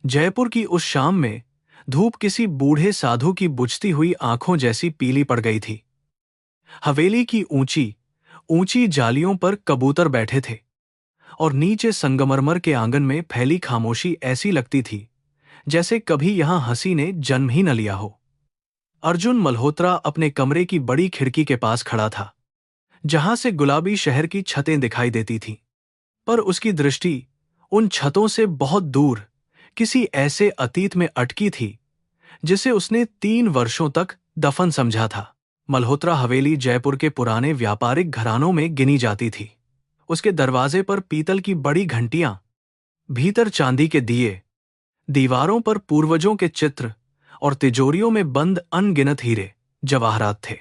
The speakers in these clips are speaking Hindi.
जयपुर की उस शाम में धूप किसी बूढ़े साधु की बुझती हुई आंखों जैसी पीली पड़ गई थी। हवेली की ऊंची ऊंची जालियों पर कबूतर बैठे थे और नीचे संगमरमर के आंगन में फैली खामोशी ऐसी लगती थी जैसे कभी यहां हंसी ने जन्म ही न लिया हो। अर्जुन मल्होत्रा अपने कमरे की बड़ी खिड़की के पास खड़ा था, जहां से गुलाबी शहर की छतें दिखाई देती थीं। पर उसकी दृष्टि उन छतों से बहुत दूर किसी ऐसे अतीत में अटकी थी जिसे उसने 3 वर्षों तक दफन समझा था। मल्होत्रा हवेली जयपुर के पुराने व्यापारिक घरानों में गिनी जाती थी। उसके दरवाजे पर पीतल की बड़ी घंटियां, भीतर चांदी के दिए, दीवारों पर पूर्वजों के चित्र और तिजोरियों में बंद अनगिनत हीरे जवाहरात थे।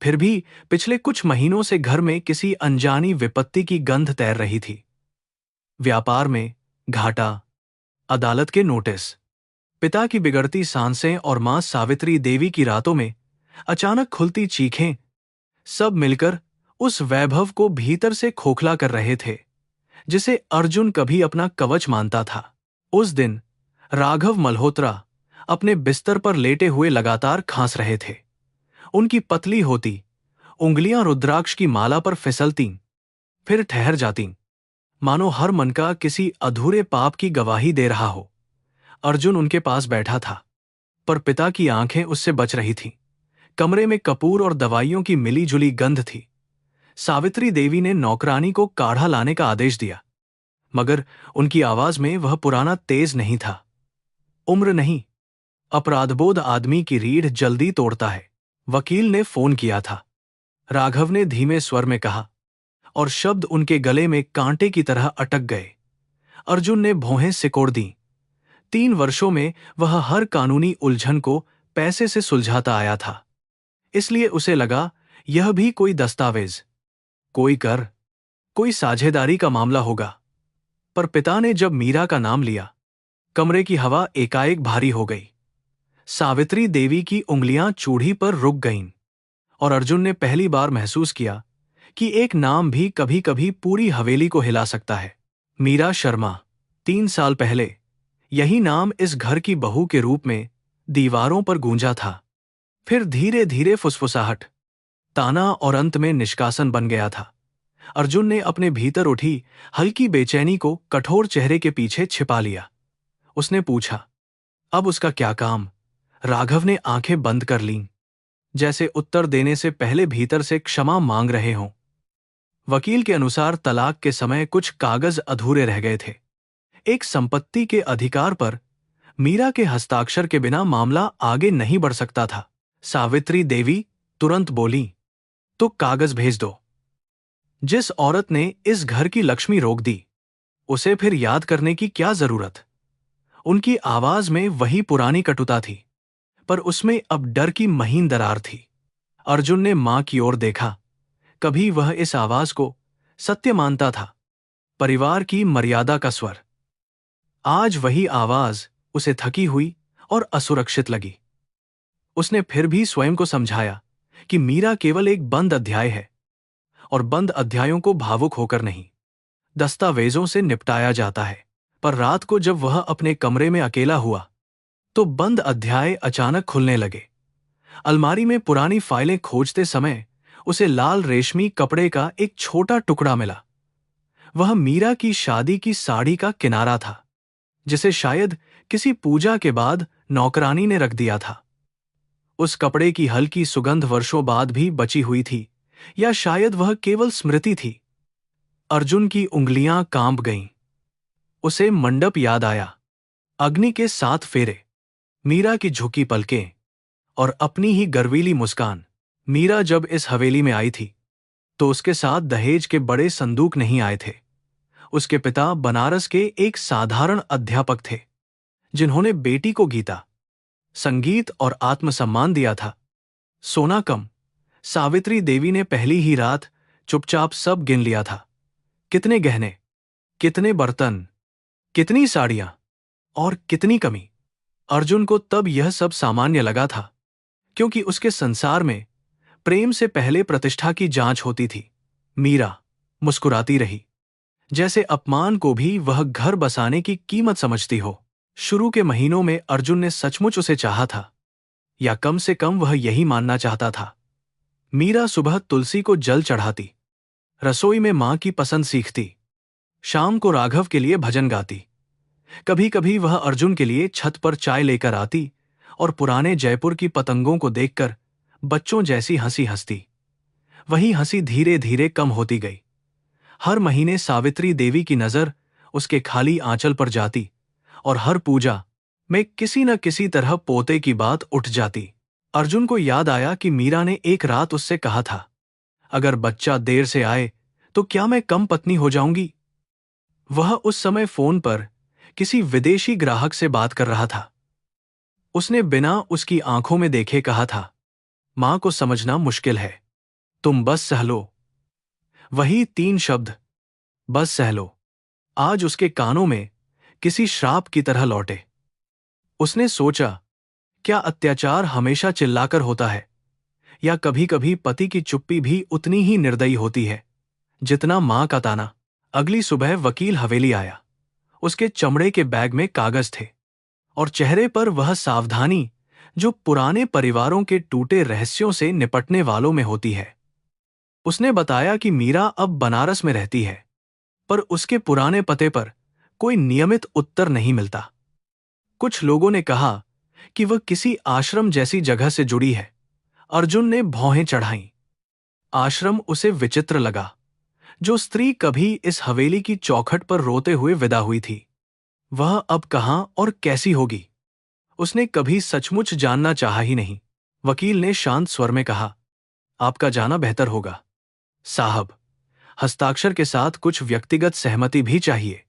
फिर भी पिछले कुछ महीनों से घर में किसी अनजानी विपत्ति की गंध तैर रही थी। व्यापार में घाटा, अदालत के नोटिस, पिता की बिगड़ती सांसें और मां सावित्री देवी की रातों में अचानक खुलती चीखें, सब मिलकर उस वैभव को भीतर से खोखला कर रहे थे जिसे अर्जुन कभी अपना कवच मानता था। उस दिन राघव मल्होत्रा अपने बिस्तर पर लेटे हुए लगातार खांस रहे थे। उनकी पतली होती उंगलियां रुद्राक्ष की माला पर फिसलतीं, फिर ठहर जातीं, मानो हर मन का किसी अधूरे पाप की गवाही दे रहा हो। अर्जुन उनके पास बैठा था, पर पिता की आंखें उससे बच रही थीं। कमरे में कपूर और दवाइयों की मिली जुली गंध थी। सावित्री देवी ने नौकरानी को काढ़ा लाने का आदेश दिया, मगर उनकी आवाज में वह पुराना तेज नहीं था। उम्र नहीं, अपराधबोध आदमी की रीढ़ जल्दी तोड़ता है। वकील ने फोन किया था, राघव ने धीमे स्वर में कहा, और शब्द उनके गले में कांटे की तरह अटक गए। अर्जुन ने भौहें सिकोड़ दी। 3 वर्षों में वह हर कानूनी उलझन को पैसे से सुलझाता आया था, इसलिए उसे लगा यह भी कोई दस्तावेज, कोई कर, कोई साझेदारी का मामला होगा। पर पिता ने जब मीरा का नाम लिया, कमरे की हवा एकाएक भारी हो गई। सावित्री देवी की उंगलियां चूड़ी पर रुक गईं और अर्जुन ने पहली बार महसूस किया कि एक नाम भी कभी कभी पूरी हवेली को हिला सकता है। मीरा शर्मा। 3 साल पहले यही नाम इस घर की बहू के रूप में दीवारों पर गूंजा था। फिर धीरे धीरे फुसफुसाहट, ताना और अंत में निष्कासन बन गया था। अर्जुन ने अपने भीतर उठी हल्की बेचैनी को कठोर चेहरे के पीछे छिपा लिया। उसने पूछा, अब उसका क्या काम? राघव ने आंखें बंद कर लीं, जैसे उत्तर देने से पहले भीतर से क्षमा मांग रहे हों। वकील के अनुसार तलाक के समय कुछ कागज अधूरे रह गए थे। एक संपत्ति के अधिकार पर मीरा के हस्ताक्षर के बिना मामला आगे नहीं बढ़ सकता था। सावित्री देवी तुरंत बोली, तो कागज भेज दो। जिस औरत ने इस घर की लक्ष्मी रोक दी, उसे फिर याद करने की क्या जरूरत? उनकी आवाज में वही पुरानी कटुता थी, पर उसमें अब डर की महीन दरार थी। अर्जुन ने मां की ओर देखा। कभी वह इस आवाज को सत्य मानता था, परिवार की मर्यादा का स्वर। आज वही आवाज उसे थकी हुई और असुरक्षित लगी। उसने फिर भी स्वयं को समझाया कि मीरा केवल एक बंद अध्याय है, और बंद अध्यायों को भावुक होकर नहीं, दस्तावेजों से निपटाया जाता है। पर रात को जब वह अपने कमरे में अकेला हुआ, तो बंद अध्याय अचानक खुलने लगे। अलमारी में पुरानी फाइलें खोजते समय उसे लाल रेशमी कपड़े का एक छोटा टुकड़ा मिला। वह मीरा की शादी की साड़ी का किनारा था, जिसे शायद किसी पूजा के बाद नौकरानी ने रख दिया था। उस कपड़े की हल्की सुगंध वर्षों बाद भी बची हुई थी, या शायद वह केवल स्मृति थी। अर्जुन की उंगलियां कांप गईं। उसे मंडप याद आया, अग्नि के 7 फेरे, मीरा की झुकी पलकें और अपनी ही गर्वीली मुस्कान। मीरा जब इस हवेली में आई थी, तो उसके साथ दहेज के बड़े संदूक नहीं आए थे। उसके पिता बनारस के एक साधारण अध्यापक थे, जिन्होंने बेटी को गीता, संगीत और आत्मसम्मान दिया था। सोना कम, सावित्री देवी ने पहली ही रात चुपचाप सब गिन लिया था। कितने गहने, कितने बर्तन, कितनी साड़ियां और कितनी कमी। अर्जुन को तब यह सब सामान्य लगा था, क्योंकि उसके संसार में प्रेम से पहले प्रतिष्ठा की जांच होती थी। मीरा मुस्कुराती रही, जैसे अपमान को भी वह घर बसाने की कीमत समझती हो। शुरू के महीनों में अर्जुन ने सचमुच उसे चाहा था, या कम से कम वह यही मानना चाहता था। मीरा सुबह तुलसी को जल चढ़ाती, रसोई में मां की पसंद सीखती, शाम को राघव के लिए भजन गाती। कभी कभी वह अर्जुन के लिए छत पर चाय लेकर आती और पुराने जयपुर की पतंगों को देखकर बच्चों जैसी हंसी हंसती। वही हंसी धीरे धीरे कम होती गई। हर महीने सावित्री देवी की नजर उसके खाली आंचल पर जाती और हर पूजा में किसी न किसी तरह पोते की बात उठ जाती। अर्जुन को याद आया कि मीरा ने एक रात उससे कहा था, अगर बच्चा देर से आए तो क्या मैं कम पत्नी हो जाऊंगी? वह उस समय फोन पर किसी विदेशी ग्राहक से बात कर रहा था। उसने बिना उसकी आंखों में देखे कहा था, मां को समझना मुश्किल है, तुम बस सह लो। वही 3 शब्द, बस सह लो, आज उसके कानों में किसी श्राप की तरह लौटे। उसने सोचा, क्या अत्याचार हमेशा चिल्लाकर होता है, या कभी कभी पति की चुप्पी भी उतनी ही निर्दयी होती है जितना मां का ताना? अगली सुबह वकील हवेली आया। उसके चमड़े के बैग में कागज थे और चेहरे पर वह सावधानी जो पुराने परिवारों के टूटे रहस्यों से निपटने वालों में होती है। उसने बताया कि मीरा अब बनारस में रहती है, पर उसके पुराने पते पर कोई नियमित उत्तर नहीं मिलता। कुछ लोगों ने कहा कि वह किसी आश्रम जैसी जगह से जुड़ी है। अर्जुन ने भौहें चढ़ाईं। आश्रम उसे विचित्र लगा। जो स्त्री कभी इस हवेली की चौखट पर रोते हुए विदा हुई थी, वह अब कहां और कैसी होगी? उसने कभी सचमुच जानना चाहा ही नहीं। वकील ने शांत स्वर में कहा, आपका जाना बेहतर होगा साहब। हस्ताक्षर के साथ कुछ व्यक्तिगत सहमति भी चाहिए।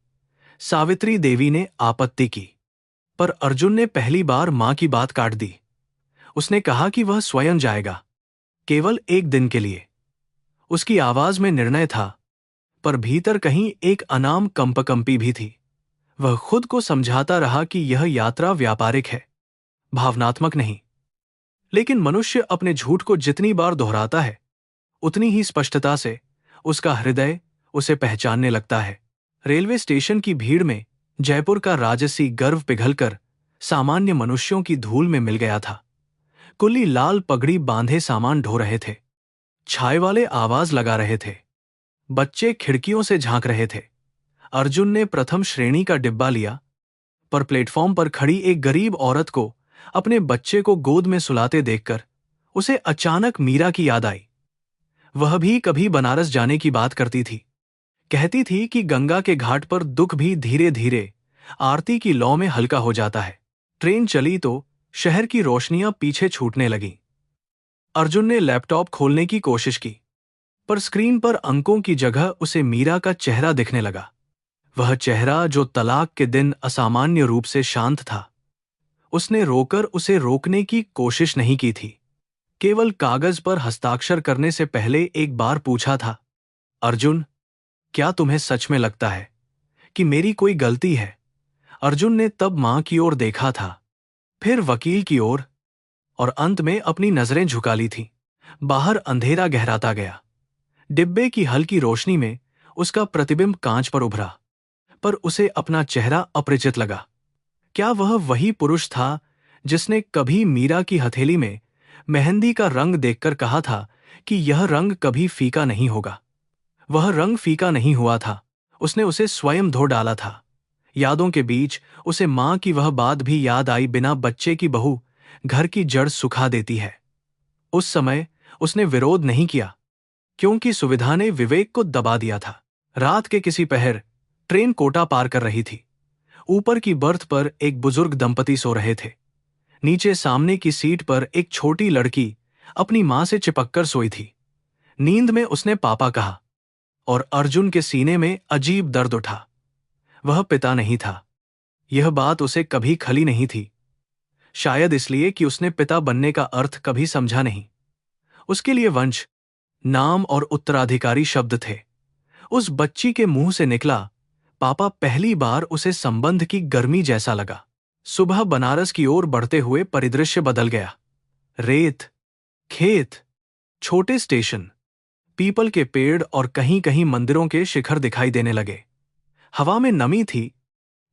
सावित्री देवी ने आपत्ति की, पर अर्जुन ने पहली बार मां की बात काट दी। उसने कहा कि वह स्वयं जाएगा, केवल एक दिन के लिए। उसकी आवाज में निर्णय था, पर भीतर कहीं एक अनाम कंपकंपी भी थी। वह खुद को समझाता रहा कि यह यात्रा व्यापारिक है, भावनात्मक नहीं। लेकिन मनुष्य अपने झूठ को जितनी बार दोहराता है, उतनी ही स्पष्टता से उसका हृदय उसे पहचानने लगता है। रेलवे स्टेशन की भीड़ में जयपुर का राजसी गर्व पिघलकर सामान्य मनुष्यों की धूल में मिल गया था। कुल्ली लाल पगड़ी बांधे सामान ढो रहे थे, छाए वाले आवाज लगा रहे थे, बच्चे खिड़कियों से झांक रहे थे। अर्जुन ने प्रथम श्रेणी का डिब्बा लिया, पर प्लेटफॉर्म पर खड़ी एक गरीब औरत को अपने बच्चे को गोद में सुलाते देखकर उसे अचानक मीरा की याद आई। वह भी कभी बनारस जाने की बात करती थी। कहती थी कि गंगा के घाट पर दुख भी धीरे धीरे आरती की लौ में हल्का हो जाता है। ट्रेन चली तो शहर की रोशनियां पीछे छूटने लगीं। अर्जुन ने लैपटॉप खोलने की कोशिश की, पर स्क्रीन पर अंकों की जगह उसे मीरा का चेहरा दिखने लगा। वह चेहरा जो तलाक के दिन असामान्य रूप से शांत था। उसने रोकर उसे रोकने की कोशिश नहीं की थी, केवल कागज पर हस्ताक्षर करने से पहले एक बार पूछा था, अर्जुन, क्या तुम्हें सच में लगता है कि मेरी कोई गलती है? अर्जुन ने तब मां की ओर देखा था, फिर वकील की ओर, और अंत में अपनी नजरें झुका ली थी। बाहर अंधेरा गहराता गया। डिब्बे की हल्की रोशनी में उसका प्रतिबिंब कांच पर उभरा, पर उसे अपना चेहरा अपरिचित लगा। क्या वह वही पुरुष था जिसने कभी मीरा की हथेली में मेहंदी का रंग देखकर कहा था कि यह रंग कभी फीका नहीं होगा? वह रंग फीका नहीं हुआ था, उसने उसे स्वयं धो डाला था। यादों के बीच उसे मां की वह बात भी याद आई, बिना बच्चे की बहू घर की जड़ सुखा देती है। उस समय उसने विरोध नहीं किया, क्योंकि सुविधा ने विवेक को दबा दिया था। रात के किसी पहर ट्रेन कोटा पार कर रही थी। ऊपर की बर्थ पर एक बुजुर्ग दंपति सो रहे थे। नीचे सामने की सीट पर एक छोटी लड़की अपनी मां से चिपककर सोई थी। नींद में उसने पापा कहा, और अर्जुन के सीने में अजीब दर्द उठा। वह पिता नहीं था। यह बात उसे कभी खली नहीं थी, शायद इसलिए कि उसने पिता बनने का अर्थ कभी समझा नहीं। उसके लिए वंश, नाम और उत्तराधिकारी शब्द थे। उस बच्ची के मुंह से निकला पापा पहली बार उसे संबंध की गर्मी जैसा लगा। सुबह बनारस की ओर बढ़ते हुए परिदृश्य बदल गया। रेत, खेत, छोटे स्टेशन, पीपल के पेड़ और कहीं कहीं मंदिरों के शिखर दिखाई देने लगे। हवा में नमी थी,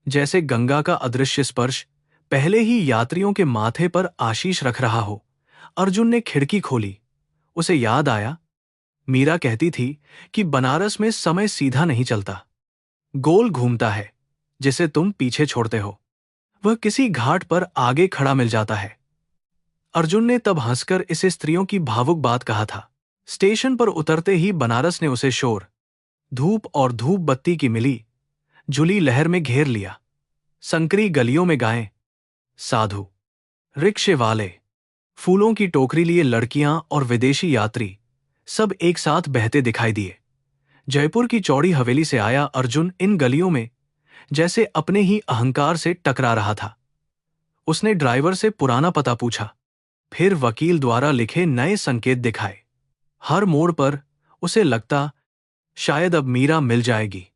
जैसे गंगा का अदृश्य स्पर्श पहले ही यात्रियों के माथे पर आशीष रख रहा हो। अर्जुन ने खिड़की खोली। उसे याद आया, मीरा कहती थी कि बनारस में समय सीधा नहीं चलता, गोल घूमता है, जिसे तुम पीछे छोड़ते हो वह किसी घाट पर आगे खड़ा मिल जाता है। अर्जुन ने तब हंसकर इसे स्त्रियों की भावुक बात कहा था। स्टेशन पर उतरते ही बनारस ने उसे शोर, धूप और धूप बत्ती की मिली जुली लहर में घेर लिया। संकरी गलियों में गायें, साधु, रिक्शे वाले, फूलों की टोकरी लिए लड़कियां और विदेशी यात्री सब एक साथ बहते दिखाई दिए। जयपुर की चौड़ी हवेली से आया अर्जुन इन गलियों में जैसे अपने ही अहंकार से टकरा रहा था। उसने ड्राइवर से पुराना पता पूछा, फिर वकील द्वारा लिखे नए संकेत दिखाए। हर मोड़ पर उसे लगता शायद अब मीरा मिल जाएगी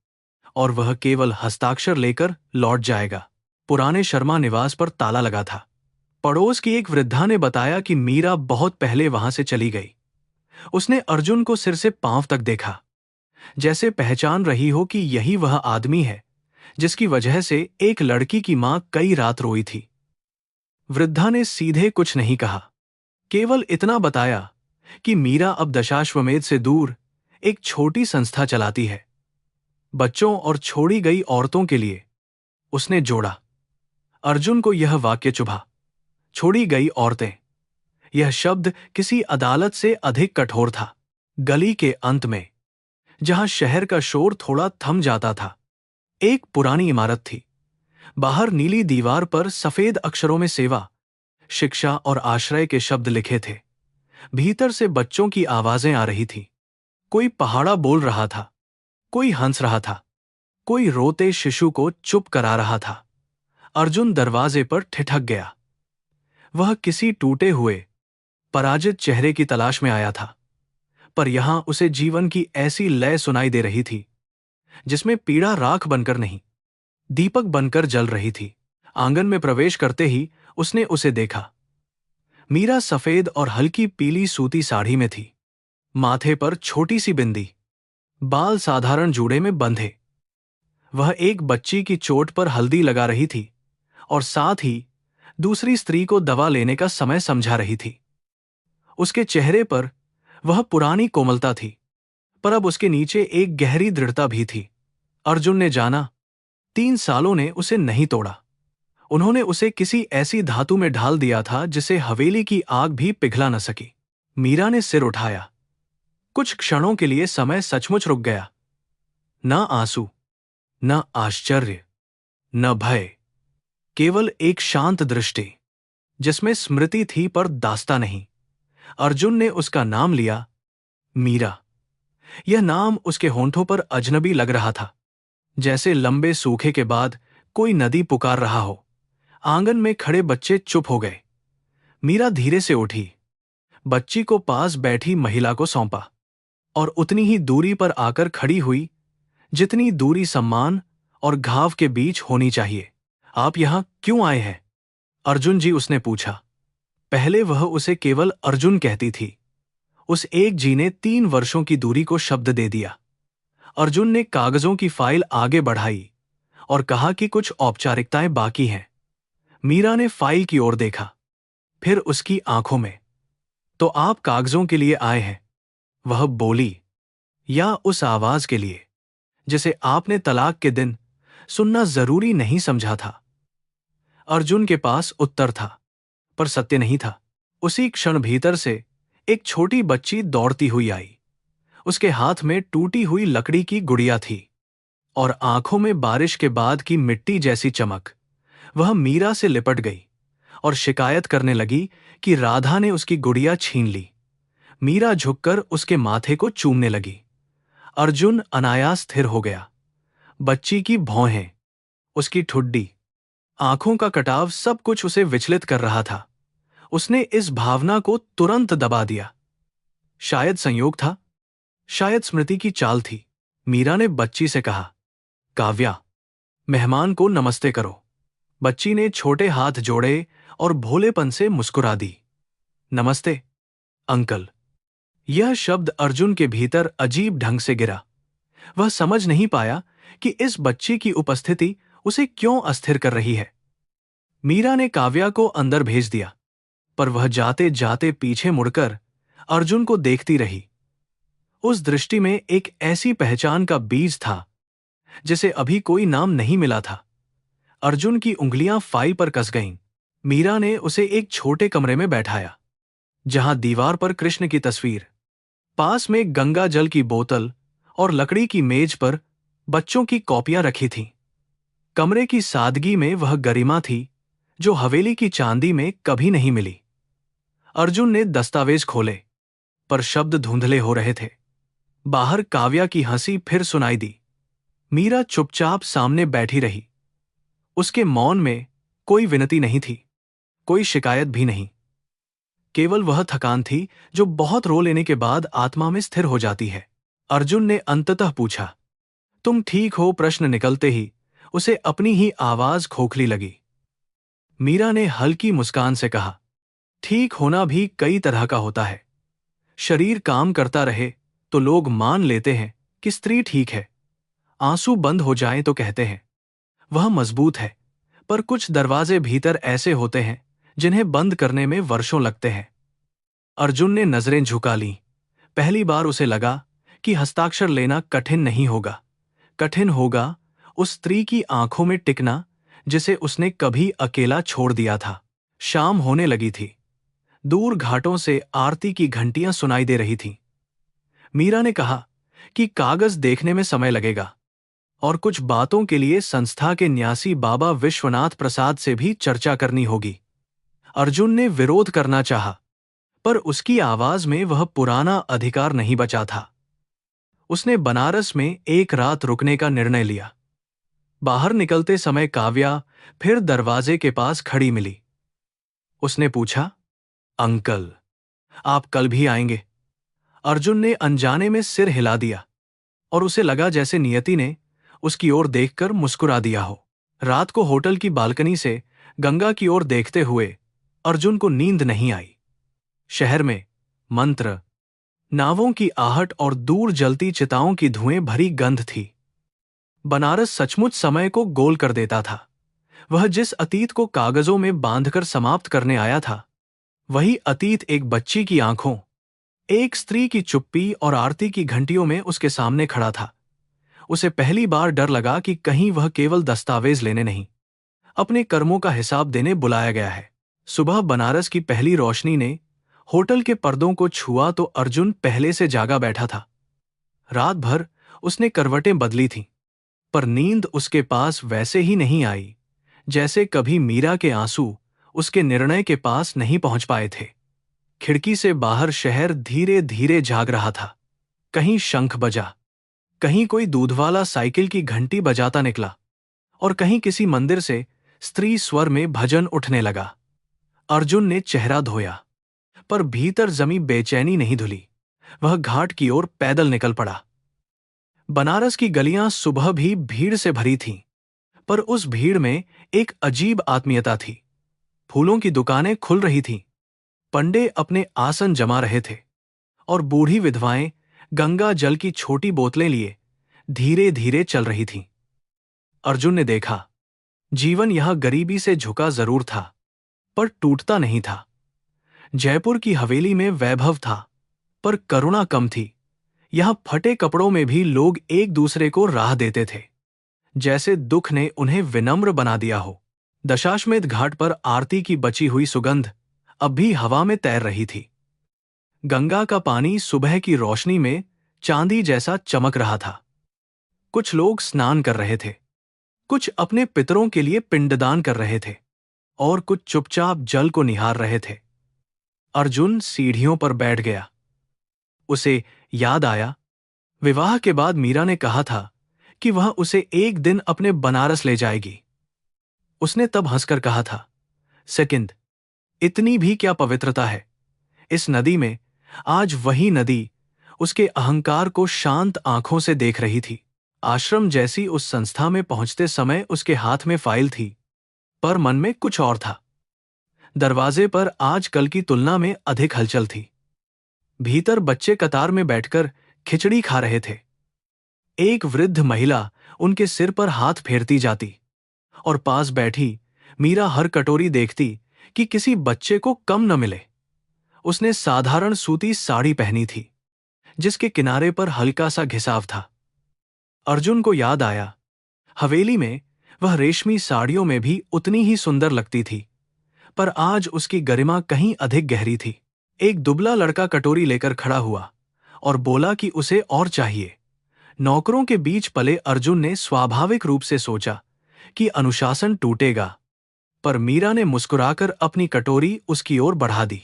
और वह केवल हस्ताक्षर लेकर लौट जाएगा। पुराने शर्मा निवास पर ताला लगा था। पड़ोस की एक वृद्धा ने बताया कि मीरा बहुत पहले वहां से चली गई। उसने अर्जुन को सिर से पांव तक देखा, जैसे पहचान रही हो कि यही वह आदमी है जिसकी वजह से एक लड़की की मां कई रात रोई थी। वृद्धा ने सीधे कुछ नहीं कहा, केवल इतना बताया कि मीरा अब दशाश्वमेध से दूर एक छोटी संस्था चलाती है, बच्चों और छोड़ी गई औरतों के लिए। उसने जोड़ा। अर्जुन को यह वाक्य चुभा, छोड़ी गई औरतें। यह शब्द किसी अदालत से अधिक कठोर था। गली के अंत में, जहां शहर का शोर थोड़ा थम जाता था, एक पुरानी इमारत थी। बाहर नीली दीवार पर सफेद अक्षरों में सेवा, शिक्षा और आश्रय के शब्द लिखे थे। भीतर से बच्चों की आवाजें आ रही थी। कोई पहाड़ा बोल रहा था, कोई हंस रहा था, कोई रोते शिशु को चुप करा रहा था। अर्जुन दरवाजे पर ठिठक गया। वह किसी टूटे हुए, पराजित चेहरे की तलाश में आया था, पर यहां उसे जीवन की ऐसी लय सुनाई दे रही थी जिसमें पीड़ा राख बनकर नहीं, दीपक बनकर जल रही थी। आंगन में प्रवेश करते ही उसने उसे देखा। मीरा सफेद और हल्की पीली सूती साड़ी में थी, माथे पर छोटी सी बिंदी, बाल साधारण जूड़े में बंधे। वह एक बच्ची की चोट पर हल्दी लगा रही थी और साथ ही दूसरी स्त्री को दवा लेने का समय समझा रही थी। उसके चेहरे पर वह पुरानी कोमलता थी, पर अब उसके नीचे एक गहरी दृढ़ता भी थी। अर्जुन ने जाना, 3 सालों ने उसे नहीं तोड़ा। उन्होंने उसे किसी ऐसी धातु में ढाल दिया था जिसे हवेली की आग भी पिघला न सकी। मीरा ने सिर उठाया। कुछ क्षणों के लिए समय सचमुच रुक गया। न आंसू, न आश्चर्य, न भय, केवल एक शांत दृष्टि जिसमें स्मृति थी पर दास्ता नहीं। अर्जुन ने उसका नाम लिया, मीरा। यह नाम उसके होंठों पर अजनबी लग रहा था, जैसे लंबे सूखे के बाद कोई नदी पुकार रहा हो। आंगन में खड़े बच्चे चुप हो गए। मीरा धीरे से उठी, बच्ची को पास बैठी महिला को सौंपा और उतनी ही दूरी पर आकर खड़ी हुई जितनी दूरी सम्मान और घाव के बीच होनी चाहिए। आप यहां क्यों आए हैं? अर्जुन जी, उसने पूछा। पहले वह उसे केवल अर्जुन कहती थी। उस एक जी ने 3 वर्षों की दूरी को शब्द दे दिया। अर्जुन ने कागजों की फाइल आगे बढ़ाई और कहा कि कुछ औपचारिकताएं बाकी हैं। मीरा ने फाइल की ओर देखा, फिर उसकी आंखों में। तो आप कागजों के लिए आए हैं, वह बोली, या उस आवाज के लिए जिसे आपने तलाक के दिन सुनना जरूरी नहीं समझा था? अर्जुन के पास उत्तर था, पर सत्य नहीं था। उसी क्षण भीतर से एक छोटी बच्ची दौड़ती हुई आई। उसके हाथ में टूटी हुई लकड़ी की गुड़िया थी और आंखों में बारिश के बाद की मिट्टी जैसी चमक। वह मीरा से लिपट गई और शिकायत करने लगी कि राधा ने उसकी गुड़िया छीन ली। मीरा झुककर उसके माथे को चूमने लगी। अर्जुन अनायास स्थिर हो गया। बच्ची की भौहें, उसकी ठुड्डी, आंखों का कटाव, सब कुछ उसे विचलित कर रहा था। उसने इस भावना को तुरंत दबा दिया। शायद संयोग था, शायद स्मृति की चाल थी। मीरा ने बच्ची से कहा, काव्या, मेहमान को नमस्ते करो। बच्ची ने छोटे हाथ जोड़े और भोलेपन से मुस्कुरा दी। नमस्ते अंकल। यह शब्द अर्जुन के भीतर अजीब ढंग से गिरा। वह समझ नहीं पाया कि इस बच्ची की उपस्थिति उसे क्यों अस्थिर कर रही है। मीरा ने काव्या को अंदर भेज दिया, पर वह जाते जाते पीछे मुड़कर अर्जुन को देखती रही। उस दृष्टि में एक ऐसी पहचान का बीज था जिसे अभी कोई नाम नहीं मिला था। अर्जुन की उंगलियां फाइल पर कस गईं। मीरा ने उसे एक छोटे कमरे में बैठाया, जहां दीवार पर कृष्ण की तस्वीर, पास में गंगा जल की बोतल और लकड़ी की मेज पर बच्चों की कॉपियां रखी थीं। कमरे की सादगी में वह गरिमा थी जो हवेली की चांदी में कभी नहीं मिली। अर्जुन ने दस्तावेज खोले, पर शब्द धुंधले हो रहे थे। बाहर काव्या की हंसी फिर सुनाई दी। मीरा चुपचाप सामने बैठी रही। उसके मौन में कोई विनती नहीं थी, कोई शिकायत भी नहीं। केवल वह थकान थी जो बहुत रो लेने के बाद आत्मा में स्थिर हो जाती है। अर्जुन ने अंततः पूछा, तुम ठीक हो? प्रश्न निकलते ही उसे अपनी ही आवाज खोखली लगी। मीरा ने हल्की मुस्कान से कहा, ठीक होना भी कई तरह का होता है। शरीर काम करता रहे तो लोग मान लेते हैं कि स्त्री ठीक है। आंसू बंद हो जाएं तो कहते हैं वह मजबूत है। पर कुछ दरवाजे भीतर ऐसे होते हैं जिन्हें बंद करने में वर्षों लगते हैं। अर्जुन ने नजरें झुका लीं। पहली बार उसे लगा कि हस्ताक्षर लेना कठिन नहीं होगा। कठिन होगा उस स्त्री की आंखों में टिकना जिसे उसने कभी अकेला छोड़ दिया था। शाम होने लगी थी। दूर घाटों से आरती की घंटियां सुनाई दे रही थीं। मीरा ने कहा कि कागज देखने में समय लगेगा और कुछ बातों के लिए संस्था के न्यासी बाबा विश्वनाथ प्रसाद से भी चर्चा करनी होगी। अर्जुन ने विरोध करना चाहा, पर उसकी आवाज में वह पुराना अधिकार नहीं बचा था। उसने बनारस में एक रात रुकने का निर्णय लिया। बाहर निकलते समय काव्या फिर दरवाजे के पास खड़ी मिली। उसने पूछा, अंकल, आप कल भी आएंगे? अर्जुन ने अनजाने में सिर हिला दिया और उसे लगा जैसे नियति ने उसकी ओर देखकर मुस्कुरा दिया हो। रात को होटल की बालकनी से गंगा की ओर देखते हुए अर्जुन को नींद नहीं आई। शहर में मंत्र, नावों की आहट और दूर जलती चिताओं की धुएं भरी गंध थी। बनारस सचमुच समय को गोल कर देता था। वह जिस अतीत को कागजों में बांधकर समाप्त करने आया था, वही अतीत एक बच्ची की आंखों, एक स्त्री की चुप्पी और आरती की घंटियों में उसके सामने खड़ा था। उसे पहली बार डर लगा कि कहीं वह केवल दस्तावेज लेने नहीं, अपने कर्मों का हिसाब देने बुलाया गया है। सुबह बनारस की पहली रोशनी ने होटल के पर्दों को छुआ तो अर्जुन पहले से जागा बैठा था। रात भर उसने करवटें बदली थीं, पर नींद उसके पास वैसे ही नहीं आई जैसे कभी मीरा के आंसू उसके निर्णय के पास नहीं पहुंच पाए थे। खिड़की से बाहर शहर धीरे धीरे जाग रहा था। कहीं शंख बजा, कहीं कोई दूधवाला साइकिल की घंटी बजाता निकला और कहीं किसी मंदिर से स्त्री स्वर में भजन उठने लगा। अर्जुन ने चेहरा धोया, पर भीतर जमी बेचैनी नहीं धुली। वह घाट की ओर पैदल निकल पड़ा। बनारस की गलियां सुबह भी भीड़ से भरी थीं, पर उस भीड़ में एक अजीब आत्मीयता थी। फूलों की दुकानें खुल रही थीं, पंडे अपने आसन जमा रहे थे और बूढ़ी विधवाएं गंगा जल की छोटी बोतलें लिए धीरे धीरे चल रही थीं। अर्जुन ने देखा, जीवन यहां गरीबी से झुका जरूर था, पर टूटता नहीं था। जयपुर की हवेली में वैभव था, पर करुणा कम थी। यहां फटे कपड़ों में भी लोग एक दूसरे को राह देते थे, जैसे दुख ने उन्हें विनम्र बना दिया हो। दशाश्वमेध घाट पर आरती की बची हुई सुगंध अब भी हवा में तैर रही थी। गंगा का पानी सुबह की रोशनी में चांदी जैसा चमक रहा था। कुछ लोग स्नान कर रहे थे, कुछ अपने पितरों के लिए पिंडदान कर रहे थे और कुछ चुपचाप जल को निहार रहे थे। अर्जुन सीढ़ियों पर बैठ गया। उसे याद आया, विवाह के बाद मीरा ने कहा था कि वह उसे एक दिन अपने बनारस ले जाएगी। उसने तब हंसकर कहा था, सेकंड, इतनी भी क्या पवित्रता है इस नदी में। आज वही नदी उसके अहंकार को शांत आंखों से देख रही थी। आश्रम जैसी उस संस्था में पहुंचते समय उसके हाथ में फाइल थी, पर मन में कुछ और था। दरवाजे पर आज कल की तुलना में अधिक हलचल थी। भीतर बच्चे कतार में बैठकर खिचड़ी खा रहे थे। एक वृद्ध महिला उनके सिर पर हाथ फेरती जाती। और पास बैठी मीरा हर कटोरी देखती कि किसी बच्चे को कम न मिले। उसने साधारण सूती साड़ी पहनी थी जिसके किनारे पर हल्का सा घिसाव था। अर्जुन को याद आया, हवेली में वह रेशमी साड़ियों में भी उतनी ही सुंदर लगती थी, पर आज उसकी गरिमा कहीं अधिक गहरी थी। एक दुबला लड़का कटोरी लेकर खड़ा हुआ और बोला कि उसे और चाहिए। नौकरों के बीच पले अर्जुन ने स्वाभाविक रूप से सोचा कि अनुशासन टूटेगा, पर मीरा ने मुस्कुराकर अपनी कटोरी उसकी ओर बढ़ा दी।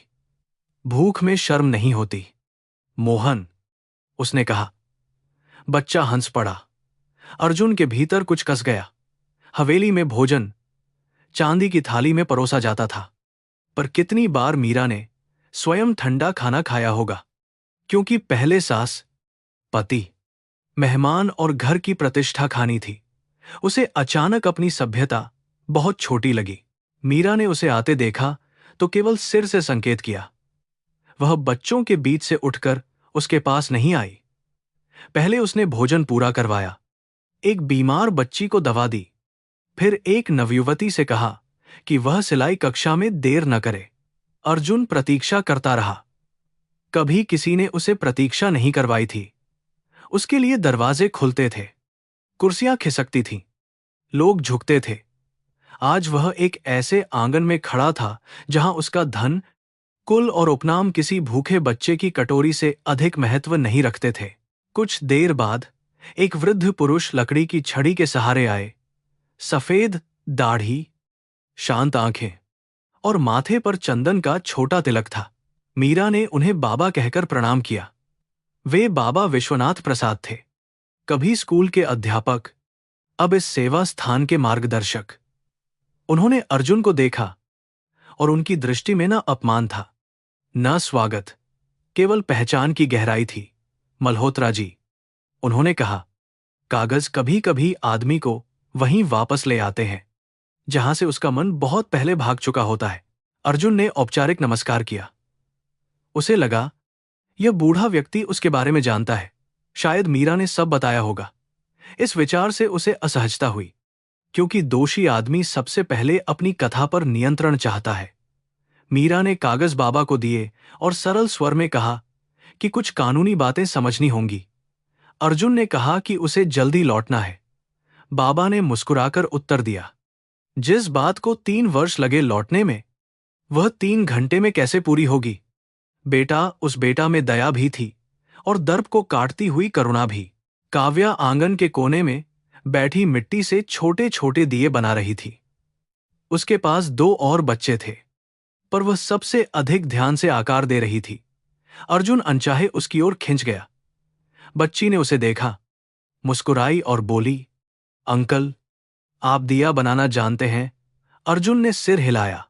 भूख में शर्म नहीं होती मोहन, उसने कहा। बच्चा हंस पड़ा। अर्जुन के भीतर कुछ कस गया। हवेली में भोजन चांदी की थाली में परोसा जाता था, पर कितनी बार मीरा ने स्वयं ठंडा खाना खाया होगा, क्योंकि पहले सास, पति, मेहमान और घर की प्रतिष्ठा खानी थी। उसे अचानक अपनी सभ्यता बहुत छोटी लगी। मीरा ने उसे आते देखा तो केवल सिर से संकेत किया। वह बच्चों के बीच से उठकर उसके पास नहीं आई। पहले उसने भोजन पूरा करवाया, एक बीमार बच्ची को दवा दी, फिर एक नवयुवती से कहा कि वह सिलाई कक्षा में देर न करे। अर्जुन प्रतीक्षा करता रहा। कभी किसी ने उसे प्रतीक्षा नहीं करवाई थी। उसके लिए दरवाजे खुलते थे, कुर्सियां खिसकती थीं, लोग झुकते थे। आज वह एक ऐसे आंगन में खड़ा था जहां उसका धन, कुल और उपनाम किसी भूखे बच्चे की कटोरी से अधिक महत्व नहीं रखते थे। कुछ देर बाद एक वृद्ध पुरुष लकड़ी की छड़ी के सहारे आए। सफेद दाढ़ी, शांत आंखें और माथे पर चंदन का छोटा तिलक था। मीरा ने उन्हें बाबा कहकर प्रणाम किया। वे बाबा विश्वनाथ प्रसाद थे, कभी स्कूल के अध्यापक, अब इस सेवा स्थान के मार्गदर्शक। उन्होंने अर्जुन को देखा और उनकी दृष्टि में न अपमान था, न स्वागत, केवल पहचान की गहराई थी। मल्होत्रा जी, उन्होंने कहा, कागज कभी कभी आदमी को वहीं वापस ले आते हैं जहां से उसका मन बहुत पहले भाग चुका होता है। अर्जुन ने औपचारिक नमस्कार किया। उसे लगा यह बूढ़ा व्यक्ति उसके बारे में जानता है, शायद मीरा ने सब बताया होगा। इस विचार से उसे असहजता हुई, क्योंकि दोषी आदमी सबसे पहले अपनी कथा पर नियंत्रण चाहता है। मीरा ने कागज बाबा को दिए और सरल स्वर में कहा कि कुछ कानूनी बातें समझनी होंगी। अर्जुन ने कहा कि उसे जल्दी लौटना है। बाबा ने मुस्कुराकर उत्तर दिया, जिस बात को 3 वर्ष लगे लौटने में, वह 3 घंटे में कैसे पूरी होगी? बेटा, उस बेटा में दया भी थी और दर्प को काटती हुई करुणा भी। काव्या आंगन के कोने में बैठी मिट्टी से छोटे छोटे दिए बना रही थी। उसके पास 2 और बच्चे थे, पर वह सबसे अधिक ध्यान से आकार दे रही थी। अर्जुन अनचाहे उसकी ओर खिंच गया। बच्ची ने उसे देखा, मुस्कुराई और बोली, अंकल, आप दिया बनाना जानते हैं? अर्जुन ने सिर हिलाया।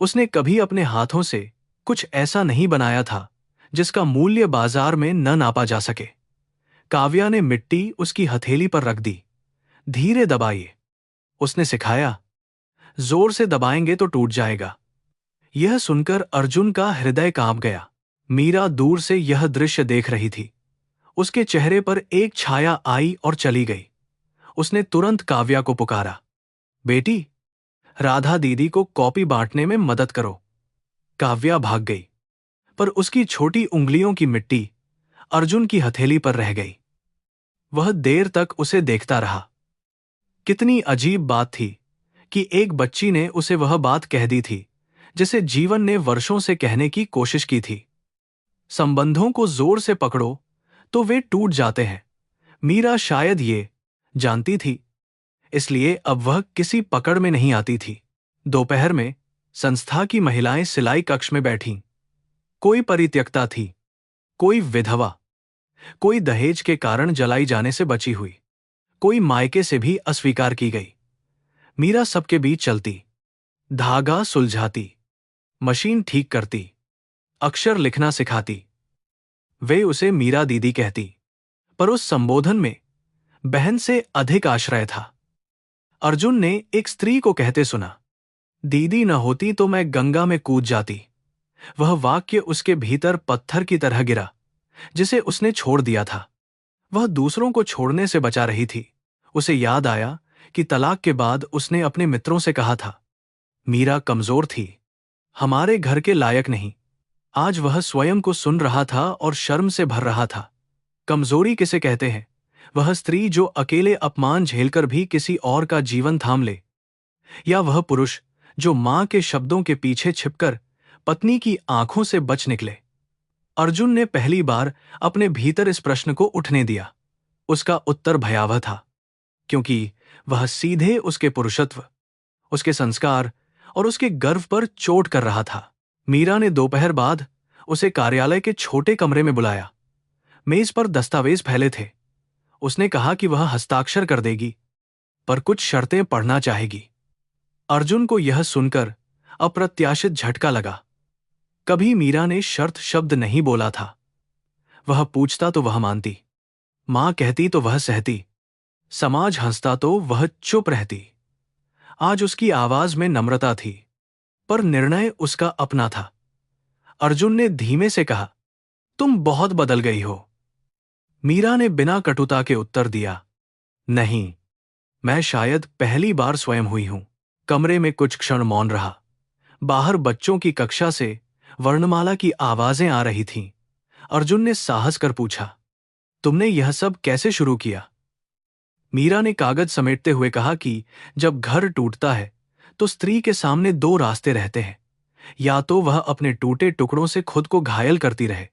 उसने कभी अपने हाथों से कुछ ऐसा नहीं बनाया था जिसका मूल्य बाजार में न नापा जा सके। काव्या ने मिट्टी उसकी हथेली पर रख दी। धीरे दबाइए, उसने सिखाया। जोर से दबाएंगे तो टूट जाएगा। यह सुनकर अर्जुन का हृदय कांप गया। मीरा दूर से यह दृश्य देख रही थी। उसके चेहरे पर एक छाया आई और चली गई। उसने तुरंत काव्या को पुकारा, बेटी, राधा दीदी को कॉपी बांटने में मदद करो। काव्या भाग गई, पर उसकी छोटी उंगलियों की मिट्टी अर्जुन की हथेली पर रह गई। वह देर तक उसे देखता रहा। कितनी अजीब बात थी कि एक बच्ची ने उसे वह बात कह दी थी जिसे जीवन ने वर्षों से कहने की कोशिश की थी। संबंधों को जोर से पकड़ो तो वे टूट जाते हैं। मीरा शायद ये जानती थी, इसलिए अब वह किसी पकड़ में नहीं आती थी। दोपहर में संस्था की महिलाएं सिलाई कक्ष में बैठीं। कोई परित्यक्ता थी, कोई विधवा, कोई दहेज के कारण जलाई जाने से बची हुई, कोई मायके से भी अस्वीकार की गई। मीरा सबके बीच चलती, धागा सुलझाती, मशीन ठीक करती, अक्षर लिखना सिखाती। वे उसे मीरा दीदी कहती, पर उस संबोधन में बहन से अधिक आश्रय था। अर्जुन ने एक स्त्री को कहते सुना, दीदी न होती तो मैं गंगा में कूद जाती। वह वाक्य उसके भीतर पत्थर की तरह गिरा, जिसे उसने छोड़ दिया था। वह दूसरों को छोड़ने से बचा रही थी। उसे याद आया कि तलाक के बाद उसने अपने मित्रों से कहा था, मीरा कमजोर थी, हमारे घर के लायक नहीं। आज वह स्वयं को सुन रहा था और शर्म से भर रहा था। कमजोरी किसे कहते हैं? वह स्त्री जो अकेले अपमान झेलकर भी किसी और का जीवन थाम ले, या वह पुरुष जो मां के शब्दों के पीछे छिपकर पत्नी की आंखों से बच निकले? अर्जुन ने पहली बार अपने भीतर इस प्रश्न को उठने दिया। उसका उत्तर भयावह था, क्योंकि वह सीधे उसके पुरुषत्व, उसके संस्कार और उसके गर्व पर चोट कर रहा था। मीरा ने दोपहर बाद उसे कार्यालय के छोटे कमरे में बुलाया। मेज पर दस्तावेज फैले थे। उसने कहा कि वह हस्ताक्षर कर देगी, पर कुछ शर्तें पढ़ना चाहेगी। अर्जुन को यह सुनकर अप्रत्याशित झटका लगा। कभी मीरा ने शर्त शब्द नहीं बोला था। वह पूछता तो वह मानती, मां कहती तो वह सहती, समाज हंसता तो वह चुप रहती। आज उसकी आवाज में नम्रता थी, पर निर्णय उसका अपना था। अर्जुन ने धीमे से कहा, तुम बहुत बदल गई हो। मीरा ने बिना कटुता के उत्तर दिया, नहीं, मैं शायद पहली बार स्वयं हुई हूं। कमरे में कुछ क्षण मौन रहा। बाहर बच्चों की कक्षा से वर्णमाला की आवाजें आ रही थीं। अर्जुन ने साहस कर पूछा, तुमने यह सब कैसे शुरू किया? मीरा ने कागज समेटते हुए कहा कि जब घर टूटता है तो स्त्री के सामने दो रास्ते रहते हैं, या तो वह अपने टूटे टुकड़ों से खुद को घायल करती रहे,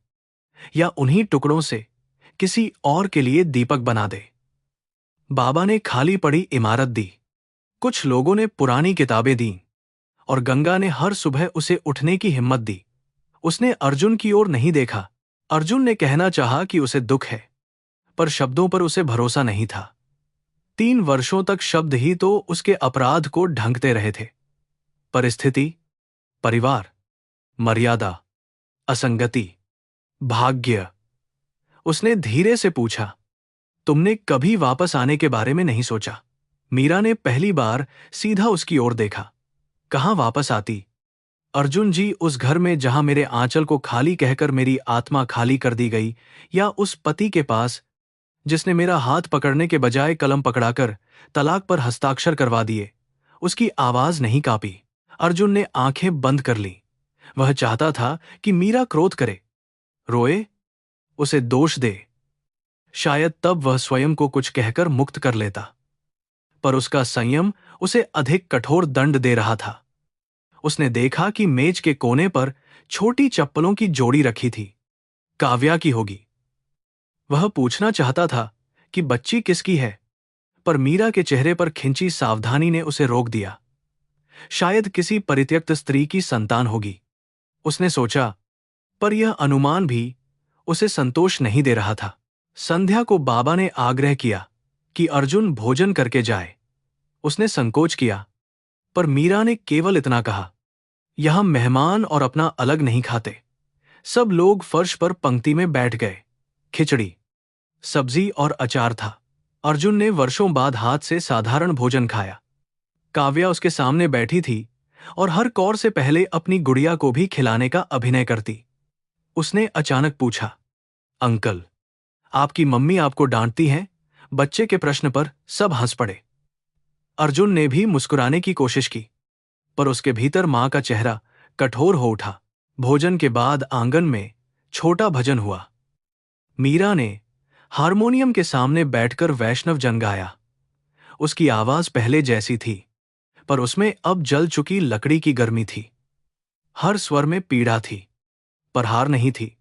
या उन्हीं टुकड़ों से किसी और के लिए दीपक बना दे। बाबा ने खाली पड़ी इमारत दी, कुछ लोगों ने पुरानी किताबें दी, और गंगा ने हर सुबह उसे उठने की हिम्मत दी। उसने अर्जुन की ओर नहीं देखा। अर्जुन ने कहना चाहा कि उसे दुख है, पर शब्दों पर उसे भरोसा नहीं था। 3 वर्षों तक शब्द ही तो उसके अपराध को ढंकते रहे थे। परिस्थिति, परिवार, मर्यादा, असंगति, भाग्य। उसने धीरे से पूछा, तुमने कभी वापस आने के बारे में नहीं सोचा? मीरा ने पहली बार सीधा उसकी ओर देखा। कहाँ वापस आती? अर्जुन जी, उस घर में जहां मेरे आंचल को खाली कहकर मेरी आत्मा खाली कर दी गई, या उस पति के पास जिसने मेरा हाथ पकड़ने के बजाय कलम पकड़ाकर तलाक पर हस्ताक्षर करवा दिए? उसकी आवाज नहीं कांपी। अर्जुन ने आंखें बंद कर ली। वह चाहता था कि मीरा क्रोध करे, रोए, उसे दोष दे। शायद तब वह स्वयं को कुछ कहकर मुक्त कर लेता, पर उसका संयम उसे अधिक कठोर दंड दे रहा था। उसने देखा कि मेज के कोने पर छोटी चप्पलों की जोड़ी रखी थी। काव्या की होगी। वह पूछना चाहता था कि बच्ची किसकी है, पर मीरा के चेहरे पर खिंची सावधानी ने उसे रोक दिया। शायद किसी परित्यक्त स्त्री की संतान होगी, उसने सोचा, पर यह अनुमान भी उसे संतोष नहीं दे रहा था। संध्या को बाबा ने आग्रह किया कि अर्जुन भोजन करके जाए। उसने संकोच किया, पर मीरा ने केवल इतना कहा, यहां मेहमान और अपना अलग नहीं खाते। सब लोग फर्श पर पंक्ति में बैठ गए। खिचड़ी, सब्जी और अचार था। अर्जुन ने वर्षों बाद हाथ से साधारण भोजन खाया। काव्या उसके सामने बैठी थी और हर कौर से पहले अपनी गुड़िया को भी खिलाने का अभिनय करती। उसने अचानक पूछा, अंकल, आपकी मम्मी आपको डांटती हैं? बच्चे के प्रश्न पर सब हंस पड़े। अर्जुन ने भी मुस्कुराने की कोशिश की, पर उसके भीतर मां का चेहरा कठोर हो उठा। भोजन के बाद आंगन में छोटा भजन हुआ। मीरा ने हारमोनियम के सामने बैठकर वैष्णव जन गाया। उसकी आवाज पहले जैसी थी, पर उसमें अब जल चुकी लकड़ी की गर्मी थी। हर स्वर में पीड़ा थी, पर हार नहीं थी।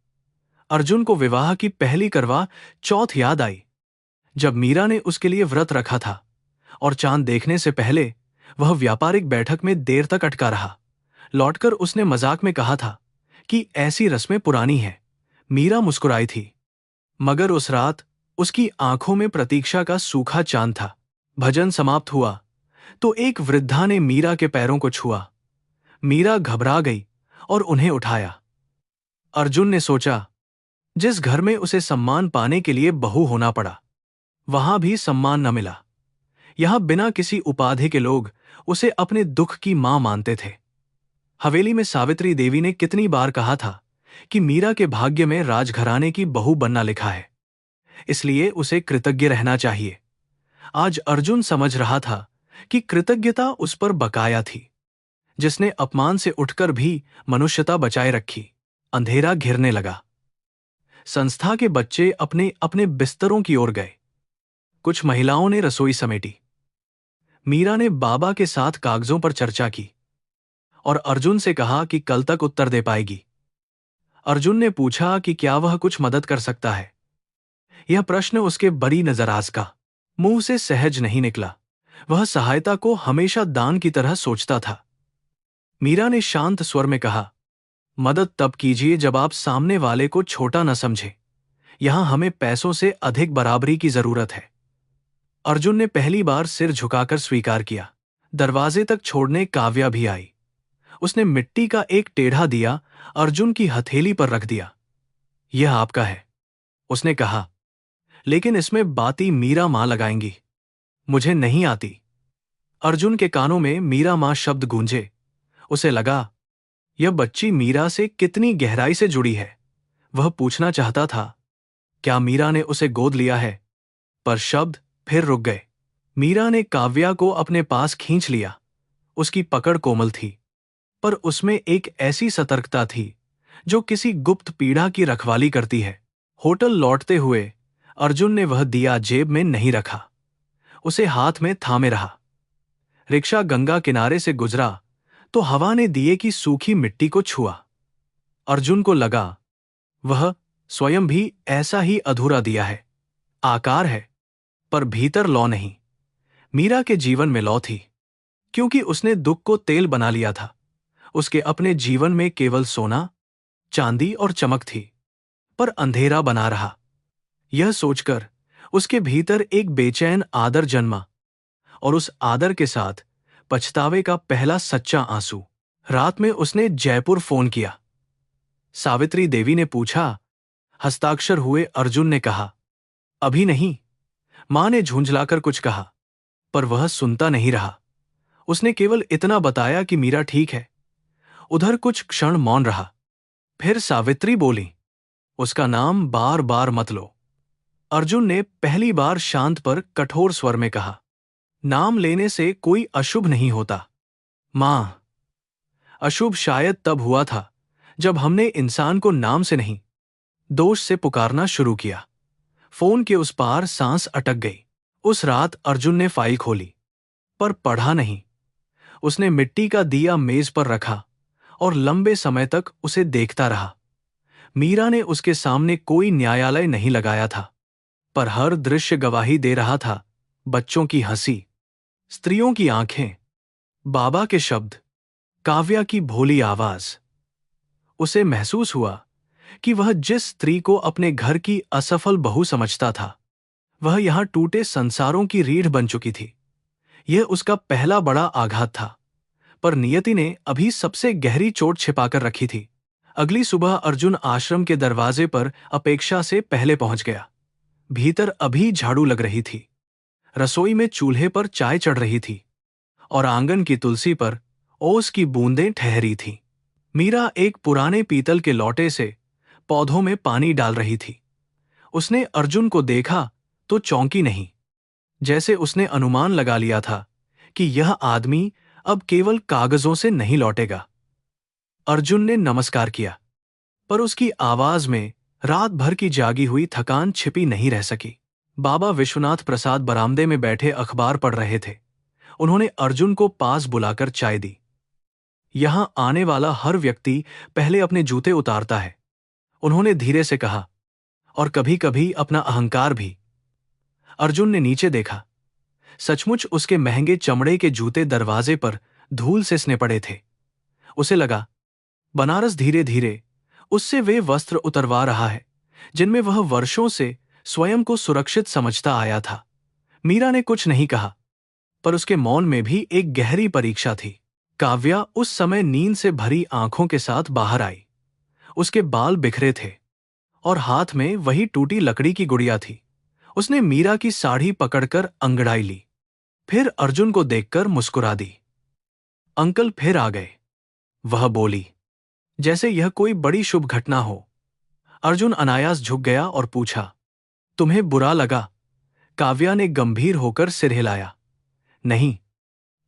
अर्जुन को विवाह की पहली करवा चौथ याद आई, जब मीरा ने उसके लिए व्रत रखा था, और चांद देखने से पहले वह व्यापारिक बैठक में देर तक अटका रहा। लौटकर उसने मजाक में कहा था कि ऐसी रस्में पुरानी हैं। मीरा मुस्कुराई थी, मगर उस रात उसकी आंखों में प्रतीक्षा का सूखा चांद था। भजन समाप्त हुआ तो एक वृद्धा ने मीरा के पैरों को छुआ। मीरा घबरा गई और उन्हें उठाया। अर्जुन ने सोचा, जिस घर में उसे सम्मान पाने के लिए बहू होना पड़ा, वहां भी सम्मान न मिला। यहां बिना किसी उपाधि के लोग उसे अपने दुख की मां मानते थे। हवेली में सावित्री देवी ने कितनी बार कहा था कि मीरा के भाग्य में राजघराने की बहू बनना लिखा है, इसलिए उसे कृतज्ञ रहना चाहिए। आज अर्जुन समझ रहा था कि कृतज्ञता उस पर बकाया थी, जिसने अपमान से उठकर भी मनुष्यता बचाए रखी। अंधेरा घिरने लगा। संस्था के बच्चे अपने अपने बिस्तरों की ओर गए। कुछ महिलाओं ने रसोई समेटी। मीरा ने बाबा के साथ कागजों पर चर्चा की और अर्जुन से कहा कि कल तक उत्तर दे पाएगी। अर्जुन ने पूछा कि क्या वह कुछ मदद कर सकता है। यह प्रश्न उसके बड़ी नजराज का मुंह से सहज नहीं निकला। वह सहायता को हमेशा दान की तरह सोचता था। मीरा ने शांत स्वर में कहा, मदद तब कीजिए जब आप सामने वाले को छोटा न समझे। यहां हमें पैसों से अधिक बराबरी की जरूरत है। अर्जुन ने पहली बार सिर झुकाकर स्वीकार किया। दरवाजे तक छोड़ने काव्या भी आई। उसने मिट्टी का एक टेढ़ा दिया अर्जुन की हथेली पर रख दिया। यह आपका है, उसने कहा, लेकिन इसमें बाती मीरा मां लगाएंगी। मुझे नहीं आती। अर्जुन के कानों में मीरा मां शब्द गूंजे। उसे लगा, यह बच्ची मीरा से कितनी गहराई से जुड़ी है। वह पूछना चाहता था, क्या मीरा ने उसे गोद लिया है? पर शब्द फिर रुक गए। मीरा ने काव्या को अपने पास खींच लिया। उसकी पकड़ कोमल थी, पर उसमें एक ऐसी सतर्कता थी जो किसी गुप्त पीड़ा की रखवाली करती है। होटल लौटते हुए अर्जुन ने वह दिया जेब में नहीं रखा, उसे हाथ में थामे रहा। रिक्शा गंगा किनारे से गुजरा तो हवा ने दिए की सूखी मिट्टी को छुआ। अर्जुन को लगा, वह स्वयं भी ऐसा ही अधूरा दिया है। आकार है, पर भीतर लौ नहीं। मीरा के जीवन में लौ थी, क्योंकि उसने दुख को तेल बना लिया था। उसके अपने जीवन में केवल सोना, चांदी और चमक थी, पर अंधेरा बना रहा। यह सोचकर उसके भीतर एक बेचैन आदर जन्मा, और उस आदर के साथ पछतावे का पहला सच्चा आंसू। रात में उसने जयपुर फोन किया। सावित्री देवी ने पूछा, हस्ताक्षर हुए? अर्जुन ने कहा, अभी नहीं। मां ने झुंझलाकर कुछ कहा, पर वह सुनता नहीं रहा। उसने केवल इतना बताया कि मीरा ठीक है। उधर कुछ क्षण मौन रहा। फिर सावित्री बोली, उसका नाम बार बार मत लो। अर्जुन ने पहली बार शांत पर कठोर स्वर में कहा, नाम लेने से कोई अशुभ नहीं होता। मां, अशुभ शायद तब हुआ था जब हमने इंसान को नाम से नहीं, दोष से पुकारना शुरू किया। फोन के उस पार सांस अटक गई। उस रात अर्जुन ने फाइल खोली, पर पढ़ा नहीं। उसने मिट्टी का दिया मेज पर रखा और लंबे समय तक उसे देखता रहा। मीरा ने उसके सामने कोई न्यायालय नहीं लगाया था, पर हर दृश्य गवाही दे रहा था। बच्चों की हंसी, स्त्रियों की आंखें, बाबा के शब्द, काव्या की भोली आवाज। उसे महसूस हुआ कि वह जिस स्त्री को अपने घर की असफल बहू समझता था, वह यहां टूटे संसारों की रीढ़ बन चुकी थी। यह उसका पहला बड़ा आघात था, पर नियति ने अभी सबसे गहरी चोट छिपाकर रखी थी। अगली सुबह अर्जुन आश्रम के दरवाजे पर अपेक्षा से पहले पहुंच गया। भीतर अभी झाड़ू लग रही थी, रसोई में चूल्हे पर चाय चढ़ रही थी और आंगन की तुलसी पर ओस की बूंदें ठहरी थीं। मीरा एक पुराने पीतल के लोटे से पौधों में पानी डाल रही थी। उसने अर्जुन को देखा तो चौंकी नहीं, जैसे उसने अनुमान लगा लिया था कि यह आदमी अब केवल कागजों से नहीं लौटेगा। अर्जुन ने नमस्कार किया, पर उसकी आवाज में रात भर की जागी हुई थकान छिपी नहीं रह सकी। बाबा विश्वनाथ प्रसाद बरामदे में बैठे अखबार पढ़ रहे थे। उन्होंने अर्जुन को पास बुलाकर चाय दी। यहां आने वाला हर व्यक्ति पहले अपने जूते उतारता है, उन्होंने धीरे से कहा, और कभी कभी अपना अहंकार भी। अर्जुन ने नीचे देखा। सचमुच उसके महंगे चमड़े के जूते दरवाजे पर धूल से सने पड़े थे। उसे लगा, बनारस धीरे धीरे उससे वे वस्त्र उतरवा रहा है जिनमें वह वर्षों से स्वयं को सुरक्षित समझता आया था। मीरा ने कुछ नहीं कहा, पर उसके मौन में भी एक गहरी परीक्षा थी। काव्या उस समय नींद से भरी आंखों के साथ बाहर आई। उसके बाल बिखरे थे और हाथ में वही टूटी लकड़ी की गुड़िया थी। उसने मीरा की साड़ी पकड़कर अंगड़ाई ली, फिर अर्जुन को देखकर मुस्कुरा दी। अंकल फिर आ गए, वह बोली, जैसे यह कोई बड़ी शुभ घटना हो। अर्जुन अनायास झुक गया और पूछा, तुम्हें बुरा लगा? काव्या ने गंभीर होकर सिर हिलाया। नहीं,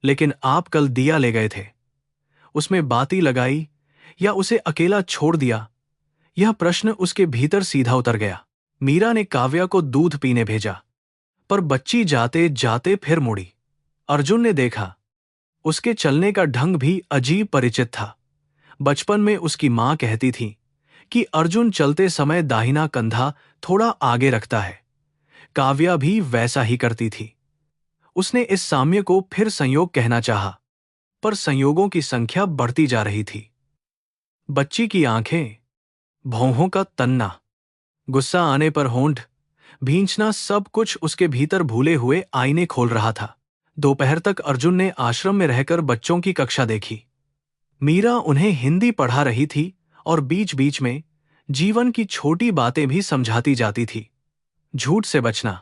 लेकिन आप कल दिया ले गए थे, उसमें बाती लगाई या उसे अकेला छोड़ दिया? यह प्रश्न उसके भीतर सीधा उतर गया। मीरा ने काव्या को दूध पीने भेजा, पर बच्ची जाते जाते फिर मुड़ी। अर्जुन ने देखा, उसके चलने का ढंग भी अजीब परिचित था। बचपन में उसकी मां कहती थी कि अर्जुन चलते समय दाहिना कंधा थोड़ा आगे रखता है। काव्या भी वैसा ही करती थी। उसने इस साम्य को फिर संयोग कहना चाहा, पर संयोगों की संख्या बढ़ती जा रही थी। बच्ची की आंखें, भौहों का तन्ना, गुस्सा आने पर होंठ भींचना, सब कुछ उसके भीतर भूले हुए आईने खोल रहा था। दोपहर तक अर्जुन ने आश्रम में रहकर बच्चों की कक्षा देखी। मीरा उन्हें हिंदी पढ़ा रही थी और बीच बीच में जीवन की छोटी बातें भी समझाती जाती थी। झूठ से बचना,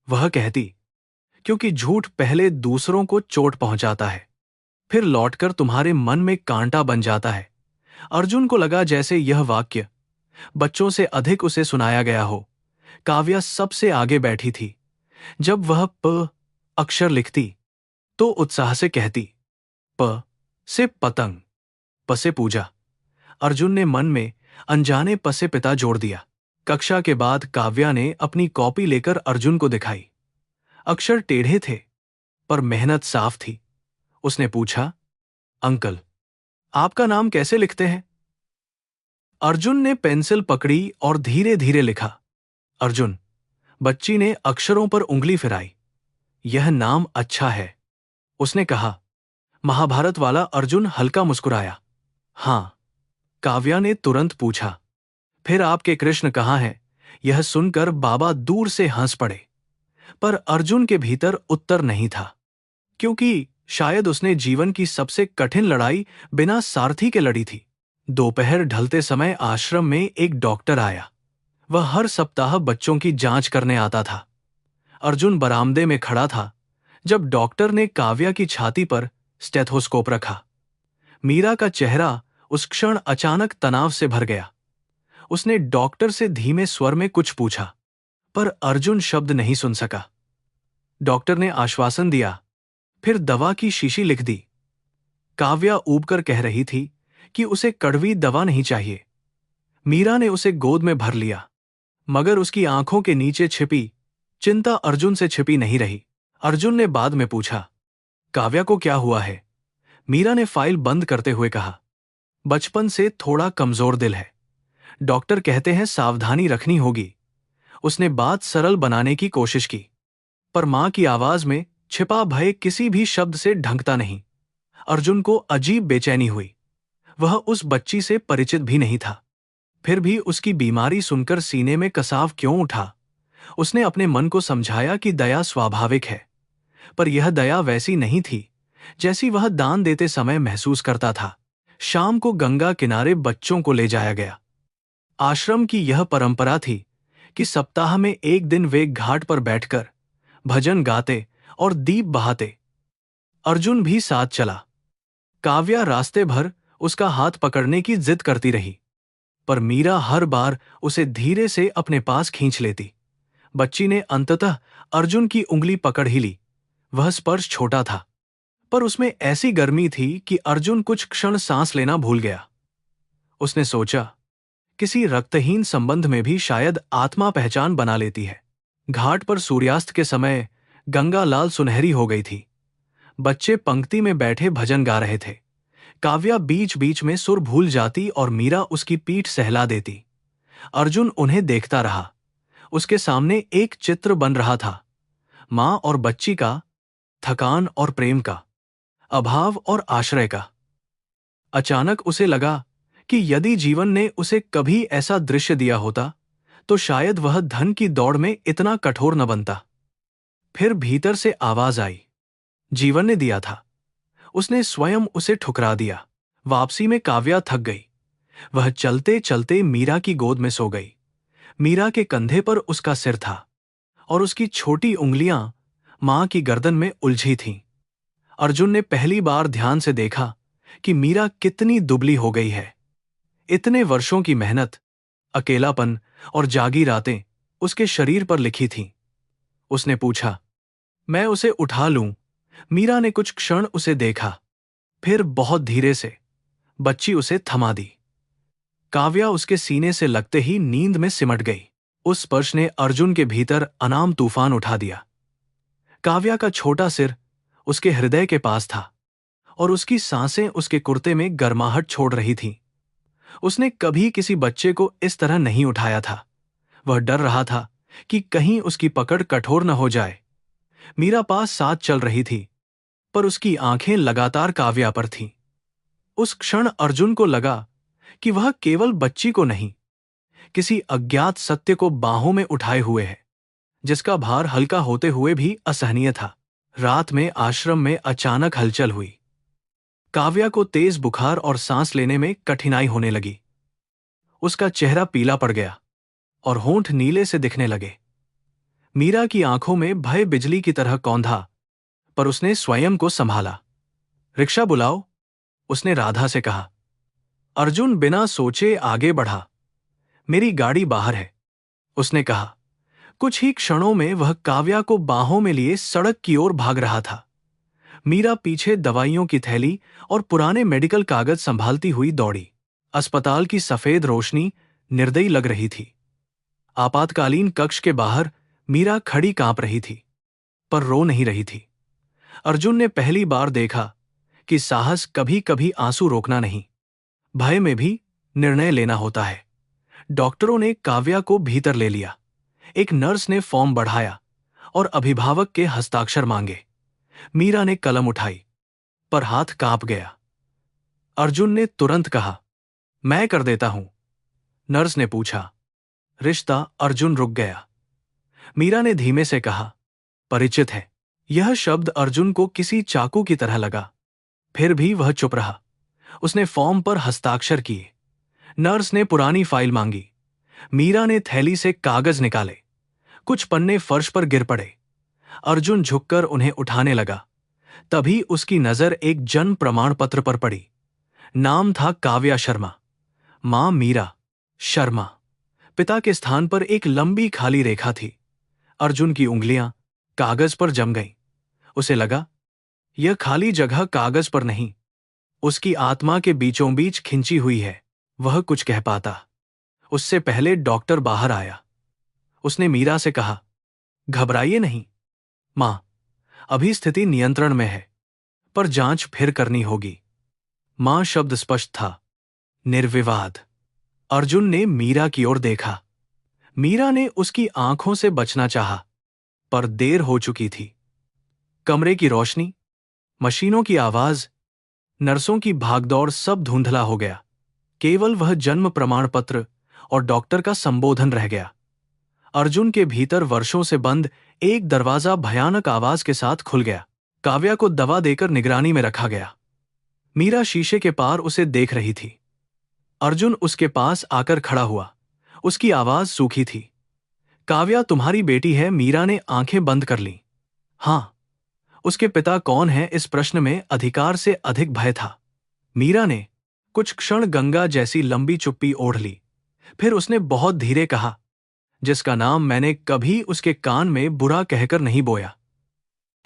वह कहती, क्योंकि झूठ पहले दूसरों को चोट पहुंचाता है, फिर लौटकर तुम्हारे मन में कांटा बन जाता है। अर्जुन को लगा जैसे यह वाक्य बच्चों से अधिक उसे सुनाया गया हो। काव्या सबसे आगे बैठी थी। जब वह प अक्षर लिखती तो उत्साह से कहती, प से पतंग, प से पूजा। अर्जुन ने मन में अनजाने प से पिता जोड़ दिया। कक्षा के बाद काव्या ने अपनी कॉपी लेकर अर्जुन को दिखाई। अक्षर टेढ़े थे, पर मेहनत साफ थी। उसने पूछा, अंकल, आपका नाम कैसे लिखते हैं? अर्जुन ने पेंसिल पकड़ी और धीरे धीरे लिखा, अर्जुन। बच्ची ने अक्षरों पर उंगली फिराई। यह नाम अच्छा है, उसने कहा। महाभारत वाला अर्जुन हल्का मुस्कुराया। हां, काव्या ने तुरंत पूछा। फिर आपके कृष्ण कहाँ हैं? यह सुनकर बाबा दूर से हंस पड़े, पर अर्जुन के भीतर उत्तर नहीं था, क्योंकि शायद उसने जीवन की सबसे कठिन लड़ाई बिना सारथी के लड़ी थी। दोपहर ढलते समय आश्रम में एक डॉक्टर आया। वह हर सप्ताह बच्चों की जांच करने आता था। अर्जुन बरामदे में खड़ा था जब डॉक्टर ने काव्या की छाती पर स्टेथोस्कोप रखा। मीरा का चेहरा उस क्षण अचानक तनाव से भर गया। उसने डॉक्टर से धीमे स्वर में कुछ पूछा, पर अर्जुन शब्द नहीं सुन सका। डॉक्टर ने आश्वासन दिया, फिर दवा की शीशी लिख दी। काव्या ऊबकर कह रही थी कि उसे कड़वी दवा नहीं चाहिए। मीरा ने उसे गोद में भर लिया, मगर उसकी आंखों के नीचे छिपी चिंता अर्जुन से छिपी नहीं रही। अर्जुन ने बाद में पूछा, काव्या को क्या हुआ है? मीरा ने फाइल बंद करते हुए कहा, बचपन से थोड़ा कमजोर दिल है। डॉक्टर कहते हैं सावधानी रखनी होगी। उसने बात सरल बनाने की कोशिश की, पर मां की आवाज में छिपा भय किसी भी शब्द से ढंकता नहीं। अर्जुन को अजीब बेचैनी हुई। वह उस बच्ची से परिचित भी नहीं था, फिर भी उसकी बीमारी सुनकर सीने में कसाव क्यों उठा? उसने अपने मन को समझाया कि दया स्वाभाविक है, पर यह दया वैसी नहीं थी जैसी वह दान देते समय महसूस करता था। शाम को गंगा किनारे बच्चों को ले जाया गया। आश्रम की यह परंपरा थी कि सप्ताह में एक दिन वे घाट पर बैठकर भजन गाते और दीप बहाते। अर्जुन भी साथ चला। काव्या रास्ते भर उसका हाथ पकड़ने की जिद करती रही, पर मीरा हर बार उसे धीरे से अपने पास खींच लेती। बच्ची ने अंततः अर्जुन की उंगली पकड़ ही ली। वह स्पर्श छोटा था, पर उसमें ऐसी गर्मी थी कि अर्जुन कुछ क्षण सांस लेना भूल गया। उसने सोचा, किसी रक्तहीन संबंध में भी शायद आत्मा पहचान बना लेती है। घाट पर सूर्यास्त के समय गंगा लाल सुनहरी हो गई थी। बच्चे पंक्ति में बैठे भजन गा रहे थे। काव्या बीच बीच में सुर भूल जाती और मीरा उसकी पीठ सहला देती। अर्जुन उन्हें देखता रहा। उसके सामने एक चित्र बन रहा था, मां और बच्ची का, थकान और प्रेम का, अभाव और आश्रय का। अचानक उसे लगा कि यदि जीवन ने उसे कभी ऐसा दृश्य दिया होता तो शायद वह धन की दौड़ में इतना कठोर न बनता। फिर भीतर से आवाज आई, जीवन ने दिया था, उसने स्वयं उसे ठुकरा दिया। वापसी में काव्या थक गई। वह चलते चलते मीरा की गोद में सो गई। मीरा के कंधे पर उसका सिर था और उसकी छोटी उंगलियां मां की गर्दन में उलझी थीं। अर्जुन ने पहली बार ध्यान से देखा कि मीरा कितनी दुबली हो गई है। इतने वर्षों की मेहनत, अकेलापन और जागी रातें उसके शरीर पर लिखी थीं। उसने पूछा। मैं उसे उठा लूं? मीरा ने कुछ क्षण उसे देखा, फिर बहुत धीरे से बच्ची उसे थमा दी। काव्या उसके सीने से लगते ही नींद में सिमट गई। उस स्पर्श ने अर्जुन के भीतर अनाम तूफान उठा दिया। काव्या का छोटा सिर उसके हृदय के पास था और उसकी सांसें उसके कुर्ते में गर्माहट छोड़ रही थीं। उसने कभी किसी बच्चे को इस तरह नहीं उठाया था। वह डर रहा था कि कहीं उसकी पकड़ कठोर न हो जाए। मीरा पास साथ चल रही थी, पर उसकी आंखें लगातार काव्या पर थीं। उस क्षण अर्जुन को लगा कि वह केवल बच्ची को नहीं, किसी अज्ञात सत्य को बाहों में उठाए हुए है, जिसका भार हल्का होते हुए भी असहनीय था। रात में आश्रम में अचानक हलचल हुई। काव्या को तेज बुखार और सांस लेने में कठिनाई होने लगी। उसका चेहरा पीला पड़ गया और होंठ नीले से दिखने लगे। मीरा की आंखों में भय बिजली की तरह कौंधा, पर उसने स्वयं को संभाला। रिक्शा बुलाओ, उसने राधा से कहा। अर्जुन बिना सोचे आगे बढ़ा। मेरी गाड़ी बाहर है, उसने कहा। कुछ ही क्षणों में वह काव्या को बाहों में लिए सड़क की ओर भाग रहा था। मीरा पीछे दवाइयों की थैली और पुराने मेडिकल कागज संभालती हुई दौड़ी। अस्पताल की सफेद रोशनी निर्दयी लग रही थी। आपातकालीन कक्ष के बाहर मीरा खड़ी कांप रही थी, पर रो नहीं रही थी। अर्जुन ने पहली बार देखा कि साहस कभी कभी आंसू रोकना नहीं, भय में भी निर्णय लेना होता है। डॉक्टरों ने काव्या को भीतर ले लिया। एक नर्स ने फॉर्म बढ़ाया और अभिभावक के हस्ताक्षर मांगे। मीरा ने कलम उठाई, पर हाथ कांप गया। अर्जुन ने तुरंत कहा, मैं कर देता हूं। नर्स ने पूछा, रिश्ता? अर्जुन रुक गया। मीरा ने धीमे से कहा, परिचित है। यह शब्द अर्जुन को किसी चाकू की तरह लगा। फिर भी वह चुप रहा। उसने फॉर्म पर हस्ताक्षर किए। नर्स ने पुरानी फाइल मांगी। मीरा ने थैली से कागज निकाले। कुछ पन्ने फर्श पर गिर पड़े। अर्जुन झुककर उन्हें उठाने लगा। तभी उसकी नजर एक जन्म प्रमाण पत्र पर पड़ी। नाम था काव्या शर्मा, मां मीरा शर्मा। पिता के स्थान पर एक लंबी खाली रेखा थी। अर्जुन की उंगलियां कागज पर जम गईं। उसे लगा, यह खाली जगह कागज पर नहीं, उसकी आत्मा के बीचों बीच खिंची हुई है। वह कुछ कह पाता, उससे पहले डॉक्टर बाहर आया। उसने मीरा से कहा, घबराइए नहीं मां, अभी स्थिति नियंत्रण में है, पर जांच फिर करनी होगी। मां शब्द स्पष्ट था, निर्विवाद। अर्जुन ने मीरा की ओर देखा। मीरा ने उसकी आंखों से बचना चाहा, पर देर हो चुकी थी। कमरे की रोशनी, मशीनों की आवाज, नर्सों की भागदौड़, सब धुंधला हो गया। केवल वह जन्म प्रमाण पत्र और डॉक्टर का संबोधन रह गया। अर्जुन के भीतर वर्षों से बंद एक दरवाजा भयानक आवाज के साथ खुल गया। काव्या को दवा देकर निगरानी में रखा गया। मीरा शीशे के पार उसे देख रही थी। अर्जुन उसके पास आकर खड़ा हुआ। उसकी आवाज सूखी थी। काव्या तुम्हारी बेटी है? मीरा ने आंखें बंद कर लीं। हां। उसके पिता कौन है? इस प्रश्न में अधिकार से अधिक भय था। मीरा ने कुछ क्षण गंगा जैसी लंबी चुप्पी ओढ़ ली। फिर उसने बहुत धीरे कहा, जिसका नाम मैंने कभी उसके कान में बुरा कहकर नहीं बोया,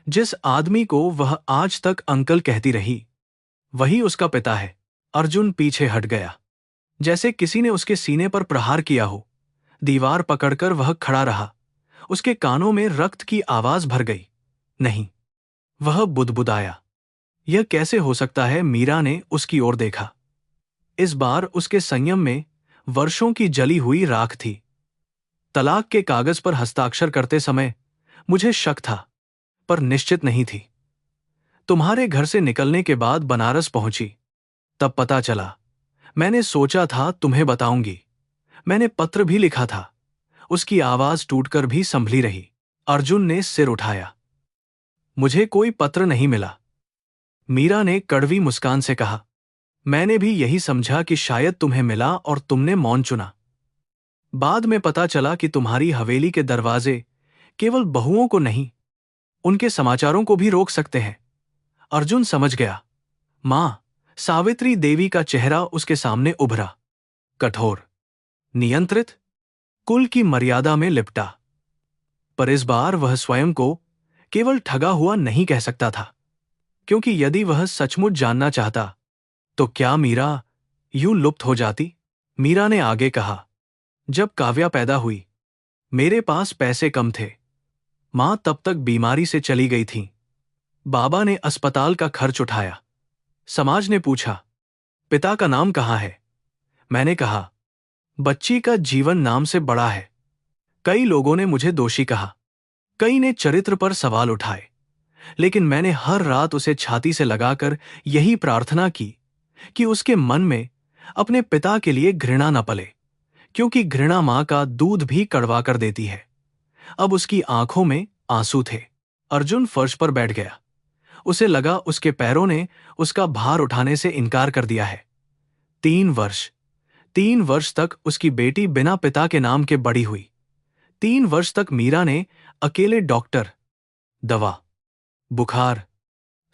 जिस आदमी को वह आज तक अंकल कहती रही, वही उसका पिता है। अर्जुन पीछे हट गया, जैसे किसी ने उसके सीने पर प्रहार किया हो। दीवार पकड़कर वह खड़ा रहा। उसके कानों में रक्त की आवाज भर गई। नहीं, वह बुदबुदाया। यह कैसे हो सकता है? मीरा ने उसकी ओर देखा। इस बार उसके संयम में वर्षों की जली हुई राख थी। तलाक के कागज पर हस्ताक्षर करते समय मुझे शक था, पर निश्चित नहीं थी। तुम्हारे घर से निकलने के बाद बनारस पहुंची, तब पता चला। मैंने सोचा था तुम्हें बताऊंगी। मैंने पत्र भी लिखा था। उसकी आवाज टूटकर भी संभली रही। अर्जुन ने सिर उठाया। मुझे कोई पत्र नहीं मिला, मीरा ने कड़वी मुस्कान से कहा। मैंने भी यही समझा कि शायद तुम्हें मिला और तुमने मौन चुना। बाद में पता चला कि तुम्हारी हवेली के दरवाजे केवल बहुओं को नहीं, उनके समाचारों को भी रोक सकते हैं। अर्जुन समझ गया। मां सावित्री देवी का चेहरा उसके सामने उभरा, कठोर, नियंत्रित, कुल की मर्यादा में लिपटा। पर इस बार वह स्वयं को केवल ठगा हुआ नहीं कह सकता था, क्योंकि यदि वह सचमुच जानना चाहता तो क्या मीरा यूं लुप्त हो जाती? मीरा ने आगे कहा, जब काव्या पैदा हुई मेरे पास पैसे कम थे। मां तब तक बीमारी से चली गई थी। बाबा ने अस्पताल का खर्च उठाया। समाज ने पूछा, पिता का नाम कहाँ है? मैंने कहा, बच्ची का जीवन नाम से बड़ा है। कई लोगों ने मुझे दोषी कहा, कई ने चरित्र पर सवाल उठाए, लेकिन मैंने हर रात उसे छाती से लगाकर यही प्रार्थना की कि उसके मन में अपने पिता के लिए घृणा न पले, क्योंकि घृणा मां का दूध भी कड़वा कर देती है। अब उसकी आंखों में आंसू थे। अर्जुन फर्श पर बैठ गया। उसे लगा उसके पैरों ने उसका भार उठाने से इनकार कर दिया है। 3 वर्ष तक उसकी बेटी बिना पिता के नाम के बड़ी हुई। 3 वर्ष तक मीरा ने अकेले डॉक्टर, दवा, बुखार,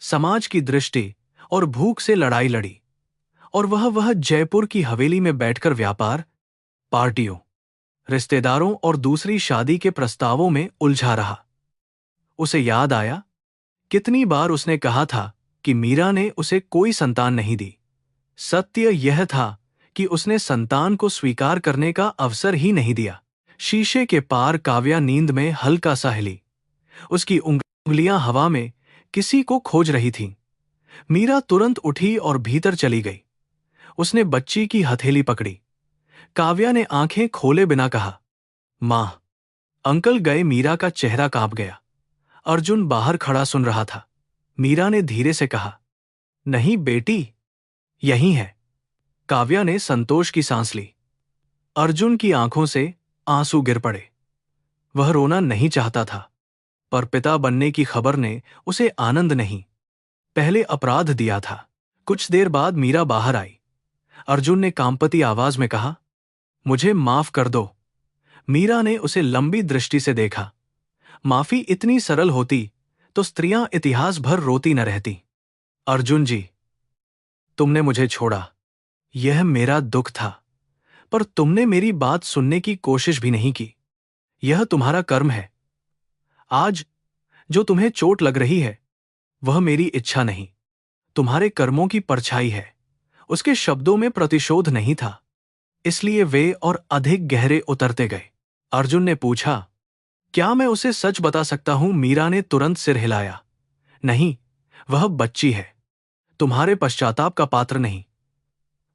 समाज की दृष्टि और भूख से लड़ाई लड़ी, और वह जयपुर की हवेली में बैठकर व्यापार, पार्टियों, रिश्तेदारों और दूसरी शादी के प्रस्तावों में उलझा रहा। उसे याद आया, कितनी बार उसने कहा था कि मीरा ने उसे कोई संतान नहीं दी। सत्य यह था कि उसने संतान को स्वीकार करने का अवसर ही नहीं दिया। शीशे के पार काव्या नींद में हल्का सा हिली। उसकी उंगलियां हवा में किसी को खोज रही थीं। मीरा तुरंत उठी और भीतर चली गई। उसने बच्ची की हथेली पकड़ी। काव्या ने आंखें खोले बिना कहा, मां। अंकल गए। मीरा का चेहरा कांप गया। अर्जुन बाहर खड़ा सुन रहा था। मीरा ने धीरे से कहा, नहीं बेटी, यही है। काव्या ने संतोष की सांस ली। अर्जुन की आंखों से आंसू गिर पड़े। वह रोना नहीं चाहता था, पर पिता बनने की खबर ने उसे आनंद नहीं, पहले अपराध दिया था। कुछ देर बाद मीरा बाहर आई। अर्जुन ने कांपती आवाज में कहा, मुझे माफ कर दो। मीरा ने उसे लंबी दृष्टि से देखा। माफी इतनी सरल होती तो स्त्रियां इतिहास भर रोती न रहती। अर्जुन जी, तुमने मुझे छोड़ा, यह मेरा दुख था, पर तुमने मेरी बात सुनने की कोशिश भी नहीं की। यह तुम्हारा कर्म है। आज जो तुम्हें चोट लग रही है वह मेरी इच्छा नहीं, तुम्हारे कर्मों की परछाई है। उसके शब्दों में प्रतिशोध नहीं था, इसलिए वे और अधिक गहरे उतरते गए। अर्जुन ने पूछा, क्या मैं उसे सच बता सकता हूं? मीरा ने तुरंत सिर हिलाया। नहीं, वह बच्ची है, तुम्हारे पश्चाताप का पात्र नहीं।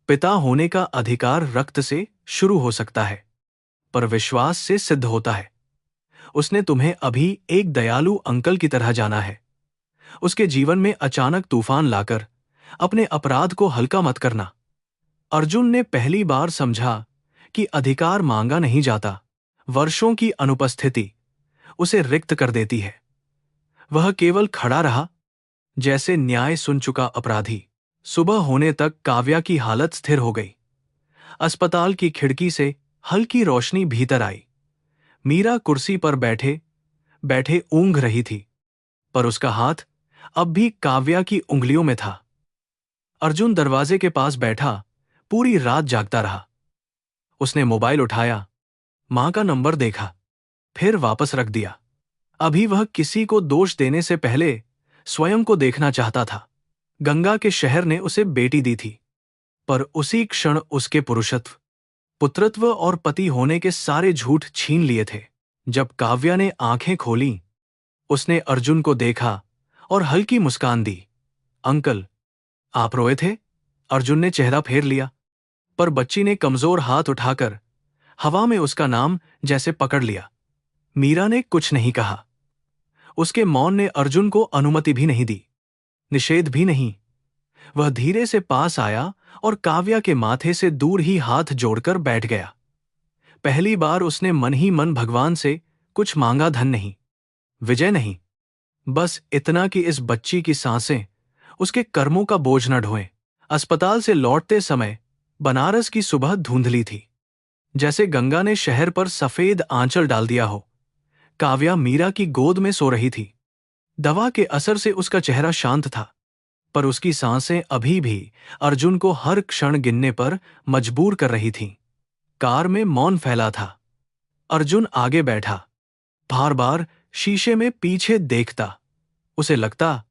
पिता होने का अधिकार रक्त से शुरू हो सकता है, पर विश्वास से सिद्ध होता है। उसने तुम्हें अभी एक दयालु अंकल की तरह जाना है। उसके जीवन में अचानक तूफान लाकर अपने अपराध को हल्का मत करना। अर्जुन ने पहली बार समझा कि अधिकार मांगा नहीं जाता, वर्षों की अनुपस्थिति उसे रिक्त कर देती है। वह केवल खड़ा रहा, जैसे न्याय सुन चुका अपराधी। सुबह होने तक काव्या की हालत स्थिर हो गई। अस्पताल की खिड़की से हल्की रोशनी भीतर आई। मीरा कुर्सी पर बैठे बैठे ऊँघ रही थी, पर उसका हाथ अब भी काव्या की उंगलियों में था। अर्जुन दरवाजे के पास बैठा पूरी रात जागता रहा। उसने मोबाइल उठाया, मां का नंबर देखा, फिर वापस रख दिया। अभी वह किसी को दोष देने से पहले स्वयं को देखना चाहता था। गंगा के शहर ने उसे बेटी दी थी, पर उसी क्षण उसके पुरुषत्व, पुत्रत्व और पति होने के सारे झूठ छीन लिए थे। जब काव्या ने आंखें खोलीं, उसने अर्जुन को देखा और हल्की मुस्कान दी। अंकल, आप रोए थे? अर्जुन ने चेहरा फेर लिया, पर बच्ची ने कमजोर हाथ उठाकर हवा में उसका नाम जैसे पकड़ लिया। मीरा ने कुछ नहीं कहा। उसके मौन ने अर्जुन को अनुमति भी नहीं दी, निषेध भी नहीं। वह धीरे से पास आया और काव्या के माथे से दूर ही हाथ जोड़कर बैठ गया। पहली बार उसने मन ही मन भगवान से कुछ मांगा, धन नहीं, विजय नहीं, बस इतना कि इस बच्ची की सांसें उसके कर्मों का बोझ न ढोएं। अस्पताल से लौटते समय बनारस की सुबह धुंधली थी, जैसे गंगा ने शहर पर सफेद आंचल डाल दिया हो। काव्या मीरा की गोद में सो रही थी। दवा के असर से उसका चेहरा शांत था, पर उसकी सांसें अभी भी अर्जुन को हर क्षण गिनने पर मजबूर कर रही थीं। कार में मौन फैला था। अर्जुन आगे बैठा, बार बार शीशे में पीछे देखता। उसे लगता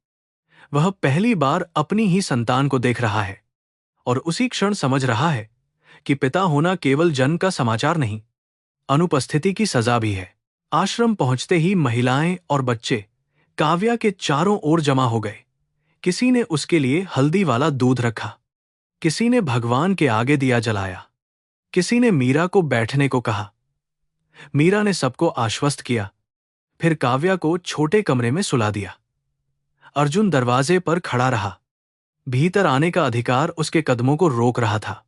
वह पहली बार अपनी ही संतान को देख रहा है और उसी क्षण समझ रहा है कि पिता होना केवल जन्म का समाचार नहीं, अनुपस्थिति की सजा भी है। आश्रम पहुंचते ही महिलाएं और बच्चे काव्या के चारों ओर जमा हो गए। किसी ने उसके लिए हल्दी वाला दूध रखा, किसी ने भगवान के आगे दिया जलाया, किसी ने मीरा को बैठने को कहा। मीरा ने सबको आश्वस्त किया, फिर काव्या को छोटे कमरे में सुला दिया। अर्जुन दरवाजे पर खड़ा रहा। भीतर आने का अधिकार उसके कदमों को रोक रहा था।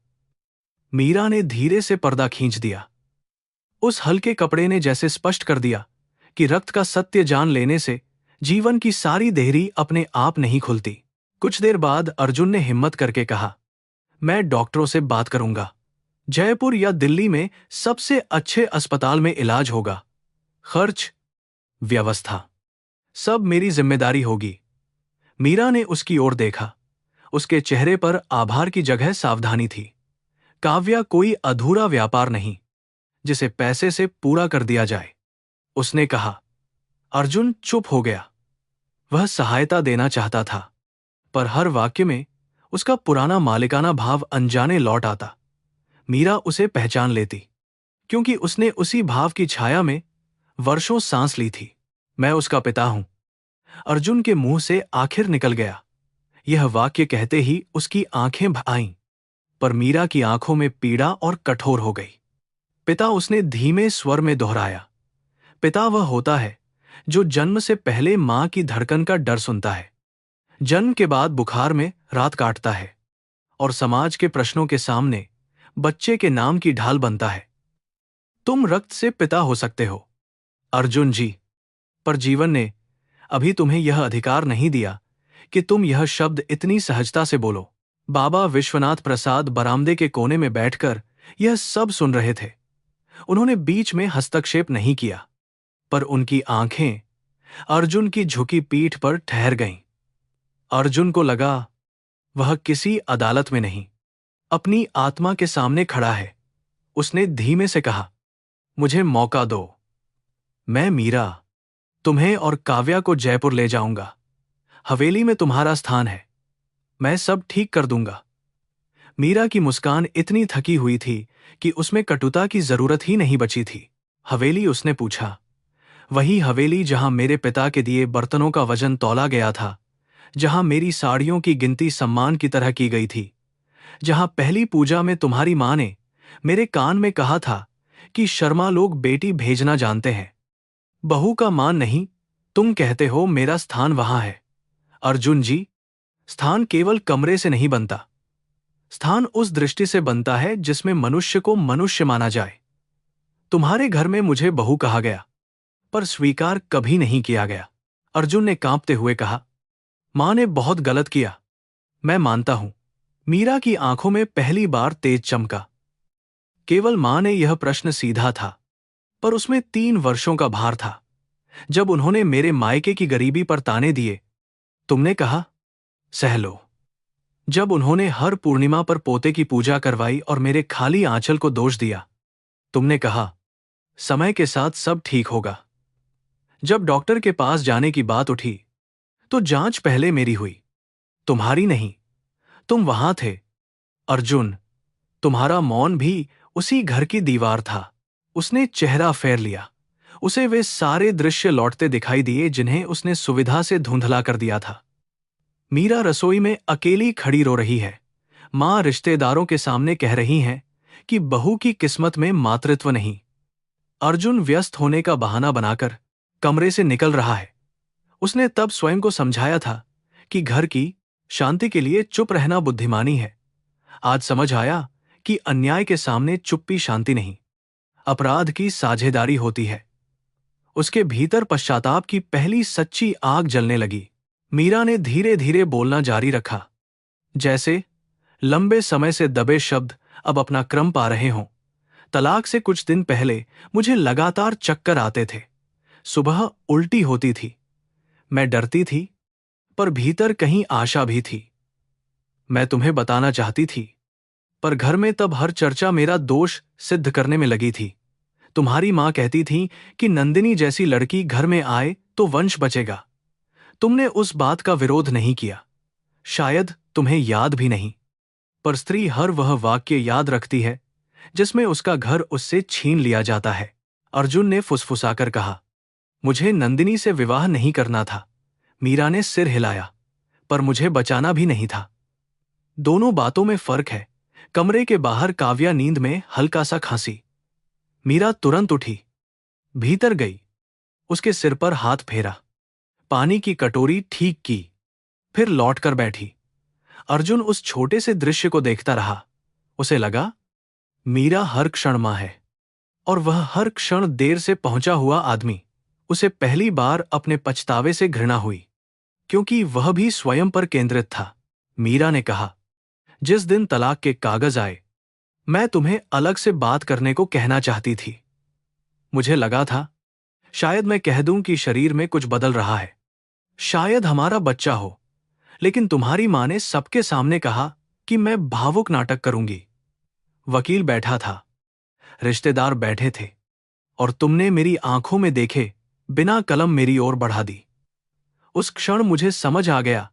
मीरा ने धीरे से पर्दा खींच दिया। उस हल्के कपड़े ने जैसे स्पष्ट कर दिया कि रक्त का सत्य जान लेने से जीवन की सारी देहरी अपने आप नहीं खुलती। कुछ देर बाद अर्जुन ने हिम्मत करके कहा, मैं डॉक्टरों से बात करूंगा। जयपुर या दिल्ली में सबसे अच्छे अस्पताल में इलाज होगा। खर्च, व्यवस्था, सब मेरी जिम्मेदारी होगी। मीरा ने उसकी ओर देखा। उसके चेहरे पर आभार की जगह सावधानी थी। काव्या कोई अधूरा व्यापार नहीं जिसे पैसे से पूरा कर दिया जाए। उसने कहा। अर्जुन चुप हो गया। वह सहायता देना चाहता था, पर हर वाक्य में उसका पुराना मालिकाना भाव अनजाने लौट आता। मीरा उसे पहचान लेती, क्योंकि उसने उसी भाव की छाया में वर्षों सांस ली थी। मैं उसका पिता हूं। अर्जुन के मुंह से आखिर निकल गया। यह वाक्य कहते ही उसकी आंखें भर आईं, पर मीरा की आंखों में पीड़ा और कठोर हो गई। पिता, उसने धीमे स्वर में दोहराया। पिता वह होता है जो जन्म से पहले मां की धड़कन का डर सुनता है, जन्म के बाद बुखार में रात काटता है और समाज के प्रश्नों के सामने बच्चे के नाम की ढाल बनता है। तुम रक्त से पिता हो सकते हो, अर्जुन जी, पर जीवन ने अभी तुम्हें यह अधिकार नहीं दिया कि तुम यह शब्द इतनी सहजता से बोलो। बाबा विश्वनाथ प्रसाद बरामदे के कोने में बैठकर यह सब सुन रहे थे। उन्होंने बीच में हस्तक्षेप नहीं किया, पर उनकी आंखें अर्जुन की झुकी पीठ पर ठहर गईं। अर्जुन को लगा वह किसी अदालत में नहीं, अपनी आत्मा के सामने खड़ा है। उसने धीमे से कहा, मुझे मौका दो। मैं मीरा तुम्हें और काव्या को जयपुर ले जाऊंगा। हवेली में तुम्हारा स्थान है। मैं सब ठीक कर दूंगा। मीरा की मुस्कान इतनी थकी हुई थी कि उसमें कटुता की जरूरत ही नहीं बची थी। हवेली? उसने पूछा। वही हवेली जहां मेरे पिता के दिए बर्तनों का वजन तौला गया था, जहां मेरी साड़ियों की गिनती सम्मान की तरह की गई थी, जहां पहली पूजा में तुम्हारी मां ने मेरे कान में कहा था कि शर्मा लोग बेटी भेजना जानते हैं, बहू का मान नहीं। तुम कहते हो मेरा स्थान वहां है। अर्जुन जी, स्थान केवल कमरे से नहीं बनता। स्थान उस दृष्टि से बनता है जिसमें मनुष्य को मनुष्य माना जाए। तुम्हारे घर में मुझे बहू कहा गया, पर स्वीकार कभी नहीं किया गया। अर्जुन ने कांपते हुए कहा, मां ने बहुत गलत किया, मैं मानता हूं। मीरा की आंखों में पहली बार तेज चमका। केवल मां ने यह प्रश्न सीधा था, पर उसमें 3 वर्षों का भार था। जब उन्होंने मेरे मायके की गरीबी पर ताने दिए, तुमने कहा, सह लो। जब उन्होंने हर पूर्णिमा पर पोते की पूजा करवाई और मेरे खाली आंचल को दोष दिया, तुमने कहा, समय के साथ सब ठीक होगा। जब डॉक्टर के पास जाने की बात उठी, तो जांच पहले मेरी हुई, तुम्हारी नहीं। तुम वहां थे। अर्जुन, तुम्हारा मौन भी उसी घर की दीवार था। उसने चेहरा फेर लिया। उसे वे सारे दृश्य लौटते दिखाई दिए जिन्हें उसने सुविधा से धुंधला कर दिया था। मीरा रसोई में अकेली खड़ी रो रही है। मां रिश्तेदारों के सामने कह रही हैं कि बहू की किस्मत में मातृत्व नहीं। अर्जुन व्यस्त होने का बहाना बनाकर कमरे से निकल रहा है। उसने तब स्वयं को समझाया था कि घर की शांति के लिए चुप रहना बुद्धिमानी है। आज समझ आया कि अन्याय के सामने चुप्पी शांति नहीं, अपराध की साझेदारी होती है। उसके भीतर पश्चाताप की पहली सच्ची आग जलने लगी। मीरा ने धीरे धीरे बोलना जारी रखा, जैसे लंबे समय से दबे शब्द अब अपना क्रम पा रहे हों। तलाक से कुछ दिन पहले मुझे लगातार चक्कर आते थे। सुबह उल्टी होती थी। मैं डरती थी, पर भीतर कहीं आशा भी थी। मैं तुम्हें बताना चाहती थी, पर घर में तब हर चर्चा मेरा दोष सिद्ध करने में लगी थी। तुम्हारी माँ कहती थी कि नंदिनी जैसी लड़की घर में आए तो वंश बचेगा। तुमने उस बात का विरोध नहीं किया। शायद तुम्हें याद भी नहीं, पर स्त्री हर वह वाक्य याद रखती है जिसमें उसका घर उससे छीन लिया जाता है। अर्जुन ने फुसफुसाकर कहा, मुझे नंदिनी से विवाह नहीं करना था। मीरा ने सिर हिलाया, पर मुझे बचाना भी नहीं था। दोनों बातों में फर्क है। कमरे के बाहर काव्या नींद में हल्का सा खांसी। मीरा तुरंत उठी, भीतर गई, उसके सिर पर हाथ फेरा, पानी की कटोरी ठीक की, फिर लौटकर बैठी। अर्जुन उस छोटे से दृश्य को देखता रहा। उसे लगा, मीरा हर क्षण मां है, और वह हर क्षण देर से पहुंचा हुआ आदमी। उसे पहली बार अपने पछतावे से घृणा हुई, क्योंकि वह भी स्वयं पर केंद्रित था। मीरा ने कहा, जिस दिन तलाक के कागज आए, मैं तुम्हें अलग से बात करने को कहना चाहती थी। मुझे लगा था शायद मैं कह दूं कि शरीर में कुछ बदल रहा है, शायद हमारा बच्चा हो, लेकिन तुम्हारी मां ने सबके सामने कहा कि मैं भावुक नाटक करूंगी। वकील बैठा था, रिश्तेदार बैठे थे, और तुमने मेरी आंखों में देखे बिना कलम मेरी ओर बढ़ा दी। उस क्षण मुझे समझ आ गया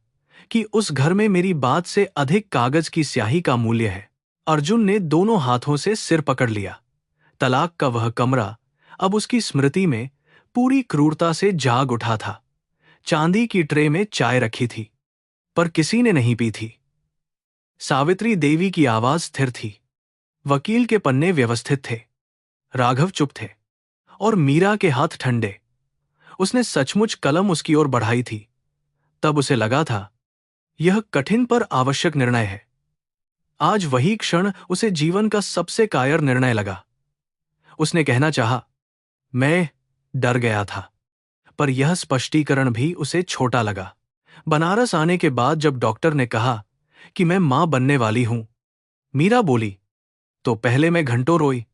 कि उस घर में मेरी बात से अधिक कागज की स्याही का मूल्य है। अर्जुन ने दोनों हाथों से सिर पकड़ लिया। तलाक का वह कमरा अब उसकी स्मृति में पूरी क्रूरता से जाग उठा था। चांदी की ट्रे में चाय रखी थी, पर किसी ने नहीं पी थी। सावित्री देवी की आवाज स्थिर थी। वकील के पन्ने व्यवस्थित थे। राघव चुप थे, और मीरा के हाथ ठंडे। उसने सचमुच कलम उसकी ओर बढ़ाई थी। तब उसे लगा था, यह कठिन पर आवश्यक निर्णय है। आज वही क्षण उसे जीवन का सबसे कायर निर्णय लगा। उसने कहना चाहा, मैं डर गया था, पर यह स्पष्टीकरण भी उसे छोटा लगा। बनारस आने के बाद जब डॉक्टर ने कहा कि मैं मां बनने वाली हूं, मीरा बोली, तो पहले मैं घंटों रोई,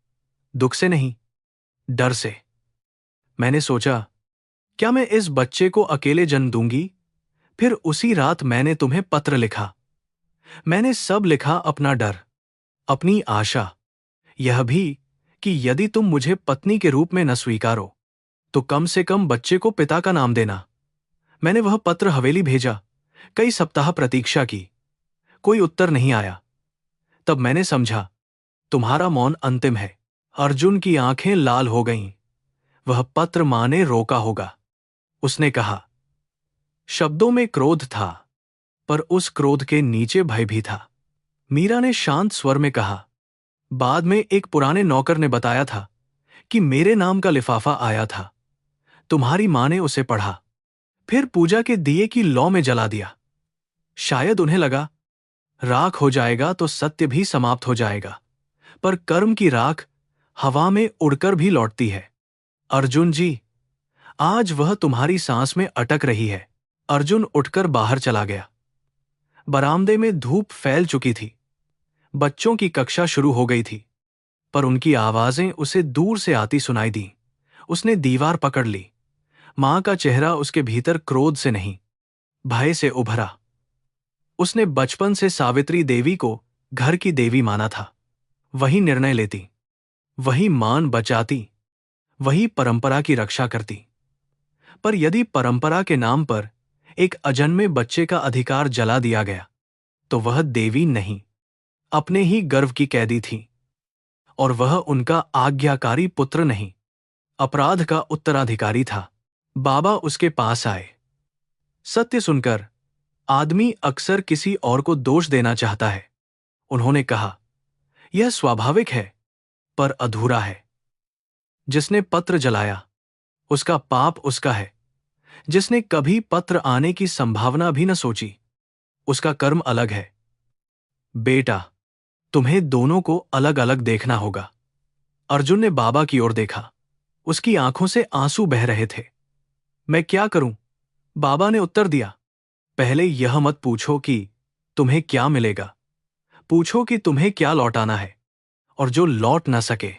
दुख से नहीं, डर से। मैंने सोचा, क्या मैं इस बच्चे को अकेले जन्म दूंगी? फिर उसी रात मैंने तुम्हें पत्र लिखा। मैंने सब लिखा, अपना डर, अपनी आशा, यह भी कि यदि तुम मुझे पत्नी के रूप में न स्वीकारो, तो कम से कम बच्चे को पिता का नाम देना। मैंने वह पत्र हवेली भेजा, कई सप्ताह प्रतीक्षा की, कोई उत्तर नहीं आया। तब मैंने समझा, तुम्हारा मौन अंतिम है। अर्जुन की आंखें लाल हो गईं। वह पत्र मां ने रोका होगा। उसने कहा, शब्दों में क्रोध था, पर उस क्रोध के नीचे भय भी था। मीरा ने शांत स्वर में कहा, बाद में एक पुराने नौकर ने बताया था कि मेरे नाम का लिफाफा आया था। तुम्हारी मां ने उसे पढ़ा, फिर पूजा के दिए की लौ में जला दिया। शायद उन्हें लगा, राख हो जाएगा तो सत्य भी समाप्त हो जाएगा, पर कर्म की राख हवा में उड़कर भी लौटती है। अर्जुन जी, आज वह तुम्हारी सांस में अटक रही है। अर्जुन उठकर बाहर चला गया। बरामदे में धूप फैल चुकी थी। बच्चों की कक्षा शुरू हो गई थी, पर उनकी आवाजें उसे दूर से आती सुनाई दी। उसने दीवार पकड़ ली। मां का चेहरा उसके भीतर क्रोध से नहीं, भय से उभरा। उसने बचपन से सावित्री देवी को घर की देवी माना था। वही निर्णय लेती, वही मान बचाती, वही परंपरा की रक्षा करती। पर यदि परंपरा के नाम पर एक अजन्मे बच्चे का अधिकार जला दिया गया, तो वह देवी नहीं, अपने ही गर्व की कैदी थी। और वह उनका आज्ञाकारी पुत्र नहीं, अपराध का उत्तराधिकारी था। बाबा उसके पास आए। सत्य सुनकर आदमी अक्सर किसी और को दोष देना चाहता है। उन्होंने कहा, यह स्वाभाविक है, पर अधूरा है। जिसने पत्र जलाया, उसका पाप उसका है। जिसने कभी पत्र आने की संभावना भी न सोची, उसका कर्म अलग है। बेटा, तुम्हें दोनों को अलग अलग देखना होगा। अर्जुन ने बाबा की ओर देखा। उसकी आंखों से आंसू बह रहे थे। मैं क्या करूं? बाबा ने उत्तर दिया, पहले यह मत पूछो कि तुम्हें क्या मिलेगा, पूछो कि तुम्हें क्या लौटाना है, और जो लौट ना सके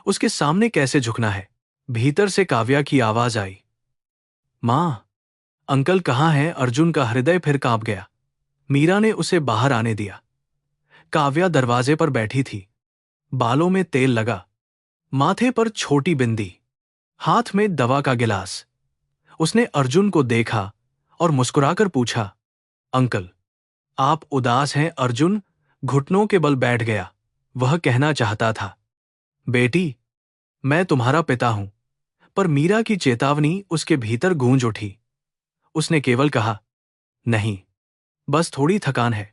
उसके सामने कैसे झुकना है। भीतर से काव्या की आवाज आई, मां, अंकल कहाँ हैं? अर्जुन का हृदय फिर कांप गया। मीरा ने उसे बाहर आने दिया। काव्या दरवाजे पर बैठी थी। बालों में तेल लगा, माथे पर छोटी बिंदी, हाथ में दवा का गिलास। उसने अर्जुन को देखा और मुस्कुराकर पूछा, अंकल, आप उदास हैं? अर्जुन घुटनों के बल बैठ गया। वह कहना चाहता था, बेटी, मैं तुम्हारा पिता हूं, पर मीरा की चेतावनी उसके भीतर गूंज उठी। उसने केवल कहा, नहीं, बस थोड़ी थकान है।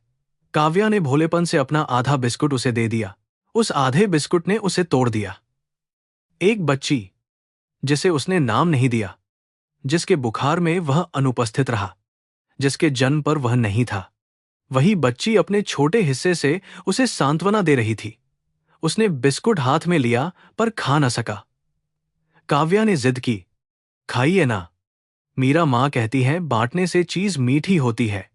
काव्या ने भोलेपन से अपना आधा बिस्कुट उसे दे दिया। उस आधे बिस्कुट ने उसे तोड़ दिया। एक बच्ची, जिसे उसने नाम नहीं दिया, जिसके बुखार में वह अनुपस्थित रहा, जिसके जन्म पर वह नहीं था, वही बच्ची अपने छोटे हिस्से से उसे सांत्वना दे रही थी। उसने बिस्कुट हाथ में लिया पर खा न सका। काव्या ने जिद की, खाइए ना, मीरा मां कहती है बांटने से चीज मीठी होती है।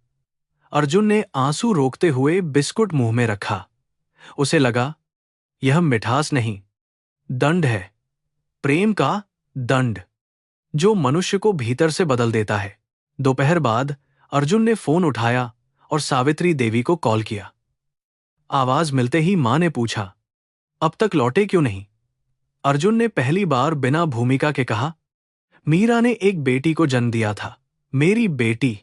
अर्जुन ने आंसू रोकते हुए बिस्कुट मुंह में रखा। उसे लगा, यह मिठास नहीं, दंड है, प्रेम का दंड, जो मनुष्य को भीतर से बदल देता है। दोपहर बाद अर्जुन ने फोन उठाया और सावित्री देवी को कॉल किया। आवाज मिलते ही मां ने पूछा, अब तक लौटे क्यों नहीं? अर्जुन ने पहली बार बिना भूमिका के कहा, मीरा ने एक बेटी को जन्म दिया था, मेरी बेटी।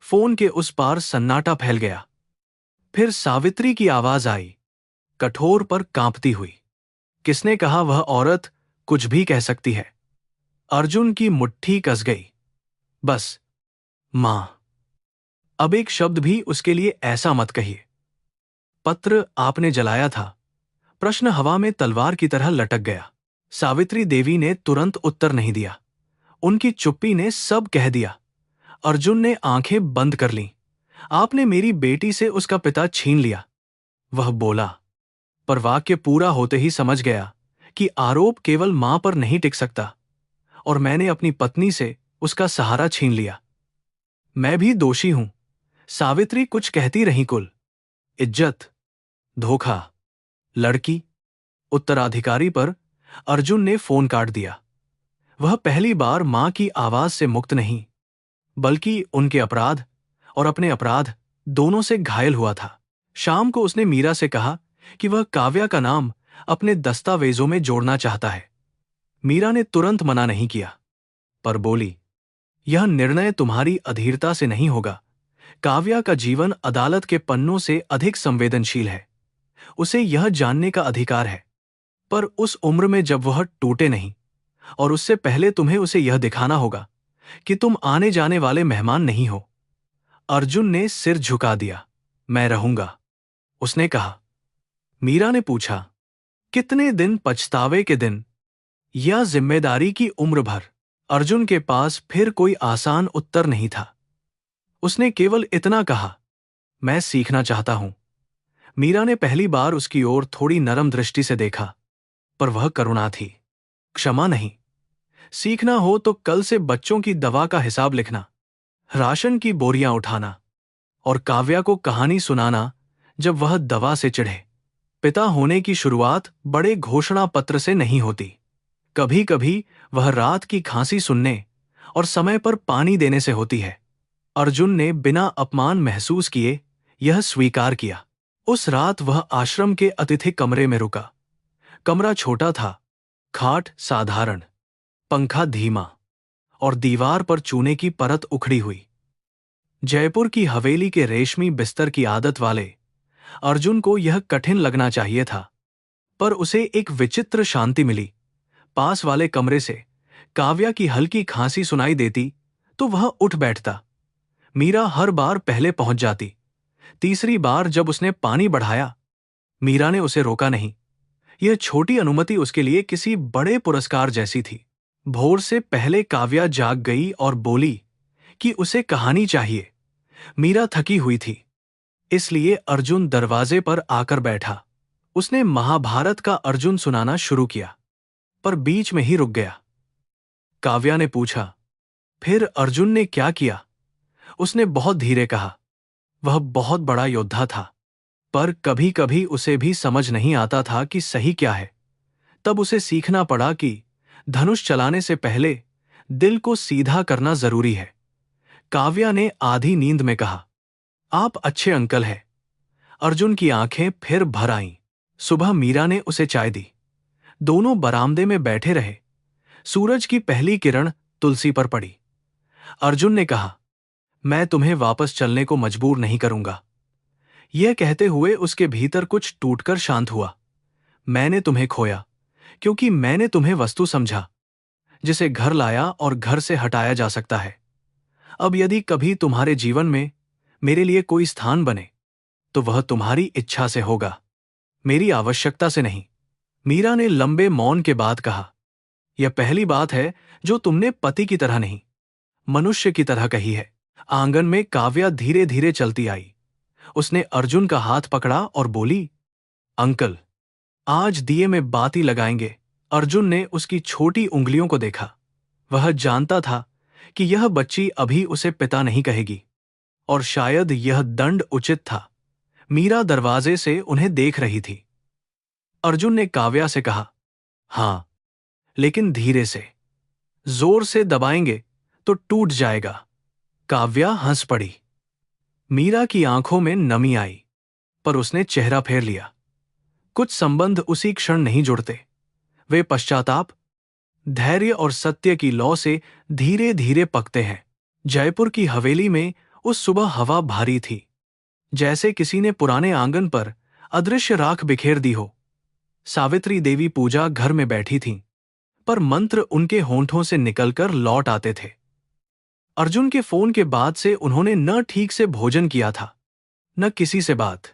फोन के उस पार सन्नाटा फैल गया। फिर सावित्री की आवाज आई, कठोर पर कांपती हुई, किसने कहा वह औरत कुछ भी कह सकती है? अर्जुन की मुट्ठी कस गई। बस, मां, अब एक शब्द भी उसके लिए ऐसा मत कहिए। पत्र आपने जलाया था। प्रश्न हवा में तलवार की तरह लटक गया। सावित्री देवी ने तुरंत उत्तर नहीं दिया। उनकी चुप्पी ने सब कह दिया। अर्जुन ने आंखें बंद कर लीं। आपने मेरी बेटी से उसका पिता छीन लिया, वह बोला, पर वाक्य पूरा होते ही समझ गया कि आरोप केवल मां पर नहीं टिक सकता, और मैंने अपनी पत्नी से उसका सहारा छीन लिया। मैं भी दोषी हूं। सावित्री कुछ कहती रही। कुल, इज्जत, धोखा, लड़की, उत्तराधिकारी पर अर्जुन ने फोन काट दिया। वह पहली बार मां की आवाज से मुक्त नहीं, बल्कि उनके अपराध और अपने अपराध दोनों से घायल हुआ था। शाम को उसने मीरा से कहा कि वह काव्या का नाम अपने दस्तावेजों में जोड़ना चाहता है। मीरा ने तुरंत मना नहीं किया, पर बोली, यह निर्णय तुम्हारी अधीरता से नहीं होगा। काव्या का जीवन अदालत के पन्नों से अधिक संवेदनशील है। उसे यह जानने का अधिकार है, पर उस उम्र में जब वह टूटे नहीं, और उससे पहले तुम्हें उसे यह दिखाना होगा कि तुम आने जाने वाले मेहमान नहीं हो। अर्जुन ने सिर झुका दिया। मैं रहूंगा, उसने कहा। मीरा ने पूछा, कितने दिन? पछतावे के दिन या जिम्मेदारी की उम्र भर? अर्जुन के पास फिर कोई आसान उत्तर नहीं था। उसने केवल इतना कहा, मैं सीखना चाहता हूं। मीरा ने पहली बार उसकी ओर थोड़ी नरम दृष्टि से देखा, पर वह करुणा थी, क्षमा नहीं। सीखना हो तो कल से बच्चों की दवा का हिसाब लिखना, राशन की बोरियां उठाना, और काव्या को कहानी सुनाना जब वह दवा से चिढ़े। पिता होने की शुरुआत बड़े घोषणा पत्र से नहीं होती। कभी कभी वह रात की खांसी सुनने और समय पर पानी देने से होती है। अर्जुन ने बिना अपमान महसूस किए यह स्वीकार किया। उस रात वह आश्रम के अतिथि कमरे में रुका। कमरा छोटा था, खाट साधारण, पंखा धीमा, और दीवार पर चूने की परत उखड़ी हुई। जयपुर की हवेली के रेशमी बिस्तर की आदत वाले अर्जुन को यह कठिन लगना चाहिए था, पर उसे एक विचित्र शांति मिली। पास वाले कमरे से काव्या की हल्की खांसी सुनाई देती तो वह उठ बैठता। मीरा हर बार पहले पहुंच जाती। तीसरी बार जब उसने पानी बढ़ाया, मीरा ने उसे रोका नहीं। यह छोटी अनुमति उसके लिए किसी बड़े पुरस्कार जैसी थी। भोर से पहले काव्या जाग गई और बोली कि उसे कहानी चाहिए। मीरा थकी हुई थी, इसलिए अर्जुन दरवाजे पर आकर बैठा। उसने महाभारत का अर्जुन सुनाना शुरू किया, पर बीच में ही रुक गया। काव्या ने पूछा, फिर अर्जुन ने क्या किया? उसने बहुत धीरे कहा, वह बहुत बड़ा योद्धा था, पर कभी कभी उसे भी समझ नहीं आता था कि सही क्या है। तब उसे सीखना पड़ा कि धनुष चलाने से पहले दिल को सीधा करना जरूरी है। काव्या ने आधी नींद में कहा, आप अच्छे अंकल हैं। अर्जुन की आंखें फिर भर आईं। सुबह मीरा ने उसे चाय दी। दोनों बरामदे में बैठे रहे। सूरज की पहली किरण तुलसी पर पड़ी। अर्जुन ने कहा, मैं तुम्हें वापस चलने को मजबूर नहीं करूंगा। यह कहते हुए उसके भीतर कुछ टूटकर शांत हुआ। मैंने तुम्हें खोया क्योंकि मैंने तुम्हें वस्तु समझा जिसे घर लाया और घर से हटाया जा सकता है। अब यदि कभी तुम्हारे जीवन में मेरे लिए कोई स्थान बने तो वह तुम्हारी इच्छा से होगा, मेरी आवश्यकता से नहीं। मीरा ने लंबे मौन के बाद कहा, यह पहली बात है जो तुमने पति की तरह नहीं, मनुष्य की तरह कही है। आंगन में काव्या धीरे धीरे चलती आई। उसने अर्जुन का हाथ पकड़ा और बोली, अंकल, आज दिए में बाती लगाएंगे। अर्जुन ने उसकी छोटी उंगलियों को देखा। वह जानता था कि यह बच्ची अभी उसे पिता नहीं कहेगी और शायद यह दंड उचित था। मीरा दरवाजे से उन्हें देख रही थी। अर्जुन ने काव्या से कहा, हां, लेकिन धीरे से, जोर से दबाएंगे तो टूट जाएगा। काव्या हंस पड़ी। मीरा की आंखों में नमी आई, पर उसने चेहरा फेर लिया। कुछ संबंध उसी क्षण नहीं जुड़ते, वे पश्चाताप, धैर्य और सत्य की लौ से धीरे धीरे पकते हैं। जयपुर की हवेली में उस सुबह हवा भारी थी, जैसे किसी ने पुराने आंगन पर अदृश्य राख बिखेर दी हो। सावित्री देवी पूजा घर में बैठी थीं, पर मंत्र उनके होंठों से निकलकर लौट आते थे। अर्जुन के फोन के बाद से उन्होंने न ठीक से भोजन किया था, न किसी से बात।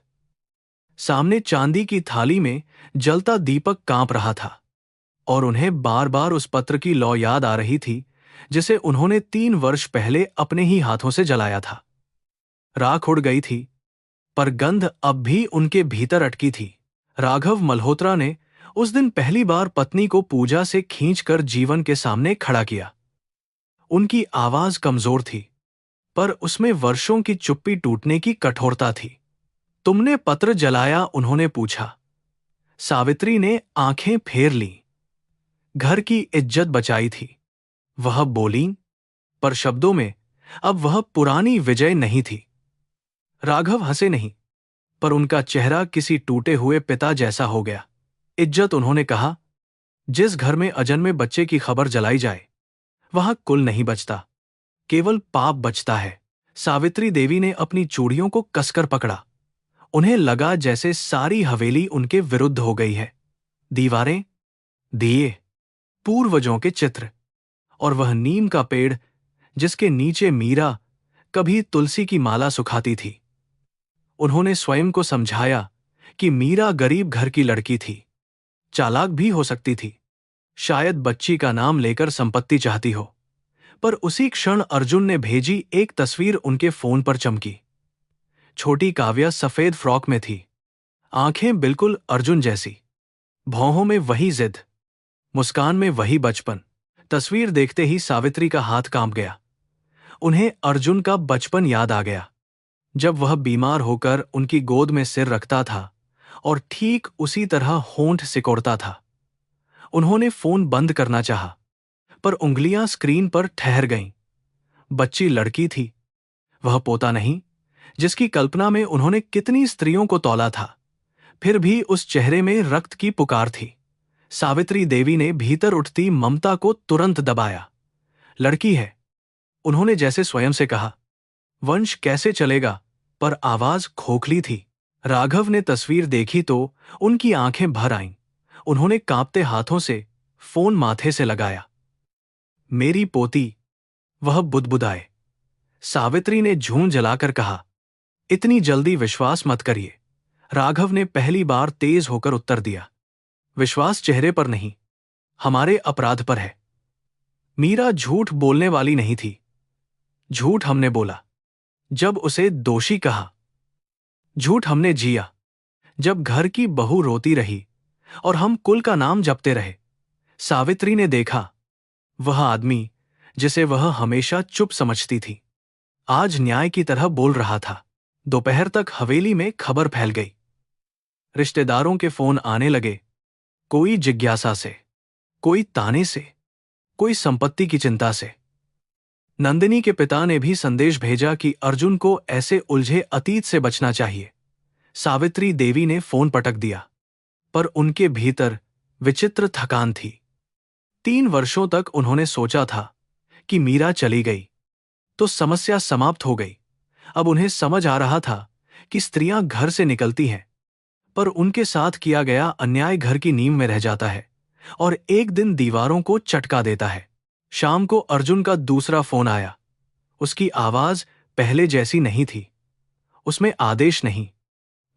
सामने चांदी की थाली में जलता दीपक कांप रहा था और उन्हें बार बार उस पत्र की लौ याद आ रही थी जिसे उन्होंने 3 वर्ष पहले अपने ही हाथों से जलाया था। राख उड़ गई थी, पर गंध अब भी उनके भीतर अटकी थी। राघव मल्होत्रा ने उस दिन पहली बार पत्नी को पूजा से खींचकर जीवन के सामने खड़ा किया। उनकी आवाज कमजोर थी, पर उसमें वर्षों की चुप्पी टूटने की कठोरता थी। तुमने पत्र जलाया? उन्होंने पूछा। सावित्री ने आंखें फेर लीं। घर की इज्जत बचाई थी, वह बोली, पर शब्दों में अब वह पुरानी विजय नहीं थी। राघव हंसे नहीं, पर उनका चेहरा किसी टूटे हुए पिता जैसा हो गया। इज्जत, उन्होंने कहा, जिस घर में अजन्मे बच्चे की खबर जलाई जाए वहां कुल नहीं बचता, केवल पाप बचता है। सावित्री देवी ने अपनी चूड़ियों को कसकर पकड़ा। उन्हें लगा जैसे सारी हवेली उनके विरुद्ध हो गई है। दीवारें, दिए, पूर्वजों के चित्र और वह नीम का पेड़ जिसके नीचे मीरा कभी तुलसी की माला सुखाती थी। उन्होंने स्वयं को समझाया कि मीरा गरीब घर की लड़की थी, चालाक भी हो सकती थी, शायद बच्ची का नाम लेकर संपत्ति चाहती हो। पर उसी क्षण अर्जुन ने भेजी एक तस्वीर उनके फोन पर चमकी। छोटी काव्या सफेद फ्रॉक में थी, आंखें बिल्कुल अर्जुन जैसी, भौहों में वही जिद, मुस्कान में वही बचपन। तस्वीर देखते ही सावित्री का हाथ कांप गया। उन्हें अर्जुन का बचपन याद आ गया, जब वह बीमार होकर उनकी गोद में सिर रखता था और ठीक उसी तरह होंठ सिकोड़ता था। उन्होंने फोन बंद करना चाहा, पर उंगलियां स्क्रीन पर ठहर गईं। बच्ची लड़की थी, वह पोता नहीं जिसकी कल्पना में उन्होंने कितनी स्त्रियों को तौला था। फिर भी उस चेहरे में रक्त की पुकार थी। सावित्री देवी ने भीतर उठती ममता को तुरंत दबाया। लड़की है, उन्होंने जैसे स्वयं से कहा। वंश कैसे चलेगा? पर आवाज खोखली थी। राघव ने तस्वीर देखी तो उनकी आंखें भर आईं। उन्होंने कांपते हाथों से फोन माथे से लगाया। मेरी पोती, वह बुदबुदाए। सावित्री ने झूं जलाकर कहा, इतनी जल्दी विश्वास मत करिए। राघव ने पहली बार तेज होकर उत्तर दिया, विश्वास चेहरे पर नहीं, हमारे अपराध पर है। मीरा झूठ बोलने वाली नहीं थी। झूठ हमने बोला जब उसे दोषी कहा, झूठ हमने जिया जब घर की बहू रोती रही और हम कुल का नाम जपते रहे। सावित्री ने देखा, वह आदमी जिसे वह हमेशा चुप समझती थी, आज न्याय की तरह बोल रहा था। दोपहर तक हवेली में खबर फैल गई। रिश्तेदारों के फोन आने लगे, कोई जिज्ञासा से, कोई ताने से, कोई संपत्ति की चिंता से। नंदिनी के पिता ने भी संदेश भेजा कि अर्जुन को ऐसे उलझे अतीत से बचना चाहिए। सावित्री देवी ने फोन पटक दिया, पर उनके भीतर विचित्र थकान थी। 3 वर्षों तक उन्होंने सोचा था कि मीरा चली गई तो समस्या समाप्त हो गई। अब उन्हें समझ आ रहा था कि स्त्रियां घर से निकलती हैं, पर उनके साथ किया गया अन्याय घर की नींव में रह जाता है और एक दिन दीवारों को चटका देता है। शाम को अर्जुन का दूसरा फोन आया। उसकी आवाज पहले जैसी नहीं थी। उसमें आदेश नहीं,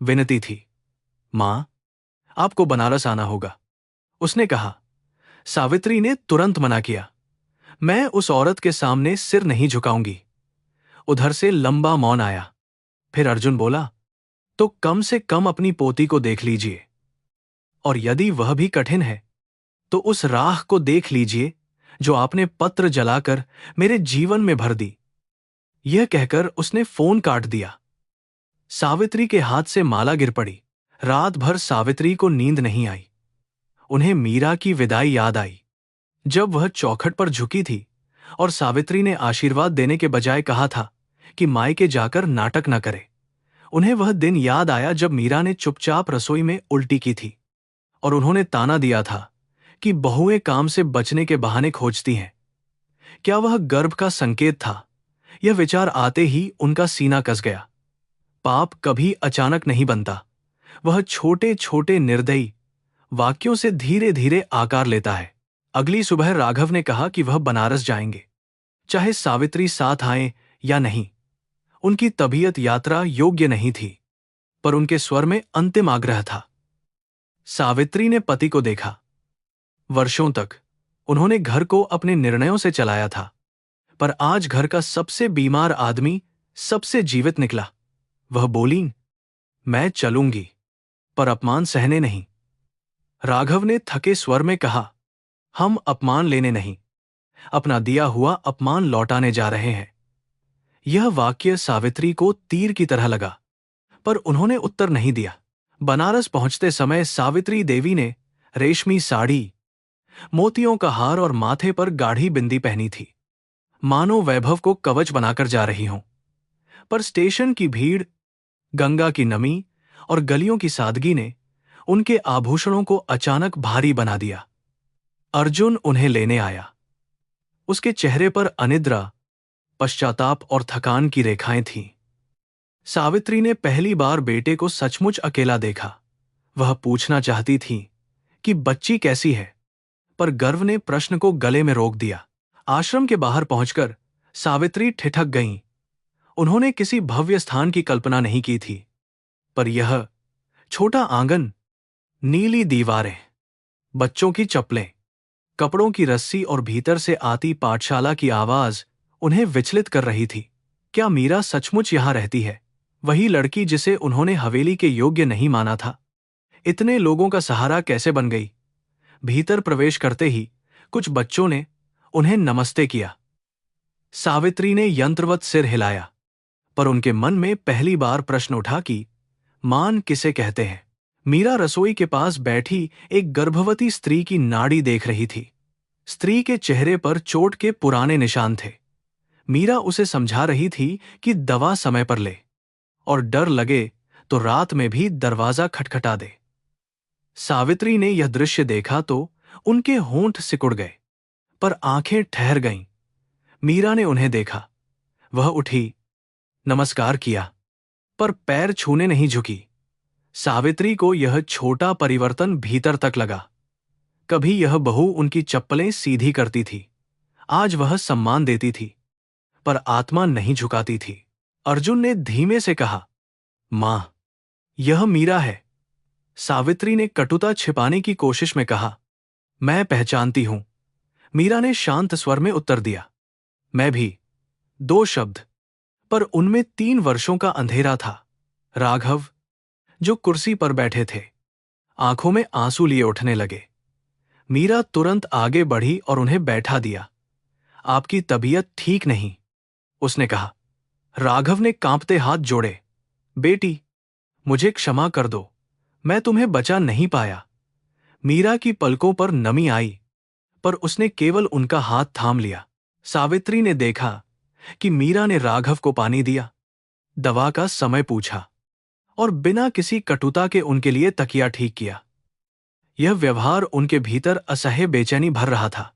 विनती थी। मां, आपको बनारस आना होगा, उसने कहा। सावित्री ने तुरंत मना किया। मैं उस औरत के सामने सिर नहीं झुकाऊंगी। उधर से लंबा मौन आया। फिर अर्जुन बोला, तो कम से कम अपनी पोती को देख लीजिए, और यदि वह भी कठिन है तो उस राख को देख लीजिए जो आपने पत्र जलाकर मेरे जीवन में भर दी। यह कहकर उसने फोन काट दिया। सावित्री के हाथ से माला गिर पड़ी। रात भर सावित्री को नींद नहीं आई। उन्हें मीरा की विदाई याद आई। जब वह चौखट पर झुकी थी और सावित्री ने आशीर्वाद देने के बजाय कहा था कि मायके जाकर नाटक न करे, उन्हें वह दिन याद आया जब मीरा ने चुपचाप रसोई में उल्टी की थी और उन्होंने ताना दिया था कि बहुएं काम से बचने के बहाने खोजती हैं। क्या वह गर्भ का संकेत था? यह विचार आते ही उनका सीना कस गया। पाप कभी अचानक नहीं बनता। वह छोटे छोटे निर्दयी वाक्यों से धीरे धीरे आकार लेता है। अगली सुबह राघव ने कहा कि वह बनारस जाएंगे, चाहे सावित्री साथ आए या नहीं। उनकी तबीयत यात्रा योग्य नहीं थी, पर उनके स्वर में अंतिम आग्रह था। सावित्री ने पति को देखा। वर्षों तक उन्होंने घर को अपने निर्णयों से चलाया था, पर आज घर का सबसे बीमार आदमी सबसे जीवित निकला। वह बोली, मैं चलूंगी, पर अपमान सहने नहीं। राघव ने थके स्वर में कहा, हम अपमान लेने नहीं, अपना दिया हुआ अपमान लौटाने जा रहे हैं। यह वाक्य सावित्री को तीर की तरह लगा, पर उन्होंने उत्तर नहीं दिया। बनारस पहुंचते समय सावित्री देवी ने रेशमी साड़ी, मोतियों का हार और माथे पर गाढ़ी बिंदी पहनी थी, मानो वैभव को कवच बनाकर जा रही हों। पर स्टेशन की भीड़, गंगा की नमी और गलियों की सादगी ने उनके आभूषणों को अचानक भारी बना दिया। अर्जुन उन्हें लेने आया। उसके चेहरे पर अनिद्रा, पश्चाताप और थकान की रेखाएं थीं। सावित्री ने पहली बार बेटे को सचमुच अकेला देखा। वह पूछना चाहती थी कि बच्ची कैसी है, पर गर्व ने प्रश्न को गले में रोक दिया। आश्रम के बाहर पहुंचकर सावित्री ठिठक गईं। उन्होंने किसी भव्य स्थान की कल्पना नहीं की थी, पर यह छोटा आंगन, नीली दीवारें, बच्चों की चप्पलें, कपड़ों की रस्सी और भीतर से आती पाठशाला की आवाज उन्हें विचलित कर रही थी। क्या मीरा सचमुच यहां रहती है? वही लड़की जिसे उन्होंने हवेली के योग्य नहीं माना था, इतने लोगों का सहारा कैसे बन गई? भीतर प्रवेश करते ही कुछ बच्चों ने उन्हें नमस्ते किया। सावित्री ने यंत्रवत सिर हिलाया, पर उनके मन में पहली बार प्रश्न उठा कि मान किसे कहते हैं? मीरा रसोई के पास बैठी एक गर्भवती स्त्री की नाड़ी देख रही थी। स्त्री के चेहरे पर चोट के पुराने निशान थे। मीरा उसे समझा रही थी कि दवा समय पर ले, और डर लगे तो रात में भी दरवाजा खटखटा दे। सावित्री ने यह दृश्य देखा तो उनके होंठ सिकुड़ गए, पर आंखें ठहर गईं। मीरा ने उन्हें देखा। वह उठी, नमस्कार किया, पर पैर छूने नहीं झुकी। सावित्री को यह छोटा परिवर्तन भीतर तक लगा। कभी यह बहू उनकी चप्पलें सीधी करती थी, आज वह सम्मान देती थी, पर आत्मा नहीं झुकाती थी। अर्जुन ने धीमे से कहा, मां, यह मीरा है। सावित्री ने कटुता छिपाने की कोशिश में कहा, मैं पहचानती हूं। मीरा ने शांत स्वर में उत्तर दिया, मैं भी। 2 शब्द, पर उनमें 3 वर्षों का अंधेरा था। राघव, जो कुर्सी पर बैठे थे, आंखों में आंसू लिए उठने लगे। मीरा तुरंत आगे बढ़ी और उन्हें बैठा दिया। आपकी तबीयत ठीक नहीं, उसने कहा। राघव ने कांपते हाथ जोड़े। बेटी, मुझे क्षमा कर दो, मैं तुम्हें बचा नहीं पाया। मीरा की पलकों पर नमी आई, पर उसने केवल उनका हाथ थाम लिया। सावित्री ने देखा कि मीरा ने राघव को पानी दिया, दवा का समय पूछा और बिना किसी कटुता के उनके लिए तकिया ठीक किया। यह व्यवहार उनके भीतर असह्य बेचैनी भर रहा था।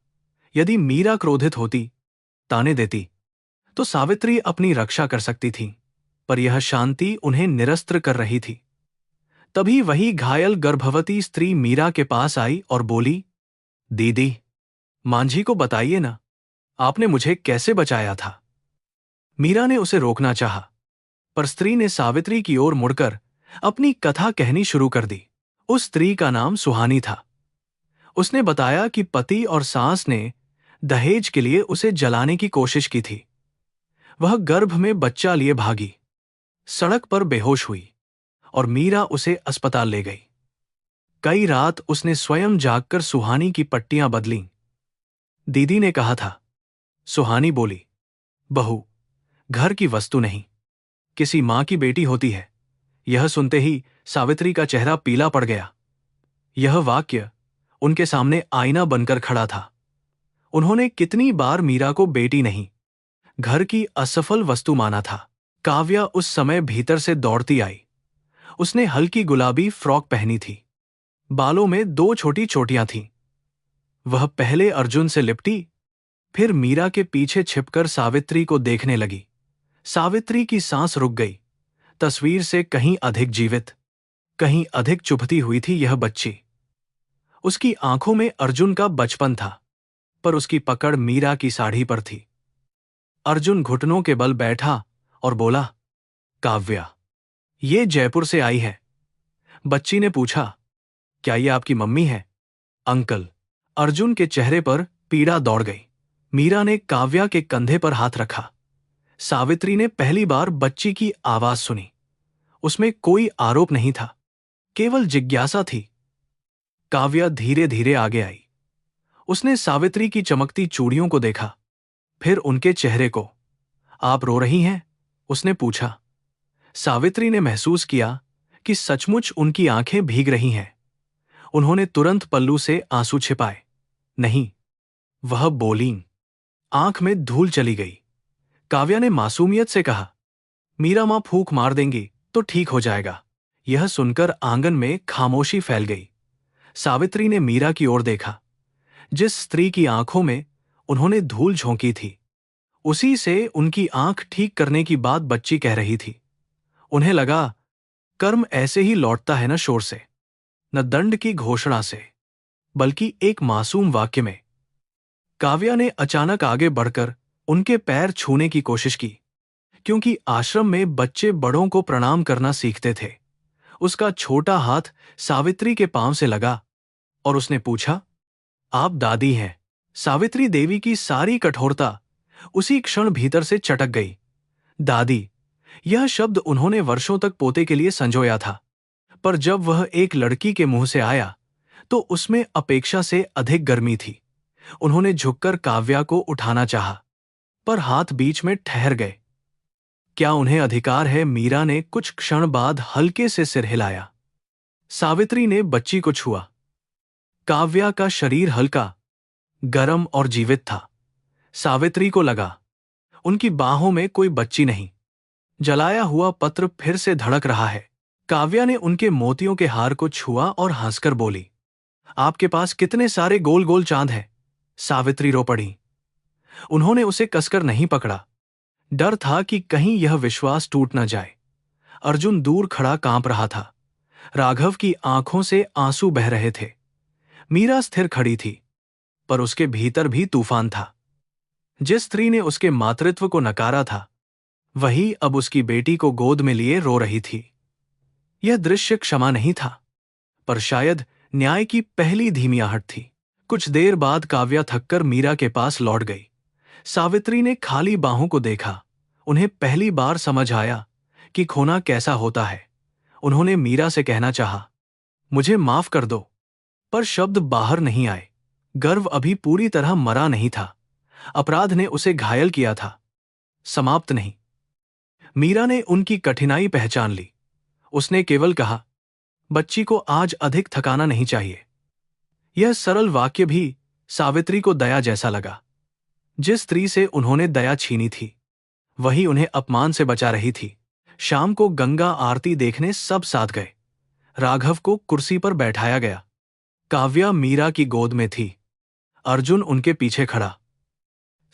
यदि मीरा क्रोधित होती, ताने देती, तो सावित्री अपनी रक्षा कर सकती थी, पर यह शांति उन्हें निरस्त्र कर रही थी। तभी वही घायल गर्भवती स्त्री मीरा के पास आई और बोली, दीदी, मांझी को बताइए ना, आपने मुझे कैसे बचाया था। मीरा ने उसे रोकना चाहा, पर स्त्री ने सावित्री की ओर मुड़कर अपनी कथा कहनी शुरू कर दी। उस स्त्री का नाम सुहानी था। उसने बताया कि पति और सास ने दहेज के लिए उसे जलाने की कोशिश की थी। वह गर्भ में बच्चा लिए भागी, सड़क पर बेहोश हुई और मीरा उसे अस्पताल ले गई। कई रात उसने स्वयं जागकर सुहानी की पट्टियां बदलीं। दीदी ने कहा था। सुहानी बोली, बहू, घर की वस्तु नहीं, किसी मां की बेटी होती है। यह सुनते ही सावित्री का चेहरा पीला पड़ गया। यह वाक्य उनके सामने आईना बनकर खड़ा था। उन्होंने कितनी बार मीरा को बेटी नहीं, घर की असफल वस्तु माना था। काव्या उस समय भीतर से दौड़ती आई। उसने हल्की गुलाबी फ्रॉक पहनी थी, बालों में 2 छोटी चोटियां थीं। वह पहले अर्जुन से लिपटी, फिर मीरा के पीछे छिपकर सावित्री को देखने लगी। सावित्री की सांस रुक गई। तस्वीर से कहीं अधिक जीवित, कहीं अधिक चुभती हुई थी यह बच्ची। उसकी आंखों में अर्जुन का बचपन था, पर उसकी पकड़ मीरा की साड़ी पर थी। अर्जुन घुटनों के बल बैठा और बोला, काव्या, ये जयपुर से आई है। बच्ची ने पूछा, क्या ये आपकी मम्मी है? अंकल। अर्जुन के चेहरे पर पीड़ा दौड़ गई। मीरा ने काव्या के कंधे पर हाथ रखा। सावित्री ने पहली बार बच्ची की आवाज सुनी। उसमें कोई आरोप नहीं था, केवल जिज्ञासा थी। काव्या धीरे धीरे आगे आई। उसने सावित्री की चमकती चूड़ियों को देखा, फिर उनके चेहरे को। आप रो रही हैं? उसने पूछा। सावित्री ने महसूस किया कि सचमुच उनकी आंखें भीग रही हैं। उन्होंने तुरंत पल्लू से आंसू छिपाए। नहीं, वह बोलीं। आंख में धूल चली गई। काव्या ने मासूमियत से कहा, मीरा मां फूंक मार देंगी तो ठीक हो जाएगा। यह सुनकर आंगन में खामोशी फैल गई। सावित्री ने मीरा की ओर देखा। जिस स्त्री की आंखों में उन्होंने धूल झोंकी थी, उसी से उनकी आंख ठीक करने की बात बच्ची कह रही थी। उन्हें लगा, कर्म ऐसे ही लौटता है न शोर से, न दंड की घोषणा से, बल्कि एक मासूम वाक्य में। काव्या ने अचानक आगे बढ़कर उनके पैर छूने की कोशिश की, क्योंकि आश्रम में बच्चे बड़ों को प्रणाम करना सीखते थे। उसका छोटा हाथ सावित्री के पांव से लगा और उसने पूछा, आप दादी हैं? सावित्री देवी की सारी कठोरता उसी क्षण भीतर से चटक गई। दादी, यह शब्द उन्होंने वर्षों तक पोते के लिए संजोया था, पर जब वह एक लड़की के मुंह से आया तो उसमें अपेक्षा से अधिक गर्मी थी। उन्होंने झुककर काव्या को उठाना चाहा, पर हाथ बीच में ठहर गए। क्या उन्हें अधिकार है? मीरा ने कुछ क्षण बाद हल्के से सिर हिलाया। सावित्री ने बच्ची को छुआ। काव्या का शरीर हल्का, गरम और जीवित था। सावित्री को लगा, उनकी बाहों में कोई बच्ची नहीं। जलाया हुआ पत्र फिर से धड़क रहा है। काव्या ने उनके मोतियों के हार को छुआ और हंसकर बोली, आपके पास कितने सारे गोल गोल चांद हैं। सावित्री रो पड़ी। उन्होंने उसे कसकर नहीं पकड़ा। डर था कि कहीं यह विश्वास टूट न जाए। अर्जुन दूर खड़ा कांप रहा था। राघव की आंखों से आंसू बह रहे थे। मीरा स्थिर खड़ी थी, पर उसके भीतर भी तूफान था। जिस स्त्री ने उसके मातृत्व को नकारा था, वही अब उसकी बेटी को गोद में लिए रो रही थी। यह दृश्य क्षमा नहीं था, पर शायद न्याय की पहली धीमी आहट थी। कुछ देर बाद काव्या थककर मीरा के पास लौट गई। सावित्री ने खाली बाहों को देखा। उन्हें पहली बार समझ आया कि खोना कैसा होता है। उन्होंने मीरा से कहना चाहा, मुझे माफ कर दो, पर शब्द बाहर नहीं आए। गर्व अभी पूरी तरह मरा नहीं था। अपराध ने उसे घायल किया था, समाप्त नहीं। मीरा ने उनकी कठिनाई पहचान ली। उसने केवल कहा, बच्ची को आज अधिक थकाना नहीं चाहिए। यह सरल वाक्य भी सावित्री को दया जैसा लगा। जिस स्त्री से उन्होंने दया छीनी थी, वही उन्हें अपमान से बचा रही थी। शाम को गंगा आरती देखने सब साथ गए। राघव को कुर्सी पर बैठाया गया। काव्या मीरा की गोद में थी, अर्जुन उनके पीछे खड़ा।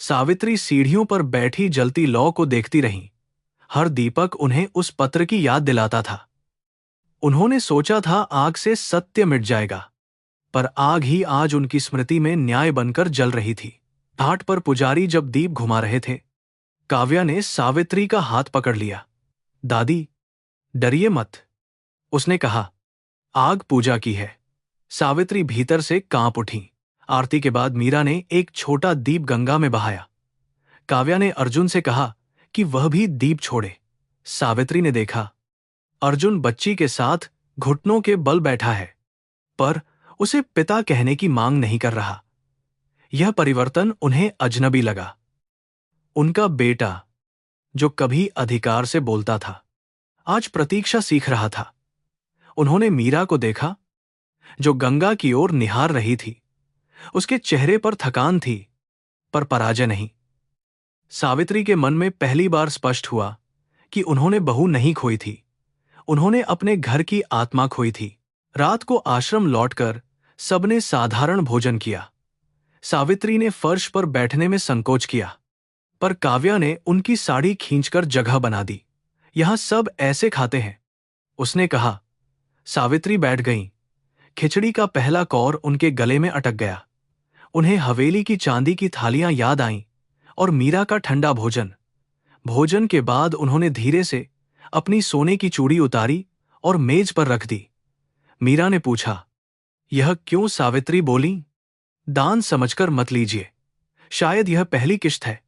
सावित्री सीढ़ियों पर बैठी जलती लौ को देखती रहीं। हर दीपक उन्हें उस पत्र की याद दिलाता था। उन्होंने सोचा था आग से सत्य मिट जाएगा, पर आग ही आज उनकी स्मृति में न्याय बनकर जल रही थी। घाट पर पुजारी जब दीप घुमा रहे थे, काव्या ने सावित्री का हाथ पकड़ लिया। दादी, डरिए मत, उसने कहा। आग पूजा की है। सावित्री भीतर से कांप उठी। आरती के बाद मीरा ने एक छोटा दीप गंगा में बहाया। काव्या ने अर्जुन से कहा कि वह भी दीप छोड़े। सावित्री ने देखा, अर्जुन बच्ची के साथ घुटनों के बल बैठा है, पर उसे पिता कहने की मांग नहीं कर रहा। यह परिवर्तन उन्हें अजनबी लगा। उनका बेटा, जो कभी अधिकार से बोलता था, आज प्रतीक्षा सीख रहा था। उन्होंने मीरा को देखा, जो गंगा की ओर निहार रही थी। उसके चेहरे पर थकान थी, पर पराजय नहीं। सावित्री के मन में पहली बार स्पष्ट हुआ कि उन्होंने बहू नहीं खोई थी, उन्होंने अपने घर की आत्मा खोई थी। रात को आश्रम लौटकर सबने साधारण भोजन किया। सावित्री ने फर्श पर बैठने में संकोच किया, पर काव्या ने उनकी साड़ी खींचकर जगह बना दी। यहां सब ऐसे खाते हैं, उसने कहा। सावित्री बैठ गईं। खिचड़ी का पहला कौर उनके गले में अटक गया। उन्हें हवेली की चांदी की थालियां याद आईं और मीरा का ठंडा भोजन। भोजन के बाद उन्होंने धीरे से अपनी सोने की चूड़ी उतारी और मेज पर रख दी। मीरा ने पूछा, यह क्यों? सावित्री बोली, दान समझकर मत लीजिए। शायद यह पहली किश्त है,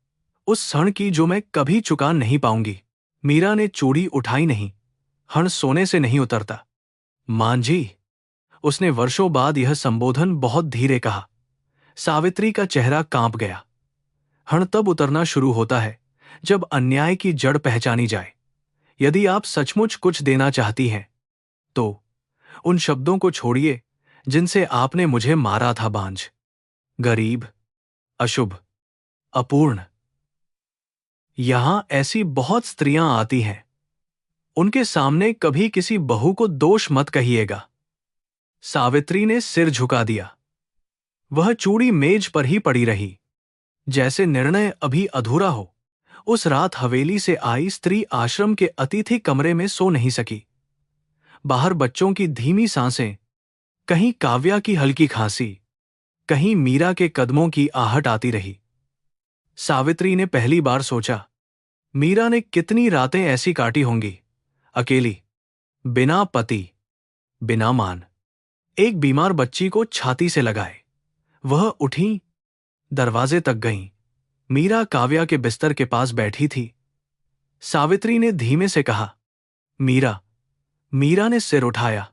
उस क्षण की जो मैं कभी चुका नहीं पाऊंगी। मीरा ने चूड़ी उठाई नहीं। हण सोने से नहीं उतरता। मां जी, उसने वर्षों बाद यह संबोधन बहुत धीरे कहा। सावित्री का चेहरा कांप गया। हण तब उतरना शुरू होता है जब अन्याय की जड़ पहचानी जाए। यदि आप सचमुच कुछ देना चाहती हैं, तो उन शब्दों को छोड़िए जिनसे आपने मुझे मारा था। बांझ, गरीब, अशुभ, अपूर्ण। यहां ऐसी बहुत स्त्रियां आती हैं, उनके सामने कभी किसी बहू को दोष मत कहिएगा। सावित्री ने सिर झुका दिया। वह चूड़ी मेज पर ही पड़ी रही, जैसे निर्णय अभी अधूरा हो। उस रात हवेली से आई स्त्री आश्रम के अतिथि कमरे में सो नहीं सकी। बाहर बच्चों की धीमी सांसें, कहीं काव्या की हल्की खांसी, कहीं मीरा के कदमों की आहट आती रही। सावित्री ने पहली बार सोचा, मीरा ने कितनी रातें ऐसी काटी होंगी, अकेली, बिना पति, बिना मान, एक बीमार बच्ची को छाती से लगाए। वह उठी, दरवाजे तक गईं। मीरा काव्या के बिस्तर के पास बैठी थी। सावित्री ने धीमे से कहा, मीरा। मीरा ने सिर उठाया।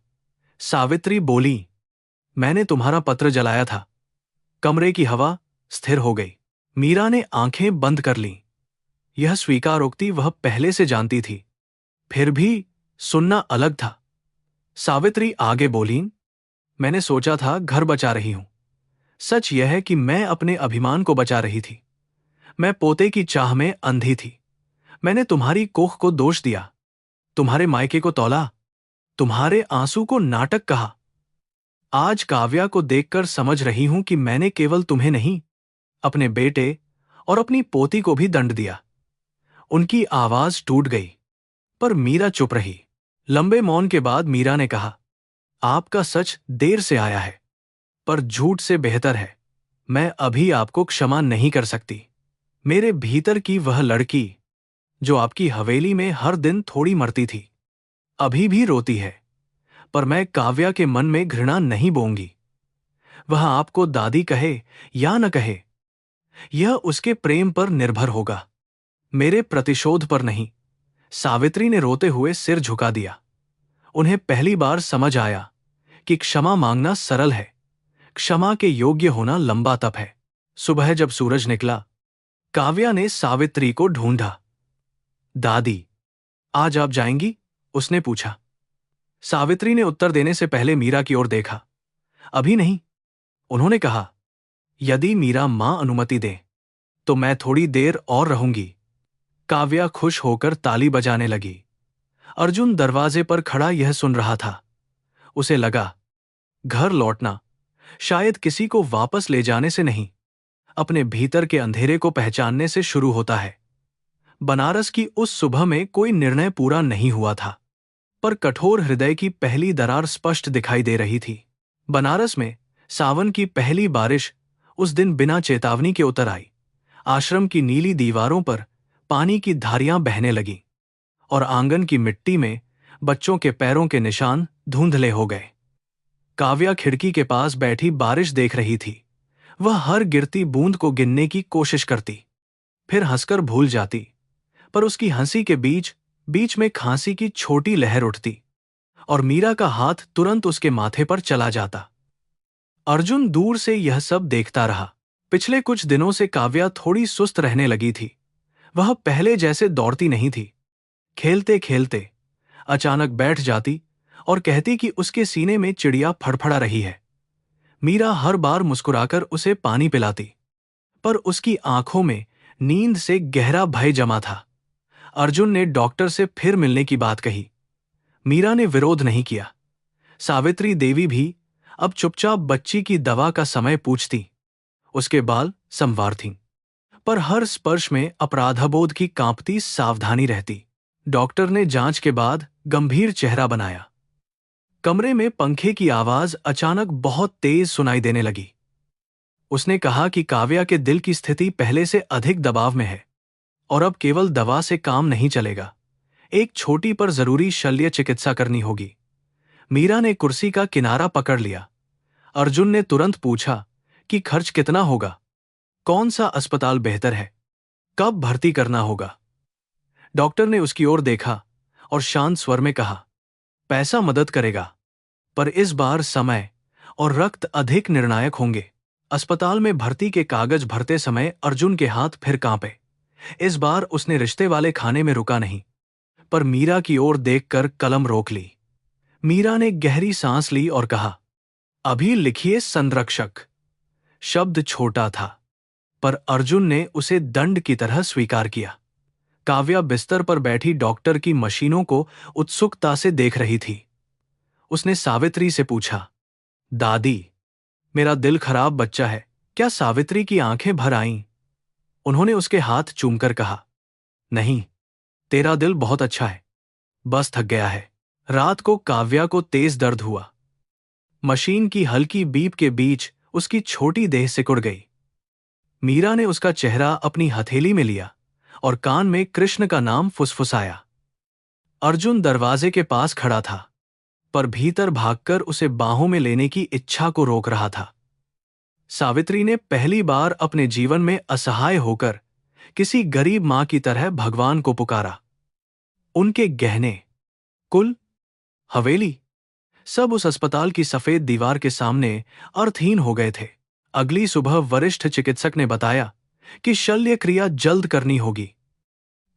सावित्री बोली, मैंने तुम्हारा पत्र जलाया था। कमरे की हवा स्थिर हो गई। मीरा ने आंखें बंद कर लीं। यह स्वीकारोक्ति वह पहले से जानती थी, फिर भी सुनना अलग था। सावित्री आगे बोली, मैंने सोचा था घर बचा रही हूं। सच यह है कि मैं अपने अभिमान को बचा रही थी। मैं पोते की चाह में अंधी थी। मैंने तुम्हारी कोख को दोष दिया, तुम्हारे मायके को तौला, तुम्हारे आंसू को नाटक कहा। आज काव्या को देखकर समझ रही हूं कि मैंने केवल तुम्हें नहीं, अपने बेटे और अपनी पोती को भी दंड दिया। उनकी आवाज टूट गई, पर मीरा चुप रही। लंबे मौन के बाद मीरा ने कहा, आपका सच देर से आया है, पर झूठ से बेहतर है। मैं अभी आपको क्षमा नहीं कर सकती। मेरे भीतर की वह लड़की, जो आपकी हवेली में हर दिन थोड़ी मरती थी, अभी भी रोती है, पर मैं काव्या के मन में घृणा नहीं बोऊंगी। वह आपको दादी कहे या न कहे, यह उसके प्रेम पर निर्भर होगा, मेरे प्रतिशोध पर नहीं। सावित्री ने रोते हुए सिर झुका दिया। उन्हें पहली बार समझ आया कि क्षमा मांगना सरल है, क्षमा के योग्य होना लंबा तप है। सुबह जब सूरज निकला, काव्या ने सावित्री को ढूंढा। दादी, आज आप जाएंगी? उसने पूछा। सावित्री ने उत्तर देने से पहले मीरा की ओर देखा। अभी नहीं, उन्होंने कहा। यदि मीरा मां अनुमति दे, तो मैं थोड़ी देर और रहूंगी। काव्या खुश होकर ताली बजाने लगी। अर्जुन दरवाजे पर खड़ा यह सुन रहा था। उसे लगा, घर लौटना शायद किसी को वापस ले जाने से नहीं, अपने भीतर के अंधेरे को पहचानने से शुरू होता है। बनारस की उस सुबह में कोई निर्णय पूरा नहीं हुआ था, पर कठोर हृदय की पहली दरार स्पष्ट दिखाई दे रही थी। बनारस में सावन की पहली बारिश उस दिन बिना चेतावनी के उतर आई। आश्रम की नीली दीवारों पर पानी की धारियां बहने लगीं और आंगन की मिट्टी में बच्चों के पैरों के निशान धुंधले हो गए। काव्या खिड़की के पास बैठी बारिश देख रही थी। वह हर गिरती बूंद को गिनने की कोशिश करती, फिर हंसकर भूल जाती, पर उसकी हंसी के बीच बीच में खांसी की छोटी लहर उठती और मीरा का हाथ तुरंत उसके माथे पर चला जाता। अर्जुन दूर से यह सब देखता रहा। पिछले कुछ दिनों से काव्या थोड़ी सुस्त रहने लगी थी। वह पहले जैसे दौड़ती नहीं थी। खेलते खेलते अचानक बैठ जाती और कहती कि उसके सीने में चिड़िया फड़फड़ा रही है। मीरा हर बार मुस्कुराकर उसे पानी पिलाती, पर उसकी आंखों में नींद से गहरा भय जमा था। अर्जुन ने डॉक्टर से फिर मिलने की बात कही। मीरा ने विरोध नहीं किया। सावित्री देवी भी अब चुपचाप बच्ची की दवा का समय पूछती। उसके बाल संवार थीं, पर हर स्पर्श में अपराधबोध की कांपती सावधानी रहती। डॉक्टर ने जांच के बाद गंभीर चेहरा बनाया। कमरे में पंखे की आवाज अचानक बहुत तेज सुनाई देने लगी। उसने कहा कि काव्या के दिल की स्थिति पहले से अधिक दबाव में है और अब केवल दवा से काम नहीं चलेगा। एक छोटी पर जरूरी शल्य चिकित्सा करनी होगी। मीरा ने कुर्सी का किनारा पकड़ लिया। अर्जुन ने तुरंत पूछा कि खर्च कितना होगा, कौन सा अस्पताल बेहतर है, कब भर्ती करना होगा। डॉक्टर ने उसकी ओर देखा और शांत स्वर में कहा, पैसा मदद करेगा, पर इस बार समय और रक्त अधिक निर्णायक होंगे। अस्पताल में भर्ती के कागज भरते समय अर्जुन के हाथ फिर कांपे। इस बार उसने रिश्ते वाले खाने में रुका नहीं, पर मीरा की ओर देखकर कलम रोक ली। मीरा ने गहरी सांस ली और कहा, अभी लिखिए संरक्षक। शब्द छोटा था, पर अर्जुन ने उसे दंड की तरह स्वीकार किया। काव्या बिस्तर पर बैठी डॉक्टर की मशीनों को उत्सुकता से देख रही थी। उसने सावित्री से पूछा, दादी, मेरा दिल खराब बच्चा है क्या? सावित्री की आंखें भर आईं। उन्होंने उसके हाथ चूमकर कहा, नहीं, तेरा दिल बहुत अच्छा है, बस थक गया है। रात को काव्या को तेज दर्द हुआ। मशीन की हल्की बीप के बीच उसकी छोटी देह सिकुड़ गई। मीरा ने उसका चेहरा अपनी हथेली में लिया और कान में कृष्ण का नाम फुसफुसाया। अर्जुन दरवाजे के पास खड़ा था, पर भीतर भागकर उसे बाहों में लेने की इच्छा को रोक रहा था। सावित्री ने पहली बार अपने जीवन में असहाय होकर किसी गरीब मां की तरह भगवान को पुकारा। उनके गहने, कुल, हवेली, सब उस अस्पताल की सफेद दीवार के सामने अर्थहीन हो गए थे। अगली सुबह वरिष्ठ चिकित्सक ने बताया कि शल्य क्रिया जल्द करनी होगी।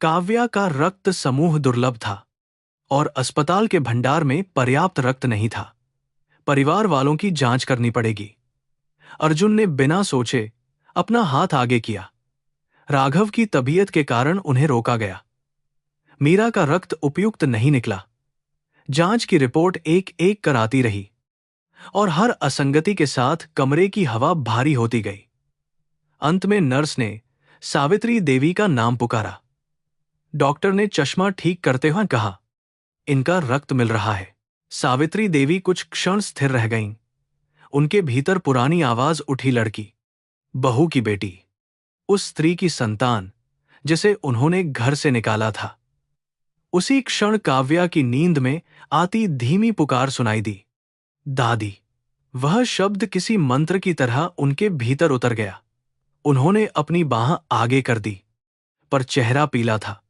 काव्या का रक्त समूह दुर्लभ था और अस्पताल के भंडार में पर्याप्त रक्त नहीं था। परिवार वालों की जांच करनी पड़ेगी। अर्जुन ने बिना सोचे अपना हाथ आगे किया। राघव की तबीयत के कारण उन्हें रोका गया। मीरा का रक्त उपयुक्त नहीं निकला। जांच की रिपोर्ट एक एक कर आती रही और हर असंगति के साथ कमरे की हवा भारी होती गई। अंत में नर्स ने सावित्री देवी का नाम पुकारा। डॉक्टर ने चश्मा ठीक करते हुए कहा, इनका रक्त मिल रहा है। सावित्री देवी कुछ क्षण स्थिर रह गईं। उनके भीतर पुरानी आवाज उठी, लड़की, बहू की बेटी, उस स्त्री की संतान जिसे उन्होंने घर से निकाला था। उसी क्षण काव्या की नींद में आती धीमी पुकार सुनाई दी, दादी। वह शब्द किसी मंत्र की तरह उनके भीतर उतर गया। उन्होंने अपनी बाह आगे कर दी, पर चेहरा पीला था।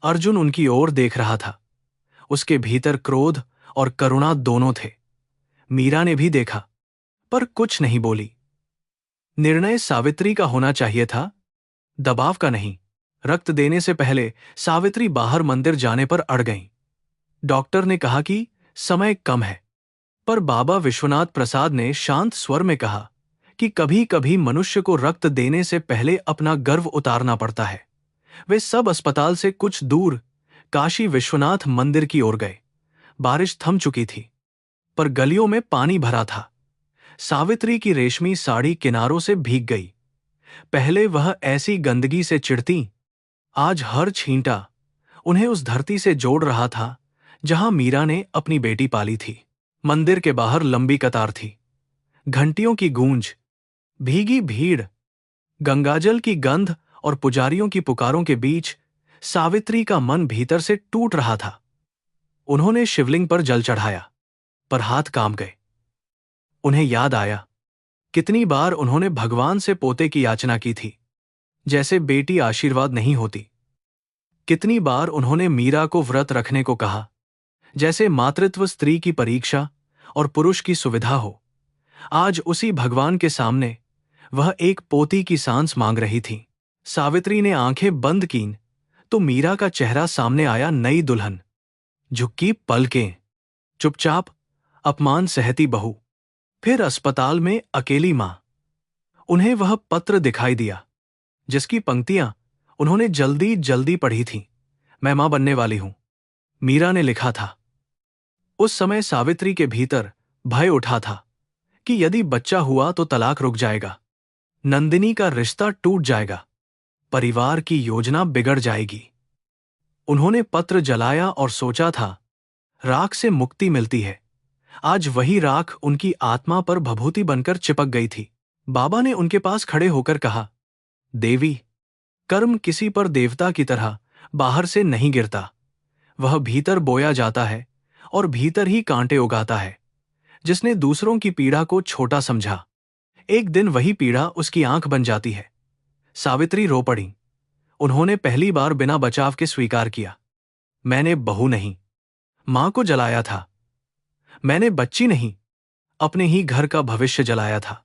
अर्जुन उनकी ओर देख रहा था। उसके भीतर क्रोध और करुणा दोनों थे। मीरा ने भी देखा, पर कुछ नहीं बोली। निर्णय सावित्री का होना चाहिए था, दबाव का नहीं। रक्त देने से पहले सावित्री बाहर मंदिर जाने पर अड़ गईं। डॉक्टर ने कहा कि समय कम है, पर बाबा विश्वनाथ प्रसाद ने शांत स्वर में कहा कि कभी कभी मनुष्य को रक्त देने से पहले अपना गर्व उतारना पड़ता है। वे सब अस्पताल से कुछ दूर काशी विश्वनाथ मंदिर की ओर गए। बारिश थम चुकी थी, पर गलियों में पानी भरा था। सावित्री की रेशमी साड़ी किनारों से भीग गई। पहले वह ऐसी गंदगी से चिढ़ती, आज हर छींटा उन्हें उस धरती से जोड़ रहा था जहां मीरा ने अपनी बेटी पाली थी। मंदिर के बाहर लंबी कतार थी, घंटियों की गूंज, भीगी भीड़, गंगाजल की गंध और पुजारियों की पुकारों के बीच सावित्री का मन भीतर से टूट रहा था। उन्होंने शिवलिंग पर जल चढ़ाया, पर हाथ कांप गए। उन्हें याद आया कितनी बार उन्होंने भगवान से पोते की याचना की थी, जैसे बेटी आशीर्वाद नहीं होती। कितनी बार उन्होंने मीरा को व्रत रखने को कहा, जैसे मातृत्व स्त्री की परीक्षा और पुरुष की सुविधा हो। आज उसी भगवान के सामने वह एक पोती की सांस मांग रही थी। सावित्री ने आंखें बंद कीं तो मीरा का चेहरा सामने आया, नई दुल्हन, झुकी पलकें, चुपचाप अपमान सहती बहू, फिर अस्पताल में अकेली मां। उन्हें वह पत्र दिखाई दिया जिसकी पंक्तियां उन्होंने जल्दी जल्दी पढ़ी थीं। मैं मां बनने वाली हूं, मीरा ने लिखा था। उस समय सावित्री के भीतर भय उठा था कि यदि बच्चा हुआ तो तलाक रुक जाएगा, नंदिनी का रिश्ता टूट जाएगा, परिवार की योजना बिगड़ जाएगी। उन्होंने पत्र जलाया और सोचा था, राख से मुक्ति मिलती है। आज वही राख उनकी आत्मा पर भभूति बनकर चिपक गई थी। बाबा ने उनके पास खड़े होकर कहा, देवी, कर्म किसी पर देवता की तरह बाहर से नहीं गिरता, वह भीतर बोया जाता है और भीतर ही कांटे उगाता है। जिसने दूसरों की पीड़ा को छोटा समझा, एक दिन वही पीड़ा उसकी आंख बन जाती है। सावित्री रो पड़ी। उन्होंने पहली बार बिना बचाव के स्वीकार किया, मैंने बहू नहीं, मां को जलाया था। मैंने बच्ची नहीं, अपने ही घर का भविष्य जलाया था।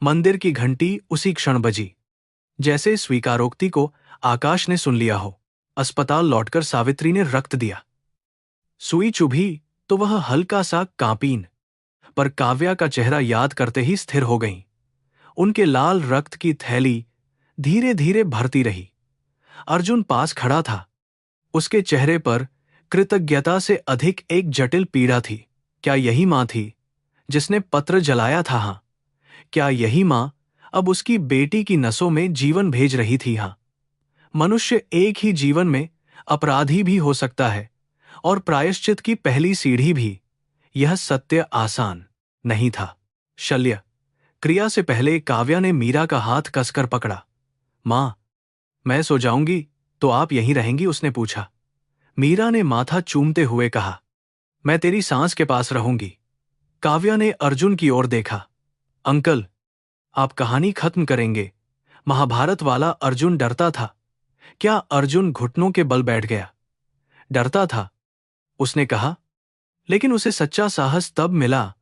मंदिर की घंटी उसी क्षण बजी, जैसे स्वीकारोक्ति को आकाश ने सुन लिया हो। अस्पताल लौटकर सावित्री ने रक्त दिया। सुई चुभी तो वह हल्का सा कांपीन, पर काव्या का चेहरा याद करते ही स्थिर हो गईं। उनके लाल रक्त की थैली धीरे धीरे भरती रही। अर्जुन पास खड़ा था। उसके चेहरे पर कृतज्ञता से अधिक एक जटिल पीड़ा थी। क्या यही मां थी जिसने पत्र जलाया था? हां, क्या यही मां अब उसकी बेटी की नसों में जीवन भेज रही थी? हां। मनुष्य एक ही जीवन में अपराधी भी हो सकता है और प्रायश्चित की पहली सीढ़ी भी। यह सत्य आसान नहीं था। शल्य क्रिया से पहले काव्या ने मीरा का हाथ कसकर पकड़ा। मां, मैं सो जाऊंगी तो आप यहीं रहेंगी? उसने पूछा। मीरा ने माथा चूमते हुए कहा, मैं तेरी सांस के पास रहूंगी। काव्या ने अर्जुन की ओर देखा। अंकल, आप कहानी खत्म करेंगे? महाभारत वाला अर्जुन डरता था। क्या अर्जुन घुटनों के बल बैठ गया? डरता था, उसने कहा, लेकिन उसे सच्चा साहस तब मिला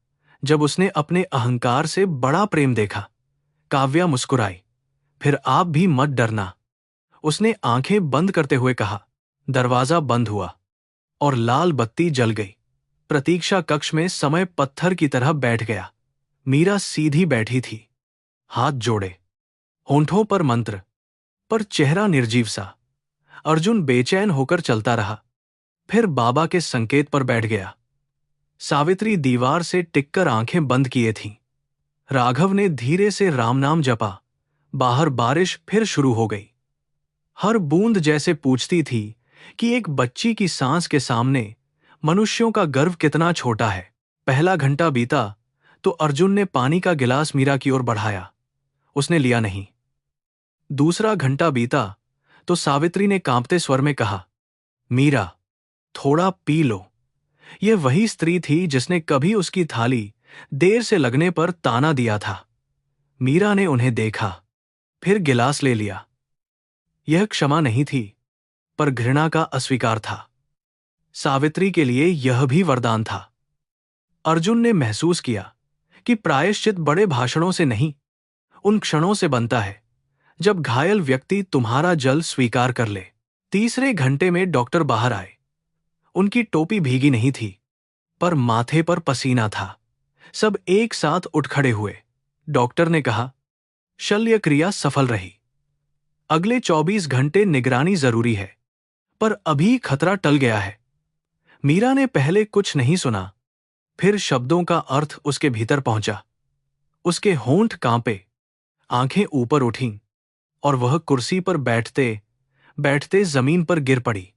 जब उसने अपने अहंकार से बड़ा प्रेम देखा। काव्या मुस्कुराई। फिर आप भी मत डरना, उसने आंखें बंद करते हुए कहा। दरवाजा बंद हुआ और लाल बत्ती जल गई। प्रतीक्षा कक्ष में समय पत्थर की तरह बैठ गया। मीरा सीधी बैठी थी, हाथ जोड़े, होंठों पर मंत्र, पर चेहरा निर्जीव सा। अर्जुन बेचैन होकर चलता रहा, फिर बाबा के संकेत पर बैठ गया। सावित्री दीवार से टिककर आंखें बंद किए थीं। राघव ने धीरे से राम नाम जपा। बाहर बारिश फिर शुरू हो गई। हर बूंद जैसे पूछती थी कि एक बच्ची की सांस के सामने मनुष्यों का गर्व कितना छोटा है। पहला घंटा बीता तो अर्जुन ने पानी का गिलास मीरा की ओर बढ़ाया। उसने लिया नहीं। दूसरा घंटा बीता तो सावित्री ने कांपते स्वर में कहा, मीरा, थोड़ा पी लो। यह वही स्त्री थी जिसने कभी उसकी थाली देर से लगने पर ताना दिया था। मीरा ने उन्हें देखा, फिर गिलास ले लिया। यह क्षमा नहीं थी, पर घृणा का अस्वीकार था। सावित्री के लिए यह भी वरदान था। अर्जुन ने महसूस किया कि प्रायश्चित बड़े भाषणों से नहीं, उन क्षणों से बनता है जब घायल व्यक्ति तुम्हारा जल स्वीकार कर ले। तीसरे घंटे में डॉक्टर बाहर आए। उनकी टोपी भीगी नहीं थी, पर माथे पर पसीना था। सब एक साथ उठ खड़े हुए। डॉक्टर ने कहा, शल्य क्रिया सफल रही। अगले 24 घंटे निगरानी जरूरी है, पर अभी खतरा टल गया है। मीरा ने पहले कुछ नहीं सुना, फिर शब्दों का अर्थ उसके भीतर पहुंचा। उसके होंठ कांपे, आंखें ऊपर उठीं और वह कुर्सी पर बैठते बैठते जमीन पर गिर पड़ी।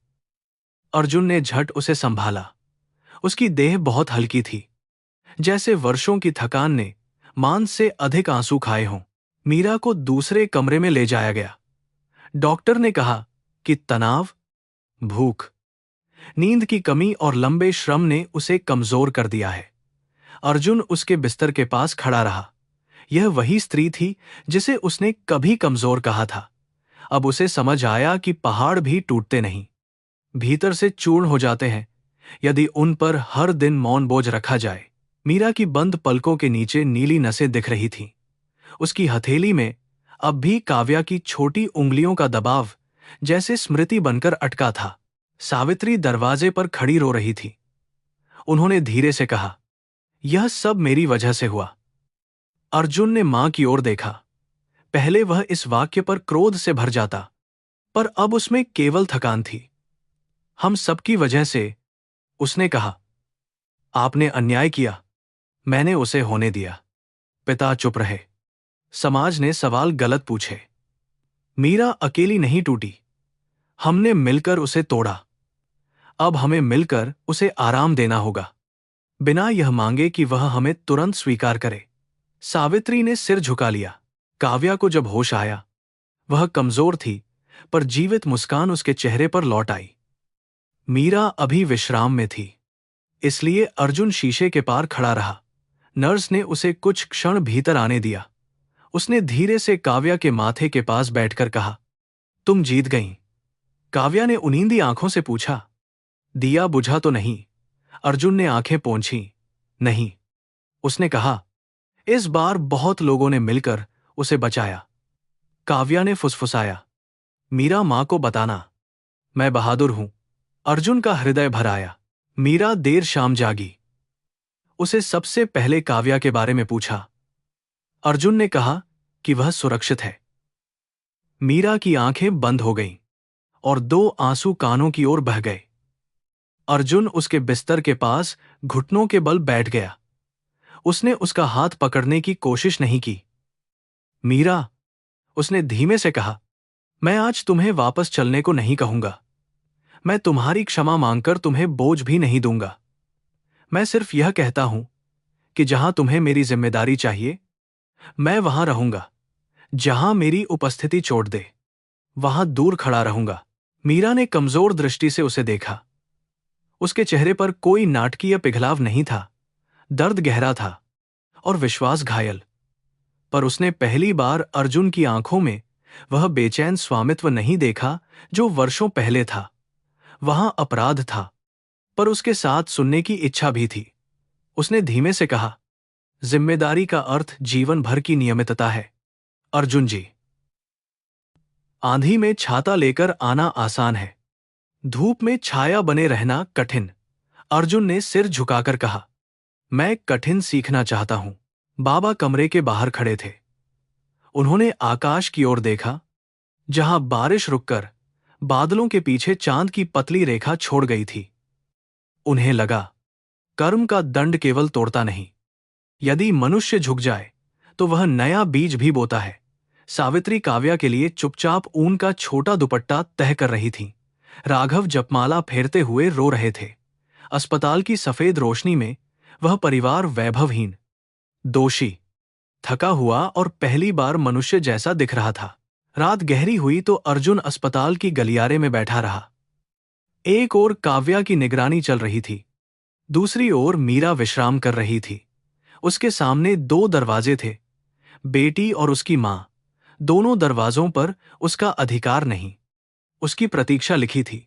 अर्जुन ने झट उसे संभाला। उसकी देह बहुत हल्की थी, जैसे वर्षों की थकान ने मांस से अधिक आंसू खाए हों। मीरा को दूसरे कमरे में ले जाया गया। डॉक्टर ने कहा कि तनाव, भूख, नींद की कमी और लंबे श्रम ने उसे कमजोर कर दिया है। अर्जुन उसके बिस्तर के पास खड़ा रहा। यह वही स्त्री थी जिसे उसने कभी कमजोर कहा था। अब उसे समझ आया कि पहाड़ भी टूटते नहीं, भीतर से चूर्ण हो जाते हैं यदि उन पर हर दिन मौन बोझ रखा जाए। मीरा की बंद पलकों के नीचे नीली नसें दिख रही थीं। उसकी हथेली में अब भी काव्या की छोटी उंगलियों का दबाव जैसे स्मृति बनकर अटका था। सावित्री दरवाजे पर खड़ी रो रही थी। उन्होंने धीरे से कहा, यह सब मेरी वजह से हुआ। अर्जुन ने मां की ओर देखा। पहले वह इस वाक्य पर क्रोध से भर जाता, पर अब उसमें केवल थकान थी। हम सबकी वजह से, उसने कहा। आपने अन्याय किया, मैंने उसे होने दिया। पिता चुप रहे। समाज ने सवाल गलत पूछे। मीरा अकेली नहीं टूटी, हमने मिलकर उसे तोड़ा। अब हमें मिलकर उसे आराम देना होगा, बिना यह मांगे कि वह हमें तुरंत स्वीकार करे। सावित्री ने सिर झुका लिया। काव्या को जब होश आया, वह कमजोर थी, पर जीवित मुस्कान उसके चेहरे पर लौट आई। मीरा अभी विश्राम में थी, इसलिए अर्जुन शीशे के पार खड़ा रहा। नर्स ने उसे कुछ क्षण भीतर आने दिया। उसने धीरे से काव्या के माथे के पास बैठकर कहा, तुम जीत गईं। काव्या ने उनींदी आंखों से पूछा, दिया बुझा तो नहीं? अर्जुन ने आंखें पोंछीं। नहीं। उसने कहा, इस बार बहुत लोगों ने मिलकर उसे बचाया। काव्या ने फुसफुसाया, मीरा मां को बताना, मैं बहादुर हूं। अर्जुन का हृदय भर आया। मीरा देर शाम जागी। उसे सबसे पहले काव्या के बारे में पूछा। अर्जुन ने कहा कि वह सुरक्षित है। मीरा की आंखें बंद हो गईं और दो आंसू कानों की ओर बह गए। अर्जुन उसके बिस्तर के पास घुटनों के बल बैठ गया। उसने उसका हाथ पकड़ने की कोशिश नहीं की। मीरा, उसने धीमे से कहा, मैं आज तुम्हें वापस चलने को नहीं कहूंगा। मैं तुम्हारी क्षमा मांगकर तुम्हें बोझ भी नहीं दूंगा। मैं सिर्फ यह कहता हूं कि जहां तुम्हें मेरी जिम्मेदारी चाहिए, मैं वहां रहूंगा। जहां मेरी उपस्थिति चोट दे, वहां दूर खड़ा रहूंगा। मीरा ने कमजोर दृष्टि से उसे देखा। उसके चेहरे पर कोई नाटकीय पिघलाव नहीं था। दर्द गहरा था और विश्वास घायल। पर उसने पहली बार अर्जुन की आंखों में वह बेचैन स्वामित्व नहीं देखा जो वर्षों पहले था। वहां अपराध था, पर उसके साथ सुनने की इच्छा भी थी। उसने धीमे से कहा, जिम्मेदारी का अर्थ जीवन भर की नियमितता है। अर्जुन जी, आंधी में छाता लेकर आना आसान है, धूप में छाया बने रहना कठिन। अर्जुन ने सिर झुकाकर कहा, मैं कठिन सीखना चाहता हूं। बाबा कमरे के बाहर खड़े थे। उन्होंने आकाश की ओर देखा, जहां बारिश रुककर बादलों के पीछे चांद की पतली रेखा छोड़ गई थी। उन्हें लगा, कर्म का दंड केवल तोड़ता नहीं, यदि मनुष्य झुक जाए तो वह नया बीज भी बोता है। सावित्री काव्या के लिए चुपचाप ऊन का छोटा दुपट्टा तह कर रही थी। राघव जपमाला फेरते हुए रो रहे थे। अस्पताल की सफेद रोशनी में वह परिवार वैभवहीन, दोषी, थका हुआ और पहली बार मनुष्य जैसा दिख रहा था। रात गहरी हुई तो अर्जुन अस्पताल की गलियारे में बैठा रहा। एक ओर काव्या की निगरानी चल रही थी, दूसरी ओर मीरा विश्राम कर रही थी। उसके सामने दो दरवाजे थे, बेटी और उसकी मां। दोनों दरवाजों पर उसका अधिकार नहीं, उसकी प्रतीक्षा लिखी थी।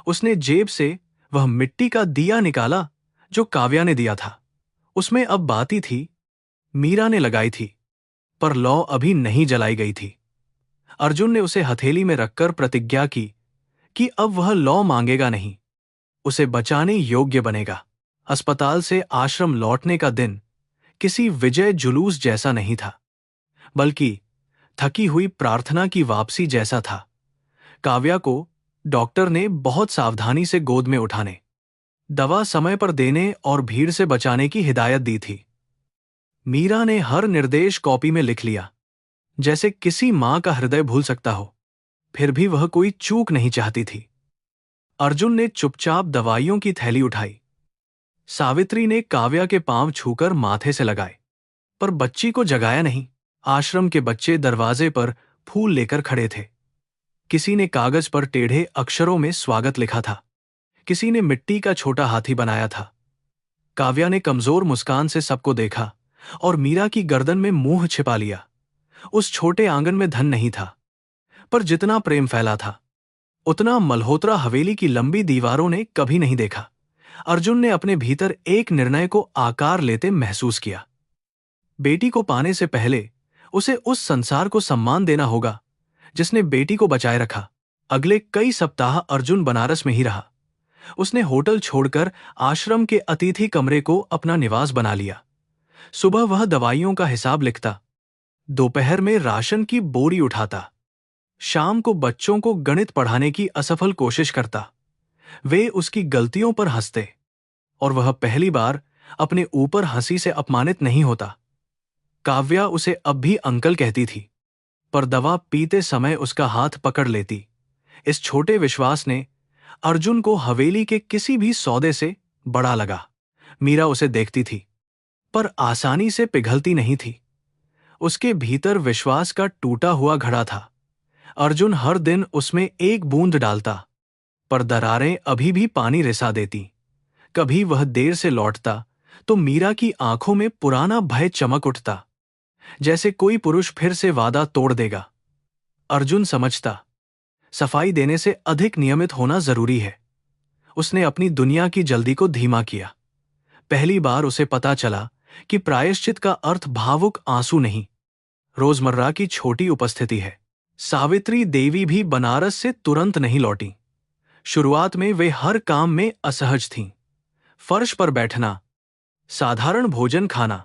उसने जेब से वह मिट्टी का दिया निकाला जो काव्या ने दिया था। उसमें अब बाती थी, मीरा ने लगाई थी, पर लौ अभी नहीं जलाई गई थी। अर्जुन ने उसे हथेली में रखकर प्रतिज्ञा की कि अब वह लौ मांगेगा नहीं, उसे बचाने योग्य बनेगा। अस्पताल से आश्रम लौटने का दिन किसी विजय जुलूस जैसा नहीं था, बल्कि थकी हुई प्रार्थना की वापसी जैसा था। काव्या को डॉक्टर ने बहुत सावधानी से गोद में उठाने, दवा समय पर देने और भीड़ से बचाने की हिदायत दी थी। मीरा ने हर निर्देश कॉपी में लिख लिया, जैसे किसी मां का हृदय भूल सकता हो। फिर भी वह कोई चूक नहीं चाहती थी। अर्जुन ने चुपचाप दवाइयों की थैली उठाई। सावित्री ने काव्या के पांव छूकर माथे से लगाए, पर बच्ची को जगाया नहीं। आश्रम के बच्चे दरवाजे पर फूल लेकर खड़े थे। किसी ने कागज पर टेढ़े अक्षरों में स्वागत लिखा था, किसी ने मिट्टी का छोटा हाथी बनाया था। काव्या ने कमजोर मुस्कान से सबको देखा और मीरा की गर्दन में मुंह छिपा लिया। उस छोटे आंगन में धन नहीं था, पर जितना प्रेम फैला था उतना मल्होत्रा हवेली की लंबी दीवारों ने कभी नहीं देखा। अर्जुन ने अपने भीतर एक निर्णय को आकार लेते महसूस किया। बेटी को पाने से पहले उसे उस संसार को सम्मान देना होगा जिसने बेटी को बचाए रखा। अगले कई सप्ताह अर्जुन बनारस में ही रहा। उसने होटल छोड़कर आश्रम के अतिथि कमरे को अपना निवास बना लिया। सुबह वह दवाइयों का हिसाब लिखता, दोपहर में राशन की बोरी उठाता, शाम को बच्चों को गणित पढ़ाने की असफल कोशिश करता। वे उसकी गलतियों पर हंसते और वह पहली बार अपने ऊपर हंसी से अपमानित नहीं होता। काव्या उसे अब भी अंकल कहती थी, पर दवा पीते समय उसका हाथ पकड़ लेती। इस छोटे विश्वास ने अर्जुन को हवेली के किसी भी सौदे से बड़ा लगा। मीरा उसे देखती थी, पर आसानी से पिघलती नहीं थी। उसके भीतर विश्वास का टूटा हुआ घड़ा था। अर्जुन हर दिन उसमें एक बूंद डालता, पर दरारें अभी भी पानी रिसा देती। कभी वह देर से लौटता तो मीरा की आंखों में पुराना भय चमक उठता, जैसे कोई पुरुष फिर से वादा तोड़ देगा। अर्जुन समझता, सफाई देने से अधिक नियमित होना जरूरी है। उसने अपनी दुनिया की जल्दी को धीमा किया। पहली बार उसे पता चला कि प्रायश्चित का अर्थ भावुक आंसू नहीं, रोजमर्रा की छोटी उपस्थिति है। सावित्री देवी भी बनारस से तुरंत नहीं लौटी। शुरुआत में वे हर काम में असहज थीं। फर्श पर बैठना, साधारण भोजन खाना,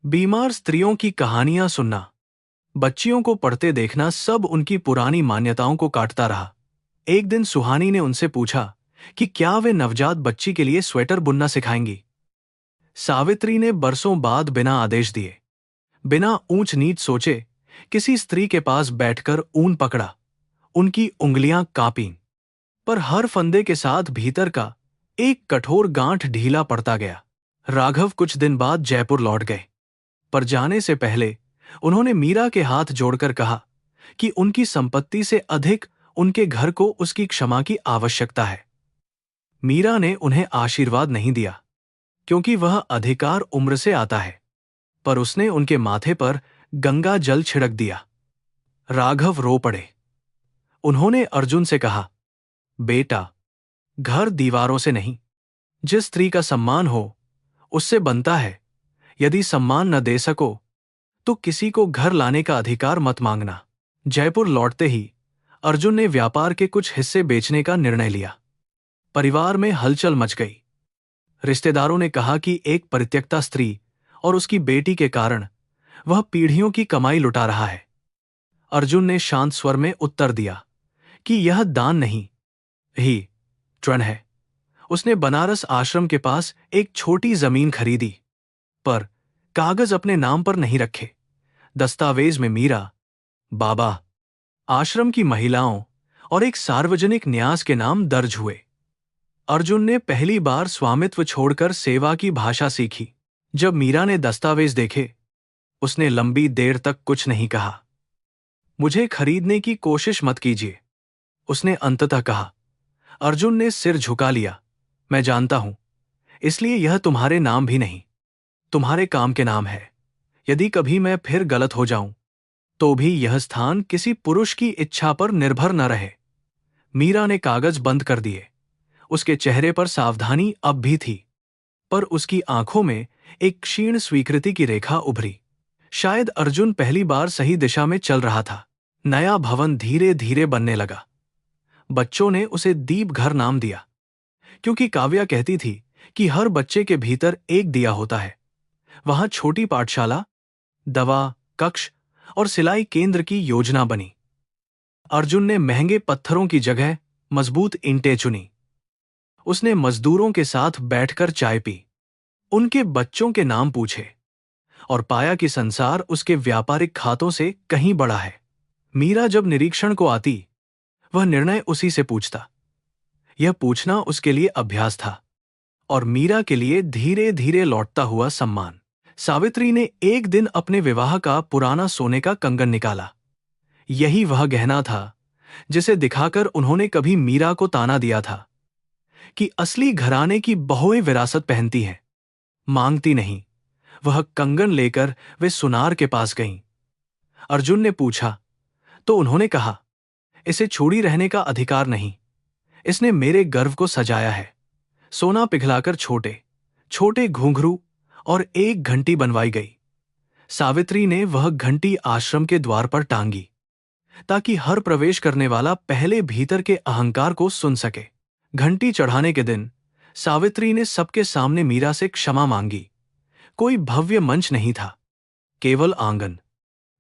बीमार स्त्रियों की कहानियां सुनना, बच्चियों को पढ़ते देखना, सब उनकी पुरानी मान्यताओं को काटता रहा। एक दिन सुहानी ने उनसे पूछा कि क्या वे नवजात बच्ची के लिए स्वेटर बुनना सिखाएंगी। सावित्री ने बरसों बाद बिना आदेश दिए, बिना ऊंच नीच सोचे, किसी स्त्री के पास बैठकर ऊन पकड़ा। उनकी उंगलियां कांपीं, पर हर फंदे के साथ भीतर का एक कठोर गांठ ढीला पड़ता गया। राघव कुछ दिन बाद जयपुर लौट गए, पर जाने से पहले उन्होंने मीरा के हाथ जोड़कर कहा कि उनकी संपत्ति से अधिक उनके घर को उसकी क्षमा की आवश्यकता है। मीरा ने उन्हें आशीर्वाद नहीं दिया, क्योंकि वह अधिकार उम्र से आता है, पर उसने उनके माथे पर गंगा जल छिड़क दिया। राघव रो पड़े। उन्होंने अर्जुन से कहा, बेटा, घर दीवारों से नहीं, जिस स्त्री का सम्मान हो उससे बनता है। यदि सम्मान न दे सको तो किसी को घर लाने का अधिकार मत मांगना। जयपुर लौटते ही अर्जुन ने व्यापार के कुछ हिस्से बेचने का निर्णय लिया। परिवार में हलचल मच गई। रिश्तेदारों ने कहा कि एक परित्यक्ता स्त्री और उसकी बेटी के कारण वह पीढ़ियों की कमाई लुटा रहा है। अर्जुन ने शांत स्वर में उत्तर दिया कि यह दान नहीं ही ऋण है। उसने बनारस आश्रम के पास एक छोटी जमीन खरीदी, पर कागज अपने नाम पर नहीं रखे। दस्तावेज में मीरा, बाबा, आश्रम की महिलाओं और एक सार्वजनिक न्यास के नाम दर्ज हुए। अर्जुन ने पहली बार स्वामित्व छोड़कर सेवा की भाषा सीखी। जब मीरा ने दस्तावेज देखे, उसने लंबी देर तक कुछ नहीं कहा। मुझे खरीदने की कोशिश मत कीजिए, उसने अंततः कहा। अर्जुन ने सिर झुका लिया। मैं जानता हूं, इसलिए यह तुम्हारे नाम भी नहीं, तुम्हारे काम के नाम है। यदि कभी मैं फिर गलत हो जाऊं, तो भी यह स्थान किसी पुरुष की इच्छा पर निर्भर न रहे। मीरा ने कागज बंद कर दिए। उसके चेहरे पर सावधानी अब भी थी, पर उसकी आंखों में एक क्षीण स्वीकृति की रेखा उभरी। शायद अर्जुन पहली बार सही दिशा में चल रहा था। नया भवन धीरे धीरे बनने लगा। बच्चों ने उसे दीप घर नाम दिया, क्योंकि काव्या कहती थी कि हर बच्चे के भीतर एक दिया होता है। वहां छोटी पाठशाला, दवा कक्ष और सिलाई केंद्र की योजना बनी। अर्जुन ने महंगे पत्थरों की जगह मजबूत ईंटें चुनी। उसने मजदूरों के साथ बैठकर चाय पी, उनके बच्चों के नाम पूछे और पाया कि संसार उसके व्यापारिक खातों से कहीं बड़ा है। मीरा जब निरीक्षण को आती, वह निर्णय उसी से पूछता। यह पूछना उसके लिए अभ्यास था और मीरा के लिए धीरे धीरे लौटता हुआ सम्मान। सावित्री ने एक दिन अपने विवाह का पुराना सोने का कंगन निकाला। यही वह गहना था जिसे दिखाकर उन्होंने कभी मीरा को ताना दिया था कि असली घराने की बहुएं विरासत पहनती हैं, मांगती नहीं। वह कंगन लेकर वे सुनार के पास गईं। अर्जुन ने पूछा तो उन्होंने कहा, इसे छोड़ी रहने का अधिकार नहीं, इसने मेरे गर्व को सजाया है। सोना पिघलाकर छोटे छोटे घुंघरू और एक घंटी बनवाई गई। सावित्री ने वह घंटी आश्रम के द्वार पर टांगी ताकि हर प्रवेश करने वाला पहले भीतर के अहंकार को सुन सके। घंटी चढ़ाने के दिन सावित्री ने सबके सामने मीरा से क्षमा मांगी। कोई भव्य मंच नहीं था, केवल आंगन,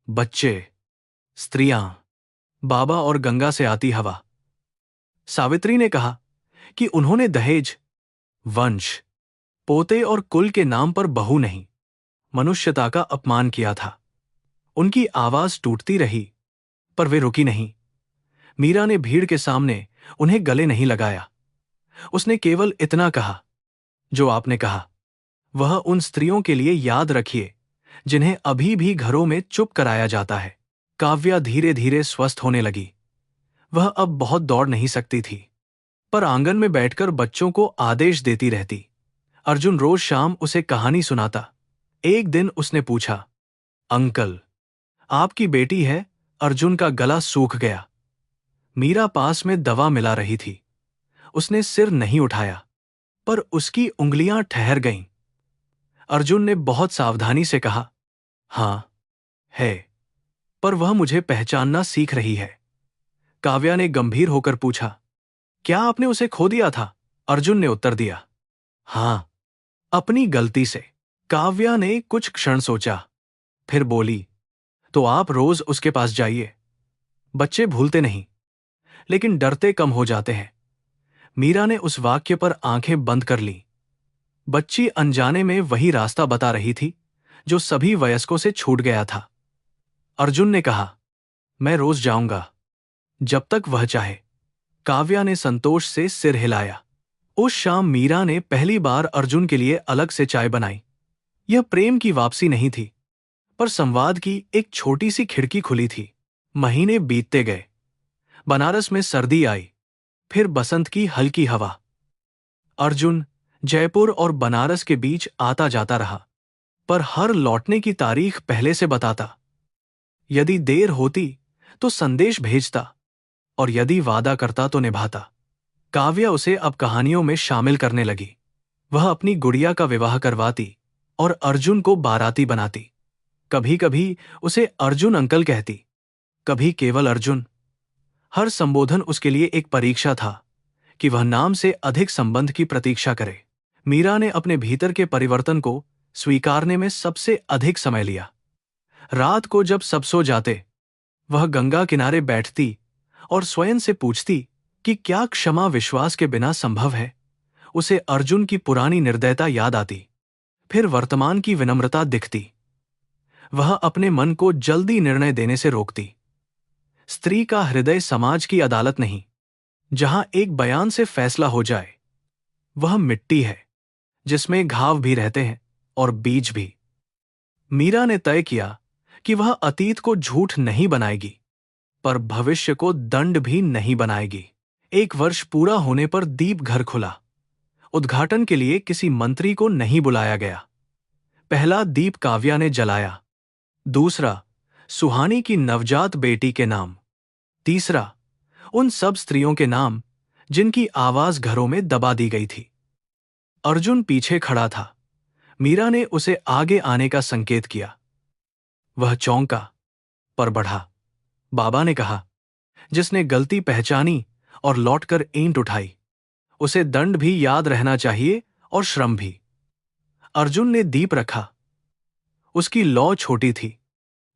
बच्चे, स्त्रियां, बाबा और गंगा से आती हवा। सावित्री ने कहा कि उन्होंने दहेज, वंश, पोते और कुल के नाम पर बहू नहीं, मनुष्यता का अपमान किया था। उनकी आवाज टूटती रही, पर वे रुकी नहीं। मीरा ने भीड़ के सामने उन्हें गले नहीं लगाया। उसने केवल इतना कहा, जो आपने कहा, वह उन स्त्रियों के लिए याद रखिए जिन्हें अभी भी घरों में चुप कराया जाता है। काव्या धीरे धीरे स्वस्थ होने लगी। वह अब बहुत दौड़ नहीं सकती थी, पर आंगन में बैठकर बच्चों को आदेश देती रहती। अर्जुन रोज शाम उसे कहानी सुनाता। एक दिन उसने पूछा, अंकल, आपकी बेटी है? अर्जुन का गला सूख गया। मीरा पास में दवा मिला रही थी। उसने सिर नहीं उठाया, पर उसकी उंगलियां ठहर गईं। अर्जुन ने बहुत सावधानी से कहा, हां, है, पर वह मुझे पहचानना सीख रही है। काव्या ने गंभीर होकर पूछा, क्या आपने उसे खो दिया था? अर्जुन ने उत्तर दिया, हां, अपनी गलती से। काव्या ने कुछ क्षण सोचा, फिर बोली, तो आप रोज उसके पास जाइए। बच्चे भूलते नहीं, लेकिन डरते कम हो जाते हैं। मीरा ने उस वाक्य पर आंखें बंद कर ली। बच्ची अनजाने में वही रास्ता बता रही थी जो सभी वयस्कों से छूट गया था। अर्जुन ने कहा, मैं रोज जाऊंगा, जब तक वह चाहे। काव्या ने संतोष से सिर हिलाया। उस शाम मीरा ने पहली बार अर्जुन के लिए अलग से चाय बनाई। यह प्रेम की वापसी नहीं थी, पर संवाद की एक छोटी सी खिड़की खुली थी। महीने बीतते गए। बनारस में सर्दी आई, फिर बसंत की हल्की हवा। अर्जुन जयपुर और बनारस के बीच आता जाता रहा, पर हर लौटने की तारीख पहले से बताता। यदि देर होती तो संदेश भेजता, और यदि वादा करता तो निभाता। काव्या उसे अब कहानियों में शामिल करने लगी। वह अपनी गुड़िया का विवाह करवाती और अर्जुन को बाराती बनाती। कभी कभी उसे अर्जुन अंकल कहती, कभी केवल अर्जुन। हर संबोधन उसके लिए एक परीक्षा था कि वह नाम से अधिक संबंध की प्रतीक्षा करे। मीरा ने अपने भीतर के परिवर्तन को स्वीकारने में सबसे अधिक समय लिया। रात को जब सब सो जाते, वह गंगा किनारे बैठती और स्वयं से पूछती कि क्या क्षमा विश्वास के बिना संभव है। उसे अर्जुन की पुरानी निर्दयता याद आती, फिर वर्तमान की विनम्रता दिखती। वह अपने मन को जल्दी निर्णय देने से रोकती। स्त्री का हृदय समाज की अदालत नहीं, जहां एक बयान से फैसला हो जाए। वह मिट्टी है जिसमें घाव भी रहते हैं और बीज भी। मीरा ने तय किया कि वह अतीत को झूठ नहीं बनाएगी, पर भविष्य को दंड भी नहीं बनाएगी। 1 वर्ष पूरा होने पर दीप घर खुला। उद्घाटन के लिए किसी मंत्री को नहीं बुलाया गया। पहला दीप काव्या ने जलाया, दूसरा सुहानी की नवजात बेटी के नाम, तीसरा उन सब स्त्रियों के नाम जिनकी आवाज घरों में दबा दी गई थी। अर्जुन पीछे खड़ा था। मीरा ने उसे आगे आने का संकेत किया। वह चौंका, पर बढ़ा। बाबा ने कहा, जिसने गलती पहचानी और लौटकर ईंट उठाई, उसे दंड भी याद रहना चाहिए और श्रम भी। अर्जुन ने दीप रखा। उसकी लौ छोटी थी,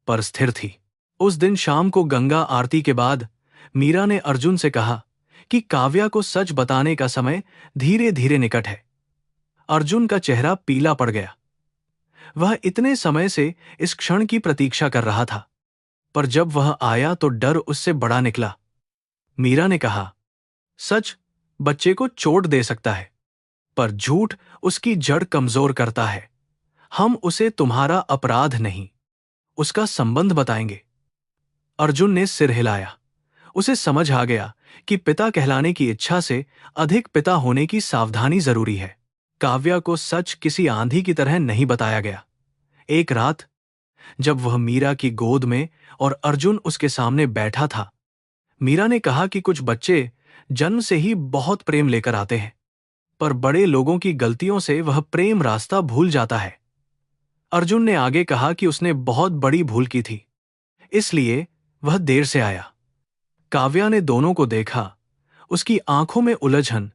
पर स्थिर थी। उस दिन शाम को गंगा आरती के बाद मीरा ने अर्जुन से कहा कि काव्या को सच बताने का समय धीरे धीरे निकट है। अर्जुन का चेहरा पीला पड़ गया। वह इतने समय से इस क्षण की प्रतीक्षा कर रहा था, पर जब वह आया तो डर उससे बड़ा निकला। मीरा ने कहा, सच बच्चे को चोट दे सकता है, पर झूठ उसकी जड़ कमजोर करता है। हम उसे तुम्हारा अपराध नहीं, उसका संबंध बताएंगे। अर्जुन ने सिर हिलाया। उसे समझ आ गया कि पिता कहलाने की इच्छा से अधिक पिता होने की सावधानी जरूरी है। काव्या को सच किसी आंधी की तरह नहीं बताया गया। एक रात जब वह मीरा की गोद में और अर्जुन उसके सामने बैठा था, मीरा ने कहा कि कुछ बच्चे जन्म से ही बहुत प्रेम लेकर आते हैं, पर बड़े लोगों की गलतियों से वह प्रेम रास्ता भूल जाता है। अर्जुन ने आगे कहा कि उसने बहुत बड़ी भूल की थी, इसलिए वह देर से आया। काव्या ने दोनों को देखा। उसकी आंखों में उलझन,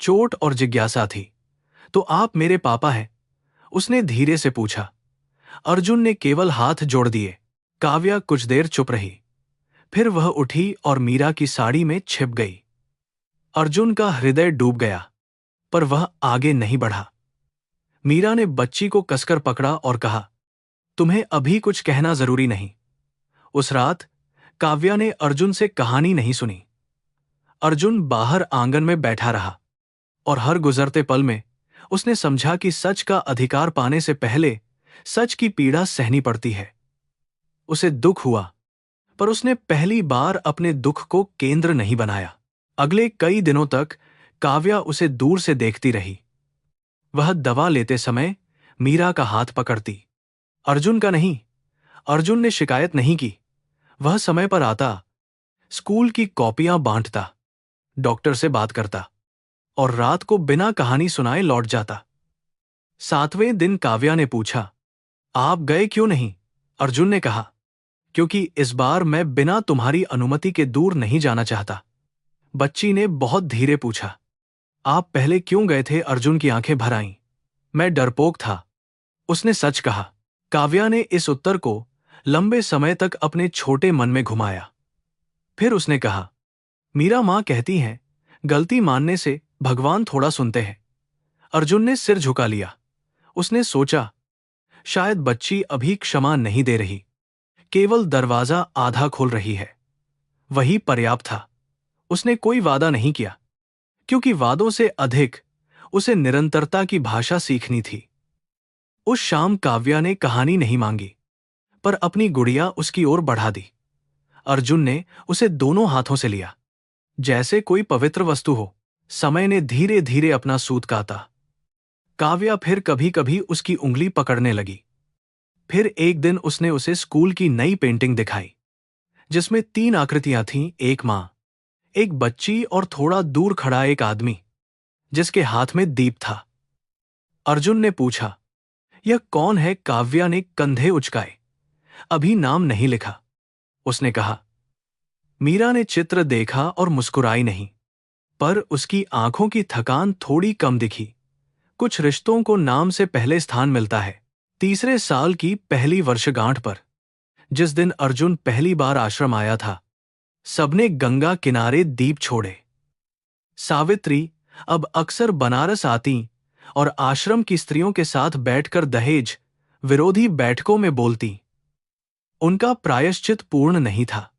चोट और जिज्ञासा थी। तो आप मेरे पापा हैं? उसने धीरे से पूछा। अर्जुन ने केवल हाथ जोड़ दिए। काव्या कुछ देर चुप रही, फिर वह उठी और मीरा की साड़ी में छिप गई। अर्जुन का हृदय डूब गया, पर वह आगे नहीं बढ़ा। मीरा ने बच्ची को कसकर पकड़ा और कहा, तुम्हें अभी कुछ कहना जरूरी नहीं। उस रात काव्या ने अर्जुन से कहानी नहीं सुनी। अर्जुन बाहर आंगन में बैठा रहा, और हर गुजरते पल में उसने समझा कि सच का अधिकार पाने से पहले सच की पीड़ा सहनी पड़ती है। उसे दुख हुआ, पर उसने पहली बार अपने दुख को केंद्र नहीं बनाया। अगले कई दिनों तक काव्या उसे दूर से देखती रही। वह दवा लेते समय मीरा का हाथ पकड़ती, अर्जुन का नहीं। अर्जुन ने शिकायत नहीं की। वह समय पर आता, स्कूल की कॉपियां बांटता, डॉक्टर से बात करता और रात को बिना कहानी सुनाए लौट जाता। 7वें दिन काव्या ने पूछा, आप गए क्यों नहीं? अर्जुन ने कहा, क्योंकि इस बार मैं बिना तुम्हारी अनुमति के दूर नहीं जाना चाहता। बच्ची ने बहुत धीरे पूछा, आप पहले क्यों गए थे? अर्जुन की आंखें भर आईं। मैं डरपोक था, उसने सच कहा। काव्या ने इस उत्तर को लंबे समय तक अपने छोटे मन में घुमाया। फिर उसने कहा, मीरा मां कहती हैं, गलती मानने से भगवान थोड़ा सुनते हैं। अर्जुन ने सिर झुका लिया। उसने सोचा, शायद बच्ची अभी क्षमा नहीं दे रही, केवल दरवाजा आधा खोल रही है। वही पर्याप्त था। उसने कोई वादा नहीं किया, क्योंकि वादों से अधिक उसे निरंतरता की भाषा सीखनी थी। उस शाम काव्या ने कहानी नहीं मांगी, पर अपनी गुड़िया उसकी ओर बढ़ा दी। अर्जुन ने उसे दोनों हाथों से लिया, जैसे कोई पवित्र वस्तु हो। समय ने धीरे धीरे अपना सूत काता। काव्या फिर कभी कभी उसकी उंगली पकड़ने लगी। फिर एक दिन उसने उसे स्कूल की नई पेंटिंग दिखाई, जिसमें 3 आकृतियां थीं, एक मां, एक बच्ची और थोड़ा दूर खड़ा एक आदमी, जिसके हाथ में दीप था। अर्जुन ने पूछा, यह कौन है? काव्या ने कंधे उचकाए। अभी नाम नहीं लिखा, उसने कहा। मीरा ने चित्र देखा और मुस्कुराई नहीं, पर उसकी आंखों की थकान थोड़ी कम दिखी। कुछ रिश्तों को नाम से पहले स्थान मिलता है। 3रे साल की पहली वर्षगांठ पर, जिस दिन अर्जुन पहली बार आश्रम आया था, सबने गंगा किनारे दीप छोड़े। सावित्री अब अक्सर बनारस आती और आश्रम की स्त्रियों के साथ बैठकर दहेज विरोधी बैठकों में बोलती। उनका प्रायश्चित पूर्ण नहीं था,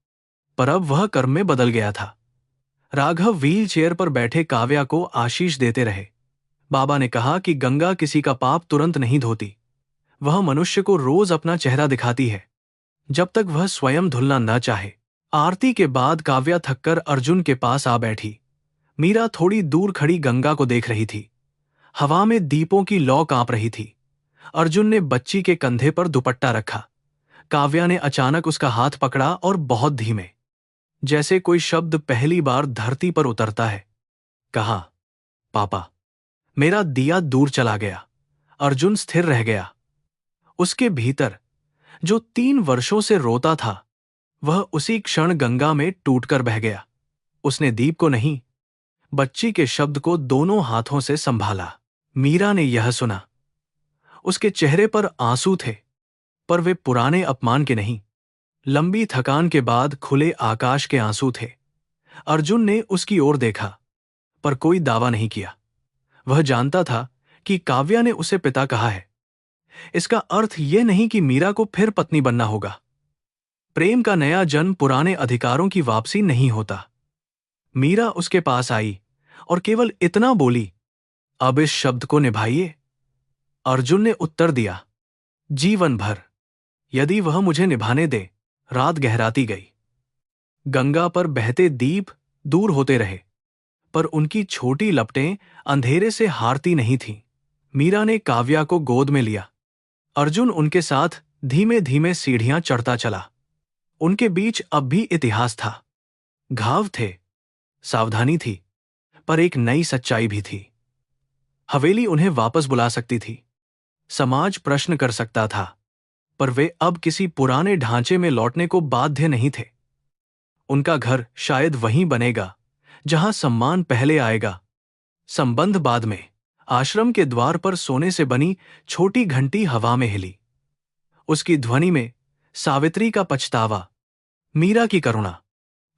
पर अब वह कर्म में बदल गया था। राघव व्हील चेयर पर बैठे काव्या को आशीष देते रहे। बाबा ने कहा कि गंगा किसी का पाप तुरंत नहीं धोती, वह मनुष्य को रोज अपना चेहरा दिखाती है, जब तक वह स्वयं धुलना न चाहे। आरती के बाद काव्या थककर अर्जुन के पास आ बैठी। मीरा थोड़ी दूर खड़ी गंगा को देख रही थी। हवा में दीपों की लौ कांप रही थी। अर्जुन ने बच्ची के कंधे पर दुपट्टा रखा। काव्या ने अचानक उसका हाथ पकड़ा और बहुत धीमे, जैसे कोई शब्द पहली बार धरती पर उतरता है, कहा, पापा। मेरा दिया दूर चला गया। अर्जुन स्थिर रह गया। उसके भीतर जो 3 वर्षों से रोता था, वह उसी क्षण गंगा में टूटकर बह गया। उसने दीप को नहीं, बच्ची के शब्द को दोनों हाथों से संभाला। मीरा ने यह सुना। उसके चेहरे पर आंसू थे, पर वे पुराने अपमान के नहीं, लंबी थकान के बाद खुले आकाश के आंसू थे। अर्जुन ने उसकी ओर देखा, पर कोई दावा नहीं किया। वह जानता था कि काव्या ने उसे पिता कहा है, इसका अर्थ यह नहीं कि मीरा को फिर पत्नी बनना होगा। प्रेम का नया जन्म पुराने अधिकारों की वापसी नहीं होता। मीरा उसके पास आई और केवल इतना बोली, अब इस शब्द को निभाइए। अर्जुन ने उत्तर दिया, जीवन भर, यदि वह मुझे निभाने दे। रात गहराती गई। गंगा पर बहते दीप दूर होते रहे, पर उनकी छोटी लपटें अंधेरे से हारती नहीं थीं। मीरा ने काव्या को गोद में लिया। अर्जुन उनके साथ धीमे धीमे सीढ़ियां चढ़ता चला। उनके बीच अब भी इतिहास था। घाव थे, सावधानी थी, पर एक नई सच्चाई भी थी। हवेली उन्हें वापस बुला सकती थी, समाज प्रश्न कर सकता था, पर वे अब किसी पुराने ढांचे में लौटने को बाध्य नहीं थे। उनका घर शायद वहीं बनेगा जहां सम्मान पहले आएगा, संबंध बाद में। आश्रम के द्वार पर सोने से बनी छोटी घंटी हवा में हिली। उसकी ध्वनि में सावित्री का पछतावा, मीरा की करुणा,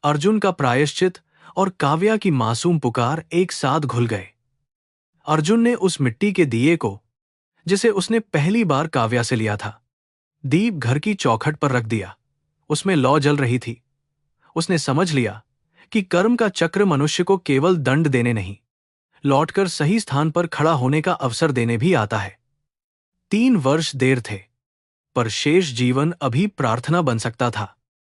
अर्जुन का प्रायश्चित और काव्या की मासूम पुकार एक साथ घुल गए। अर्जुन ने उस मिट्टी के दिए को, जिसे उसने पहली बार काव्या से लिया था, दीप घर की चौखट पर रख दिया। उसमें लौ जल रही थी। उसने समझ लिया कि कर्म का चक्र मनुष्य को केवल दंड देने नहीं, लौटकर सही स्थान पर खड़ा होने का अवसर देने भी आता है। 3 वर्ष देर थे, पर शेष जीवन अभी प्रार्थना बन सकता था।